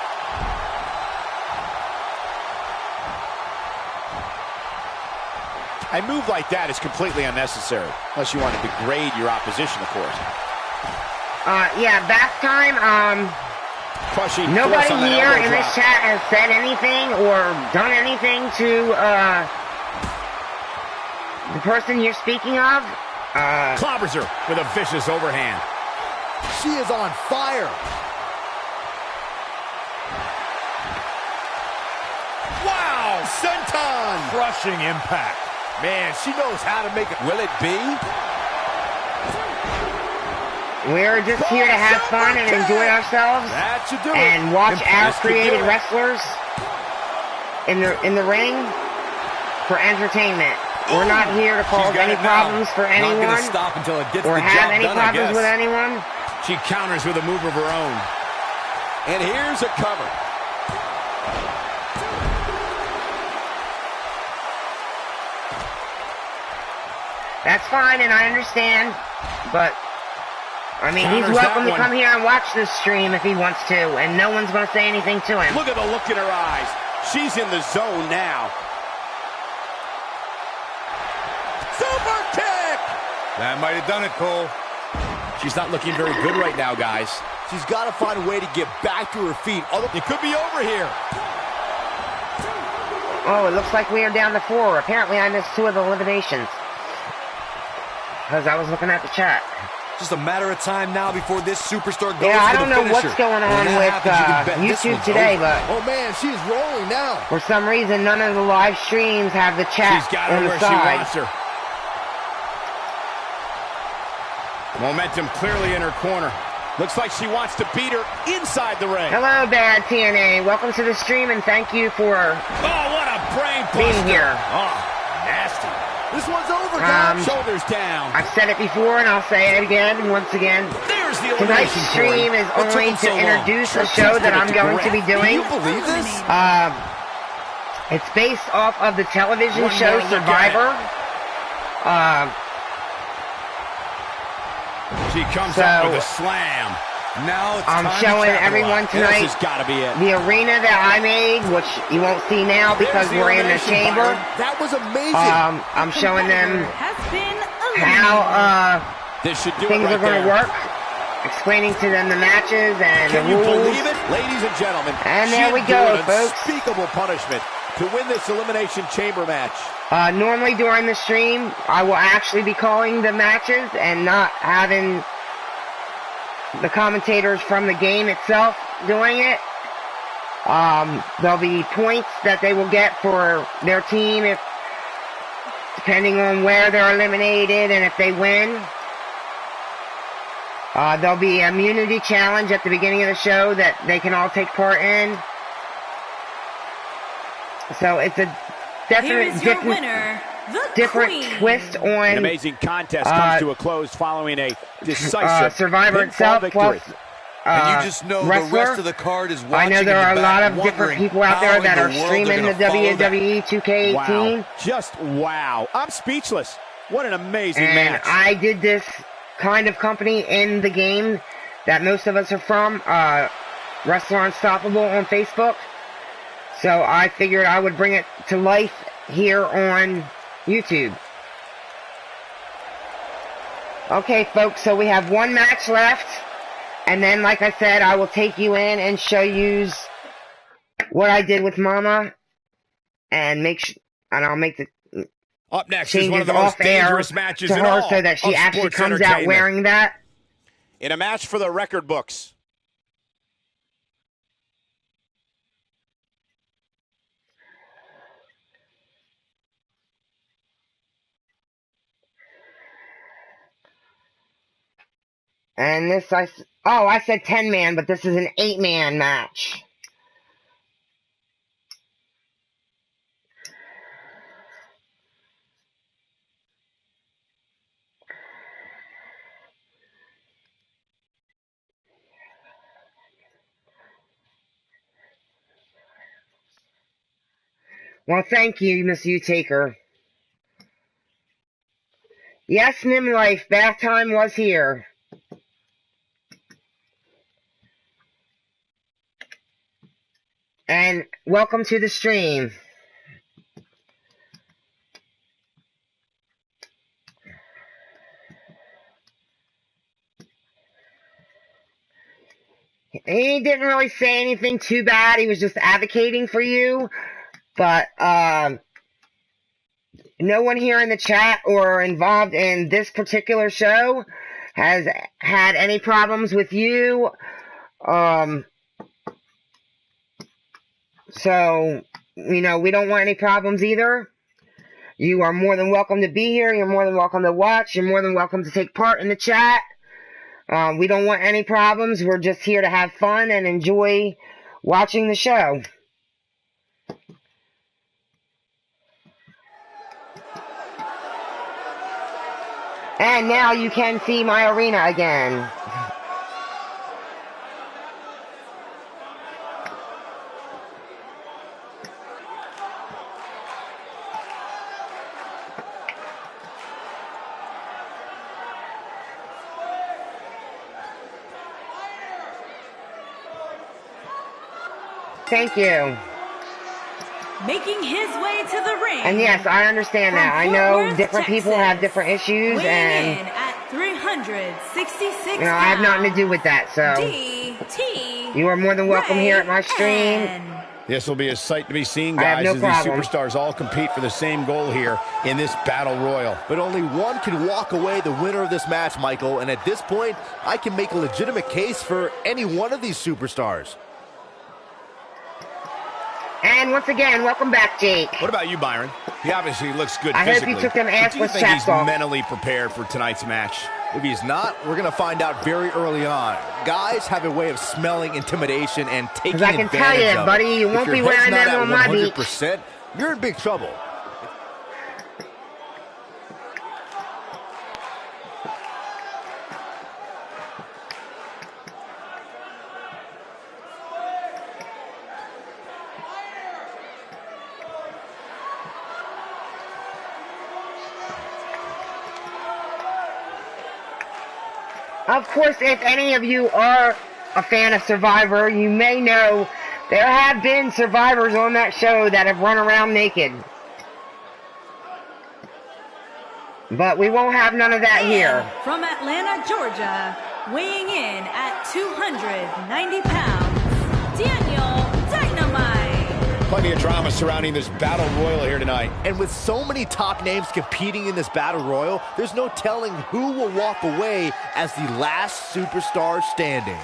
A move like that is completely unnecessary, unless you want to degrade your opposition, of course. Yeah, back time. Crushing Nobody force on that here elbow in this drop. chat has said anything or done anything to the person you're speaking of. Clobbers her with a vicious overhand. She is on fire. Wow, senton. Crushing impact. Man, she knows how to make it. Will it be? We're just here to have fun and enjoy ourselves That should do it. and watch our This could do created it. wrestlers in the ring for entertainment. We're not here to cause any problems for Not anyone gonna stop until it gets or the have job any done, I problems guess. with anyone. She counters with a move of her own. And here's a cover. That's fine, and I understand, but I mean, he's Counters welcome that to one. come here and watch this stream if he wants to, and no one's going to say anything to him. Look at the look in her eyes. She's in the zone now. Super kick! That might have done it, Cole. She's not looking very good right now, guys. She's got to find a way to get back to her feet. It could be over here. Oh, it looks like we are down to 4. Apparently, I missed 2 of the eliminations because I was looking at the chat. Just a matter of time now before this superstar goes Yeah, I for don't the know finisher. what's going When on that with happens, you can bet this YouTube one's today, over. but Oh, man, she's rolling now. for some reason, none of the live streams have the chat She's got her on the where she side. wants her. Momentum clearly in her corner. Looks like she wants to beat her inside the ring. Hello, Bad TNA. Welcome to the stream, and thank you for Oh, what a brain being buster. here. Oh, nasty. This one's over, guys. Shoulders down. I've said it before, and I'll say it again, once again. There's the Tonight's elimination, stream is What took only him so to long? introduce a show that I'm going to be Can doing. you believe this? It's based off of the television One show more look at Survivor. She comes So- up with a slam. Now it's I'm time to showing capitalize. everyone This tonight has got to be it. the arena that I made, which you won't see now because the we're in the elimination, chamber. Byron. That was amazing. I'm showing them Has been how This should do things it right are going to there. work, explaining to them the matches and Can the you rules. believe it? Ladies and gentlemen, And she there we go, endured folks. unspeakable punishment to win this Elimination Chamber match. Normally during the stream, I will actually be calling the matches and not having the commentators from the game itself doing it. There'll be points that they will get for their team if, depending on where they're eliminated and if they win. There'll be an immunity challenge at the beginning of the show that they can all take part in. So it's a Here definite is your different, winner, the different Queen. twist An on amazing contest comes to a close following a decisive Survivor pinfall itself, victory. plus And you just know the wrestler. rest of the card is I watching know there in are the a lot back, of different wondering people out how there in that the are world they're streaming the gonna follow that. WWE 2K18. Wow. Just wow. I'm speechless. What an amazing And match. I did this kind of company in the game that most of us are from, Wrestler Unstoppable on Facebook. So I figured I would bring it to life here on YouTube. Okay, folks, so we have one match left. And then, like I said, I will take you in and show you what I did with Mama. And and I'll make the Up next is one of changes the most off air dangerous matches to in her all so that she of actually sports comes out entertainment. wearing that. In a match for the record books. And this, I said 10-man, but this is an 8-man match. Well, thank you, Miss U-Taker. Yes, Nim Life, bath time was here. And welcome to the stream. He didn't really say anything too bad. He was just advocating for you. But, no one here in the chat or involved in this particular show has had any problems with you. So, we don't want any problems either. You are more than welcome to be here. You're more than welcome to watch. You're more than welcome to take part in the chat. We don't want any problems. We're just here to have fun and enjoy watching the show. And now you can see my arena again. Thank you. Making his way to the ring. And yes, I understand that. I know different people have different issues, and in at 366 I have nothing to do with that. So you are more than welcome here at my stream. This will be a sight to be seen, I have guys, no as problem. these superstars all compete for the same goal here in this battle royal. But only one can walk away the winner of this match, Michael. And at this point, I can make a legitimate case for any one of these superstars. And once again, welcome back, Jake. What about you, Byron? He obviously looks good I physically. hope he took them assless Do you think he's chaps off. mentally prepared for tonight's match? If he's not, we're going to find out very early on. Guys have a way of smelling intimidation and taking Because I can tell advantage you, of buddy, it. you If won't your be head's wearing not them at on my beach. 100%, you're in big trouble. Of course, if any of you are a fan of Survivor, you may know there have been survivors on that show that have run around naked. But we won't have none of that here. From Atlanta, Georgia, weighing in at 290 pounds, Daniel Dynamite. Plenty of drama surrounding this battle royal here tonight. And with so many top names competing in this battle royal, there's no telling who will walk away as the last superstar standing.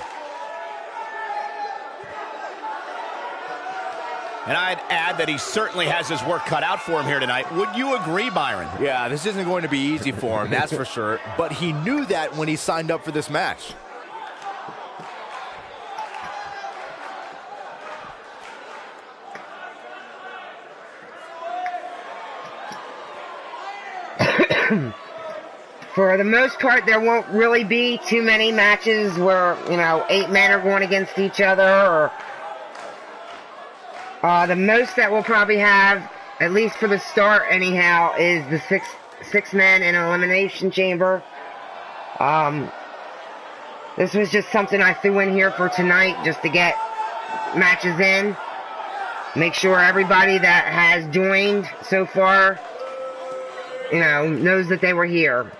And I'd add that he certainly has his work cut out for him here tonight. Would you agree, Byron? Yeah, this isn't going to be easy for him, that's for sure. But he knew that when he signed up for this match. For the most part, there won't really be too many matches where, 8 men are going against each other. Or the most that we'll probably have, at least for the start anyhow, is the six men in an elimination chamber. This was just something I threw in here for tonight just to get matches in. Make sure everybody that has joined so far, knows that they were here.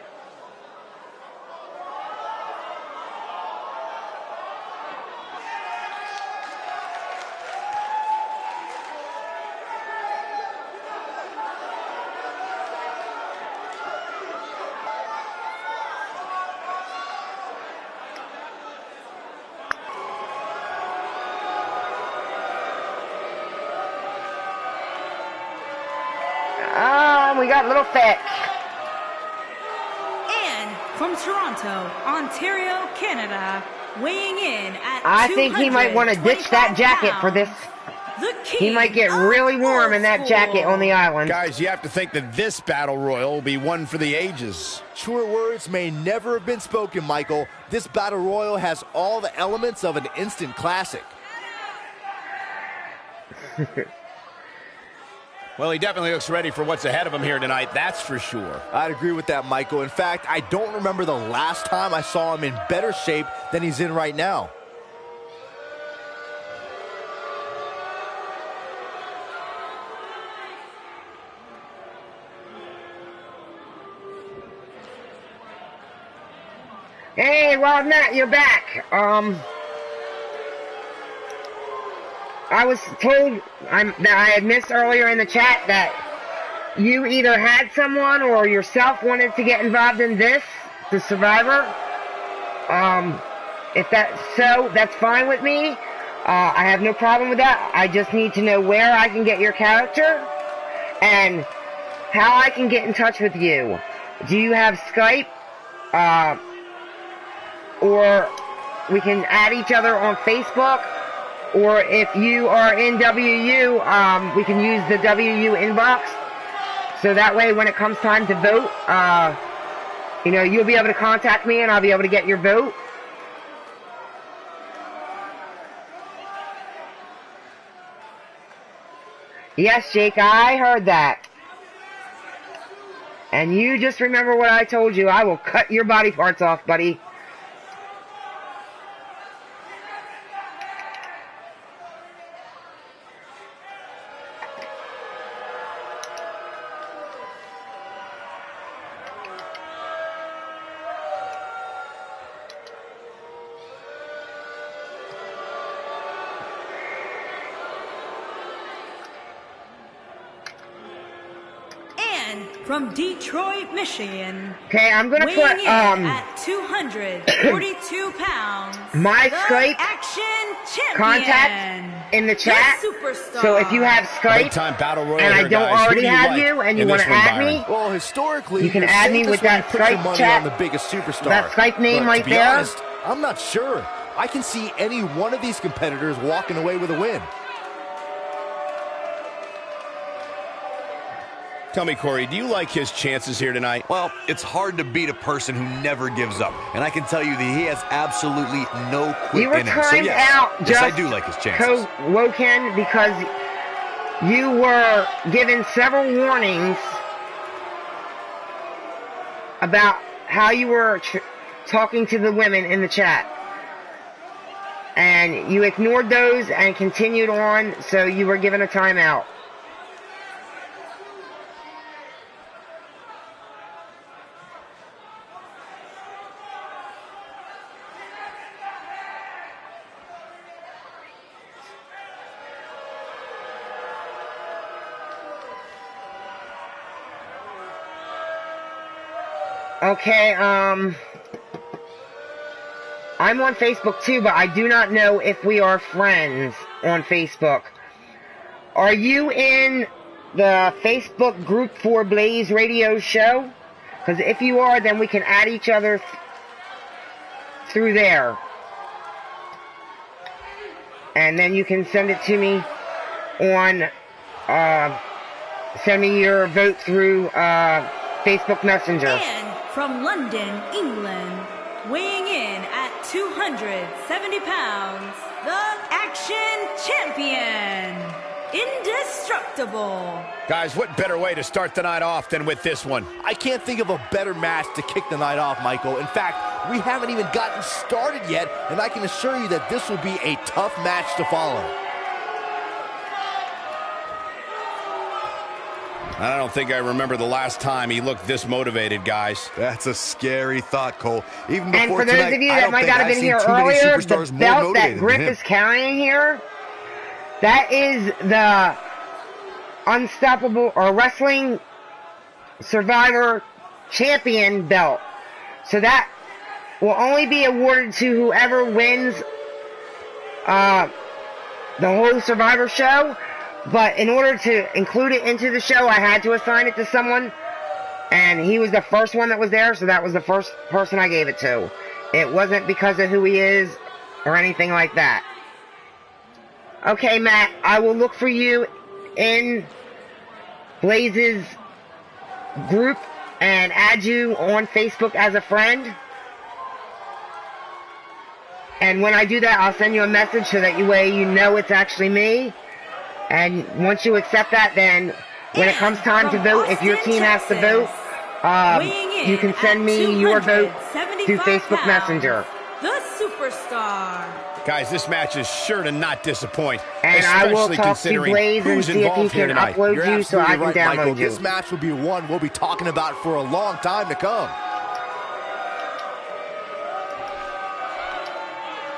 We got Little Fetch. And from Toronto, Ontario, Canada, weighing in at I think he might want to ditch that jacket for this. He might get really warm in that jacket on the island. Guys, you have to think that this battle royal will be one for the ages. Truer words may never have been spoken, Michael. This battle royal has all the elements of an instant classic. Well, he definitely looks ready for what's ahead of him here tonight, that's for sure. I'd agree with that, Michael. In fact, I don't remember the last time I saw him in better shape than he's in right now. Hey, Wild Matt, you're back. I was told that I had missed earlier in the chat that you either had someone or yourself wanted to get involved in this, the Survivor, if that's so, that's fine with me. I have no problem with that. I just need to know where I can get your character and how I can get in touch with you. Do you have Skype? Or we can add each other on Facebook. Or if you are in WU, we can use the WU inbox. So that way when it comes time to vote, you know, you'll be able to contact me and I'll be able to get your vote. Yes, Jake, I heard that. And you just remember what I told you. I will cut your body parts off, buddy. From Detroit, Michigan. Okay, I'm gonna put at 242 pounds. My Skype Action Champion contact in the chat. Superstar. So if you have Skype battle royal and I here, don't guys. already have you and you want to add me, well, historically, you can add me with that Skype chat. On the biggest superstar. That Skype name but right to be there. Honest, I'm not sure. I can see any one of these competitors walking away with a win. Tell me, Corey, do you like his chances here tonight? Well, it's hard to beat a person who never gives up. And I can tell you that he has absolutely no quit You were in him. So timed yes, out, yes, I do like his chances. Woken, because you were given several warnings about how you were talking to the women in the chat. And you ignored those and continued on, so you were given a timeout. Okay, I'm on Facebook too, but I do not know if we are friends on Facebook. Are you in the Facebook group for Blaze Radio Show? Because if you are, then we can add each other through there. And then you can send it to me on, send me your vote through Facebook Messenger. And from London, England, weighing in at 270 pounds, the Action Champion, Indestructible. Guys, what better way to start the night off than with this one? I can't think of a better match to kick the night off, Michael. In fact, we haven't even gotten started yet, and I can assure you that this will be a tough match to follow. I don't think I remember the last time he looked this motivated, guys. That's a scary thought, Cole. Even before and for those tonight, of you that might not have been here earlier, the belt that Griff is carrying here, that is the Unstoppable or Wrestling Survivor Champion belt. So that will only be awarded to whoever wins the whole Survivor show. But in order to include it into the show, I had to assign it to someone. And he was the first one that was there, so that was the first person I gave it to. It wasn't because of who he is or anything like that. Okay, Matt, I will look for you in Blaze's group and add you on Facebook as a friend. And when I do that, I'll send you a message so that you know it's actually me. And once you accept that, then when it comes time to vote, if your team has to vote, you can send me your vote through Facebook Messenger. The Superstar. Guys, this match is sure to not disappoint. And I will talk to Blaze and see if he can upload you so I can download Michael. you. This match will be one we'll be talking about for a long time to come.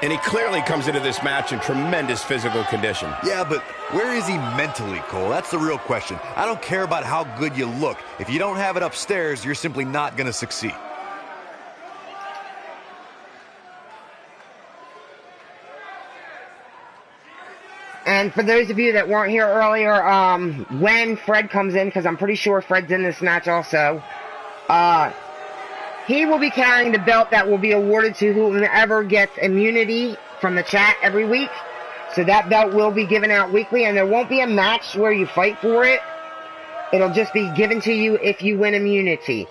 And he clearly comes into this match in tremendous physical condition. Yeah, but where is he mentally, Cole? That's the real question. I don't care about how good you look. If you don't have it upstairs, you're simply not going to succeed. And for those of you that weren't here earlier, when Fred comes in, because I'm pretty sure Fred's in this match also, he will be carrying the belt that will be awarded to whoever gets immunity from the chat every week. So that belt will be given out weekly, and there won't be a match where you fight for it. It'll just be given to you if you win immunity.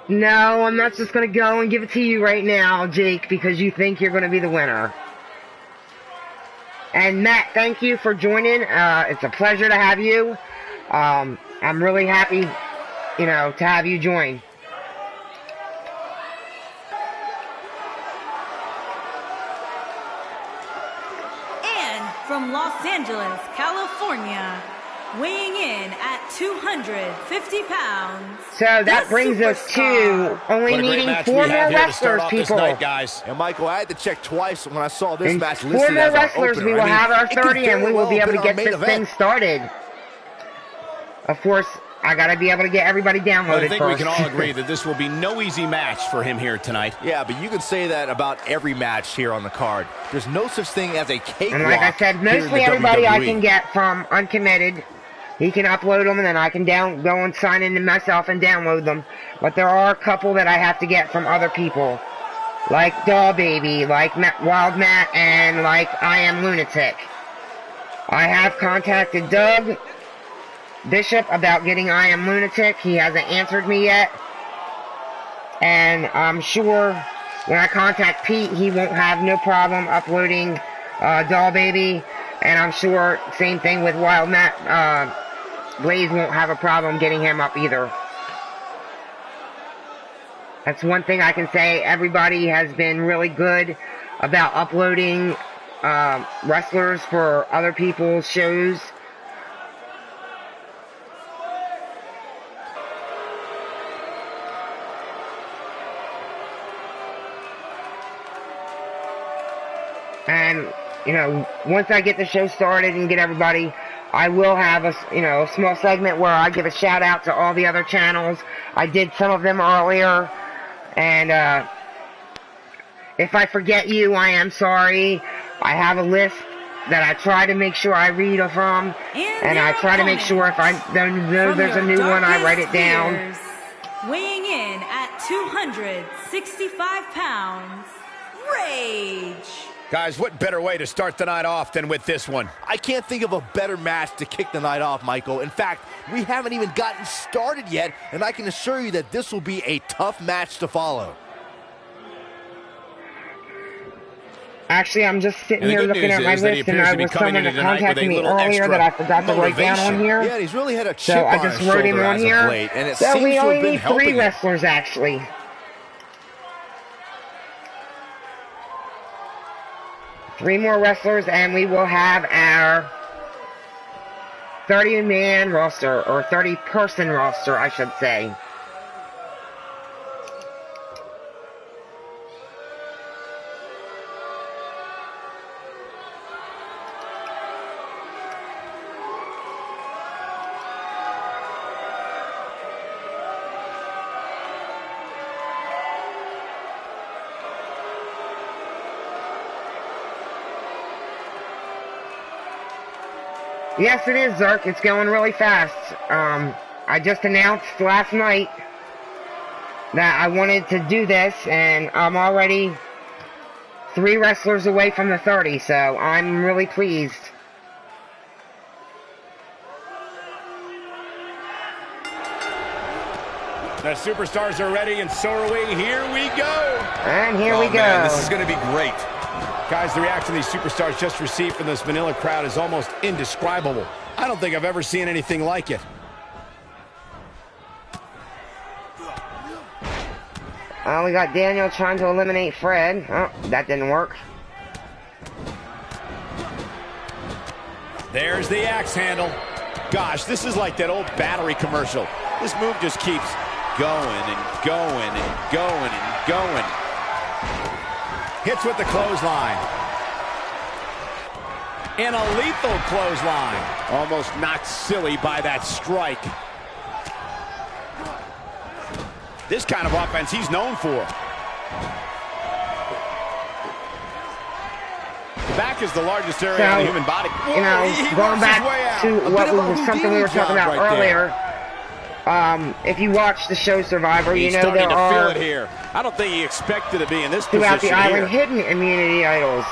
No, I'm not just going to go and give it to you right now, Jake, because you think you're going to be the winner. And Matt, thank you for joining. It's a pleasure to have you. I'm really happy, to have you join. And from Los Angeles, California, weighing in at 250 pounds. So that brings us to only needing 4 more wrestlers, people. Night, guys. And Michael, I had to check twice when I saw this And match 4 listed more as our wrestlers, opener. we will have our it could 30, and we very will be well able to been get our main this thing event. started. Of course, I got to be able to get everybody downloaded I think first. we can all agree that this will be no easy match for him here tonight. Yeah, but you can say that about every match here on the card. There's no such thing as a cakewalk. And like I said, here in mostly the everybody I WWE. can get from Uncommitted. He can upload them, and then I can go and sign into myself and download them. But there are a couple that I have to get from other people. Like Doll Baby, like Wild Matt, and like I Am Lunatic. I have contacted Doug Bishop about getting I Am Lunatic. He hasn't answered me yet. And I'm sure when I contact Pete, he won't have no problem uploading Doll Baby. And I'm sure same thing with Wild Matt. Blaze won't have a problem getting him up either. That's one thing I can say. Everybody has been really good about uploading wrestlers for other people's shows. And, once I get the show started and get everybody, I will have a small segment where I give a shout out to all the other channels. I did some of them earlier, and if I forget you, I am sorry. I have a list that I try to make sure I read from, and I try to make sure if I know there's a new one, I write it down. Weighing in at 265 pounds, Rage. Guys, what better way to start the night off than with this one? I can't think of a better match to kick the night off, Michael. In fact, we haven't even gotten started yet, and I can assure you that this will be a tough match to follow. Actually, I'm just sitting here looking at my list, and I was someone that contacted me earlier that I forgot to write down on here. Yeah, he's really had a chip So I on just his wrote him shoulder on as of here. late, and it So seems we to have only been need 3 helping him. wrestlers, actually. Three more wrestlers, and we will have our 30-man roster, or 30-person roster, I should say. Yes, it is, Zerk. It's going really fast. I just announced last night that I wanted to do this, and I'm already 3 wrestlers away from the 30, so I'm really pleased. The superstars are ready, and so are we. Here we go. And here we go. Man, this is going to be great. Guys, the reaction these superstars just received from this Manila crowd is almost indescribable. I don't think I've ever seen anything like it. We got Daniel trying to eliminate Fred. Oh, that didn't work. There's the axe handle. Gosh, this is like that old battery commercial. This move just keeps going and going and going and going. Hits with the clothesline. And a lethal clothesline. Almost knocked silly by that strike. This kind of offense he's known for. The back is the largest area of the human body. You know, going back to something we were talking about earlier. If you watch the show Survivor, you know there are, feel it here. I don't think he expected to be in this throughout the position island, hidden immunity idols.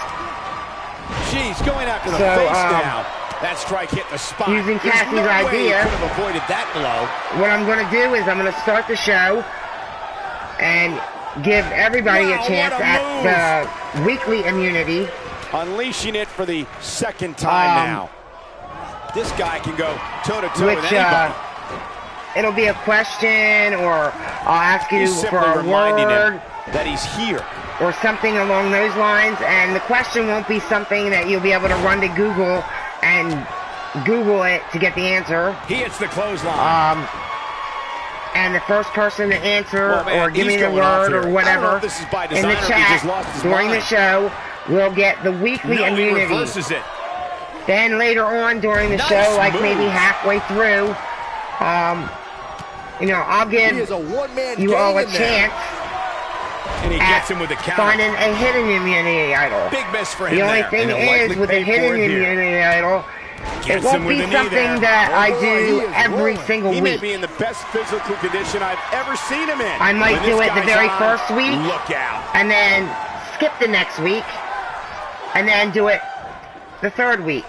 Jeez, going after the face now. That strike hit the spot. Using Cassie's idea, could have avoided that blow. What I'm going to do is I'm going to start the show and give everybody a chance at the weekly immunity. Unleashing it for the second time now. This guy can go toe-to-toe with anybody. It'll be a question, or I'll ask you for a word that he's here, or something along those lines. And the question won't be something that you'll be able to run to Google and Google it to get the answer. He hits the clothesline. And the first person to answer or give me the word or whatever in the chat during the show will get the weekly immunity. He reverses it. Then later on during the show, like maybe halfway through, you know, I'll give you all a chance and he gets him with the counter. Finding a hidden immunity idol. Big miss for him. The only thing is, with a hidden immunity idol, it won't be something that I do every single week. He may be in the best physical condition I've ever seen him in. I might do it the very first week, look out, and then skip the next week, and then do it the third week.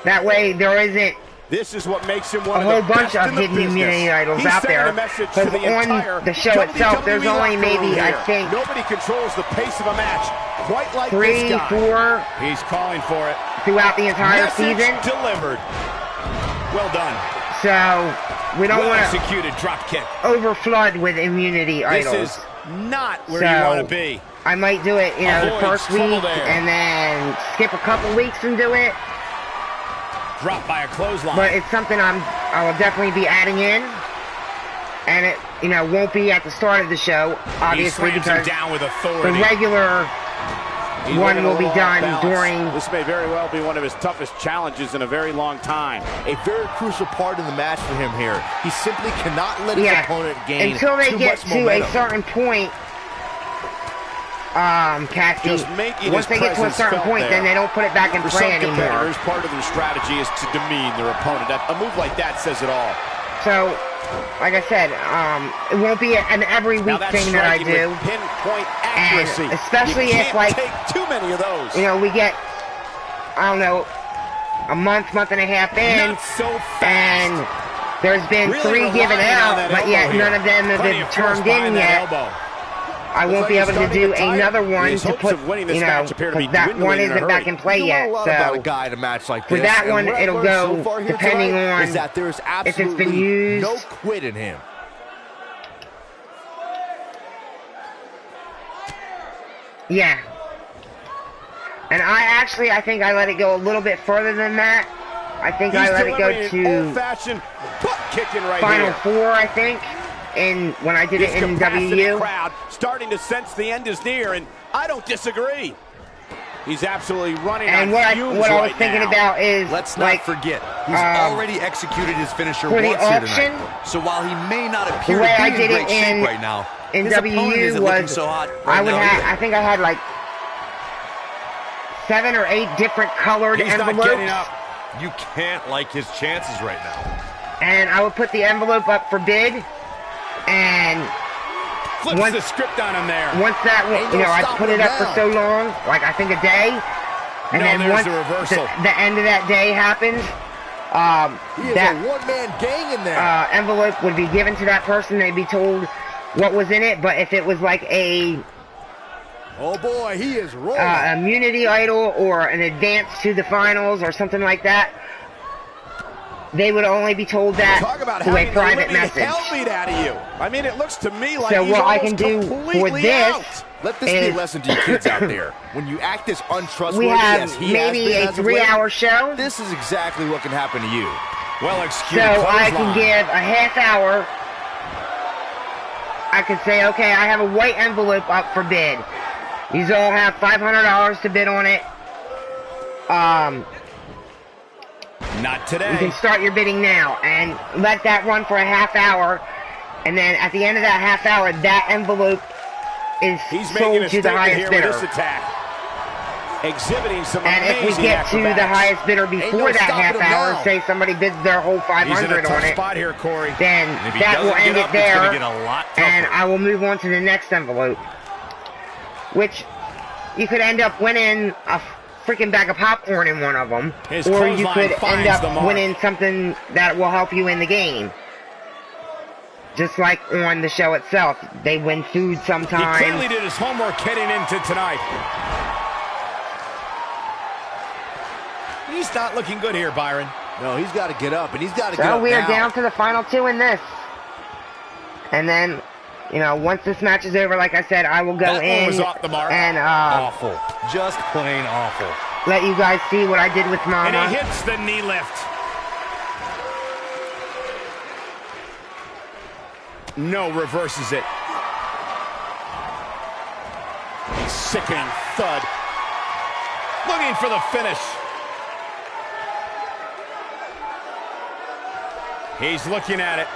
That way there isn't this is what makes him one a whole bunch of hidden immunity idols out there. Because on the show itself, there's only maybe, I think, nobody controls the pace of a match quite like 3, 4. He's calling for it throughout the entire season. Delivered. Well done. So we don't want to executed drop kick. Overflood with immunity idols. This is not where you want to be. I might do it, you know, the first week, and then skip a couple weeks and do it. Dropped by a clothesline. But it's something I will definitely be adding in, and it, you know, won't be at the start of the show, obviously, because down with authority. The regular one will be done during. This may very well be one of his toughest challenges in a very long time. A very crucial part in the match for him here. He simply cannot let his opponent gain until they too get much to momentum. a certain point. Cassie, once they get to a certain point, then they don't put it back in play anymore. Part of their strategy is to demean their opponent. A move like that says it all. So, like I said, it won't be an every week thing that I do. Pinpoint accuracy. And especially if, like, take too many of those. You know, we get, I don't know, a month and a half in, and there's been 3 given out, but yet none of them have been turned in yet. I won't be able to do another one to put, you know, because that one isn't back in play yet. So a guy to match like this. For that one, it'll go depending on if it's been used. No quit in him. Yeah. And I think I let it go a little bit further than that. I think I let it go to Final 4, I think. When I did it in WU. Crowd starting to sense the end is near, and I don't disagree. He's absolutely running. And what I was thinking about is, let's not forget, he's already executed his finisher once here tonight. So while he may not appear to be in great shape right now, in WU was so hot I think I had like 7 or 8 different colored envelopes. Not getting up. You can't like his chances right now. And I would put the envelope up for bid. And flips the script on him there. Once that, you know, I put it up for so long, like I think a day, and then once the end of that day happens, that one-man gang in there. Envelope would be given to that person. They'd be told what was in it. But if it was like a boy, he is rolling. Immunity idol or an advance to the finals or something like that, they would only be told that through a private message. Out of you. I mean, it looks to me like so what I can do for this, let this be a lesson to you kids out there. When you act as untrustworthy we have as he maybe has been a 3-hour show. This is exactly what can happen to you. Well executed. So I can clothesline. give a half hour. I could say, okay, I have a white envelope up for bid. These all have $500 to bid on it. Not today. You can start your bidding now and let that run for a half hour. And then at the end of that half hour, that envelope is He's sold making a to the statement highest here bidder. with this attack. Exhibiting some And if amazing we get to the acrobatics. highest bidder before that half hour, say somebody bids their whole He's in a 500 tough on it, spot here, Corey. then And if he that will doesn't end get it up, it's there. gonna get a lot tougher. And I will move on to the next envelope, which you could end up winning a freaking bag of popcorn in one of them, His or you clothesline could end finds the up mark. winning something that will help you in the game. Just like on the show itself, they win food He sometimes. clearly did his homework heading into tonight. He's not looking good here, Byron. No, he's got to get up, and he's got to get So up we are now. down to the final two in this. And then, you know, once this match is over, like I said, I will go That one in was off the mark. and Awful. Just plain awful. let you guys see what I did with And Mama. he hits the knee lift. No, reverses it. Sickening thud. Looking for the finish. He's looking at it.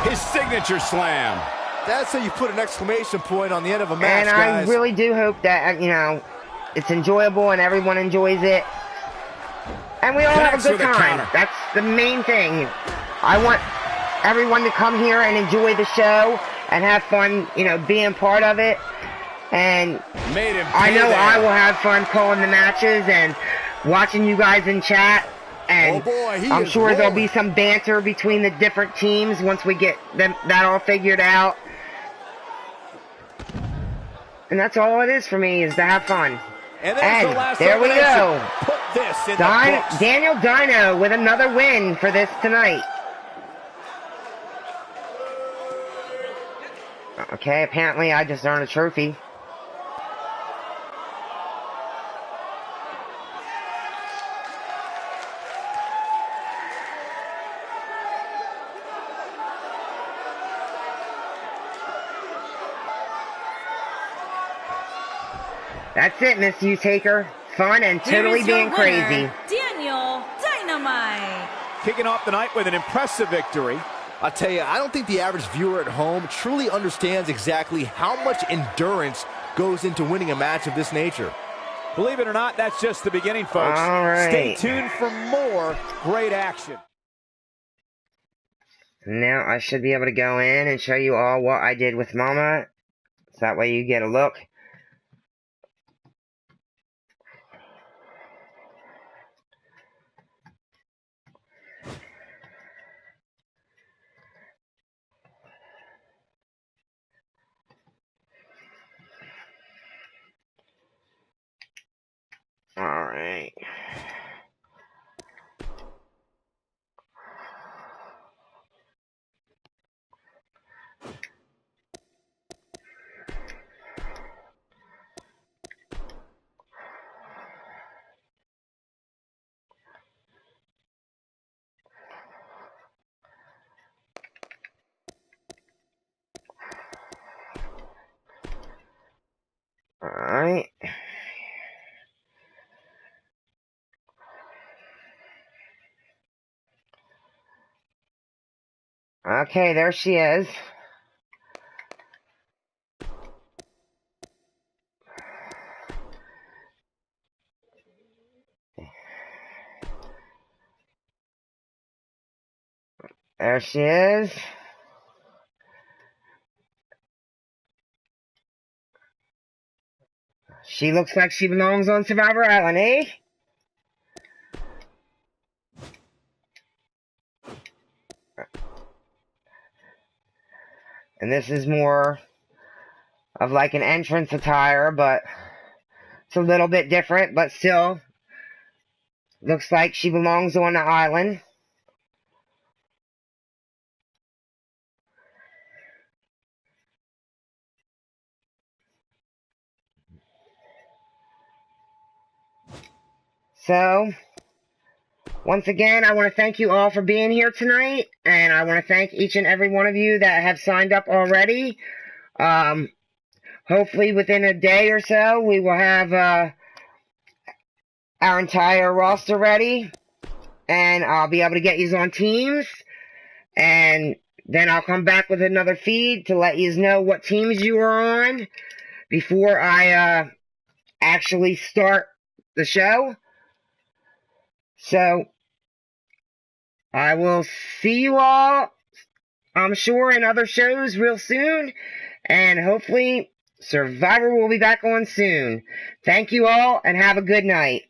His signature slam. That's how you put an exclamation point on the end of a match, And I guys. really do hope that, you know, it's enjoyable and everyone enjoys it. And we all Connects have a good with a time. counter. That's the main thing. I want everyone to come here and enjoy the show and have fun, you know, being part of it. And Made him I pay know there. I will have fun calling the matches and watching you guys in chat. And Oh boy, he I'm is sure there'll rolling. be some banter between the different teams once we get that all figured out. And that's all it is for me, is to have fun. And there's And the last there we elimination. go. Put this in the books. Daniel Dino with another win for this tonight. Okay, apparently I just earned a trophy. That's it, Miss You Taker. Fun and Here totally is your being winner, crazy. Daniel Dynamite. Kicking off the night with an impressive victory. I'll tell you, I don't think the average viewer at home truly understands exactly how much endurance goes into winning a match of this nature. Believe it or not, that's just the beginning, folks. All right. Stay tuned for more great action. Now I should be able to go in and show you all what I did with Mama. So that way you get a look. Alright. Alright. Okay, there she is. There she is. She looks like she belongs on Survivor Island, eh? And this is more of like an entrance attire, but it's a little bit different, but still looks like she belongs on the island. So, Once again, I want to thank you all for being here tonight, and I want to thank each and every one of you that have signed up already. Hopefully within a day or so, we will have our entire roster ready, and I'll be able to get you on teams, and then I'll come back with another feed to let you know what teams you are on before I actually start the show. So, I will see you all, I'm sure, in other shows real soon, and hopefully Survivor will be back on soon. Thank you all, and have a good night.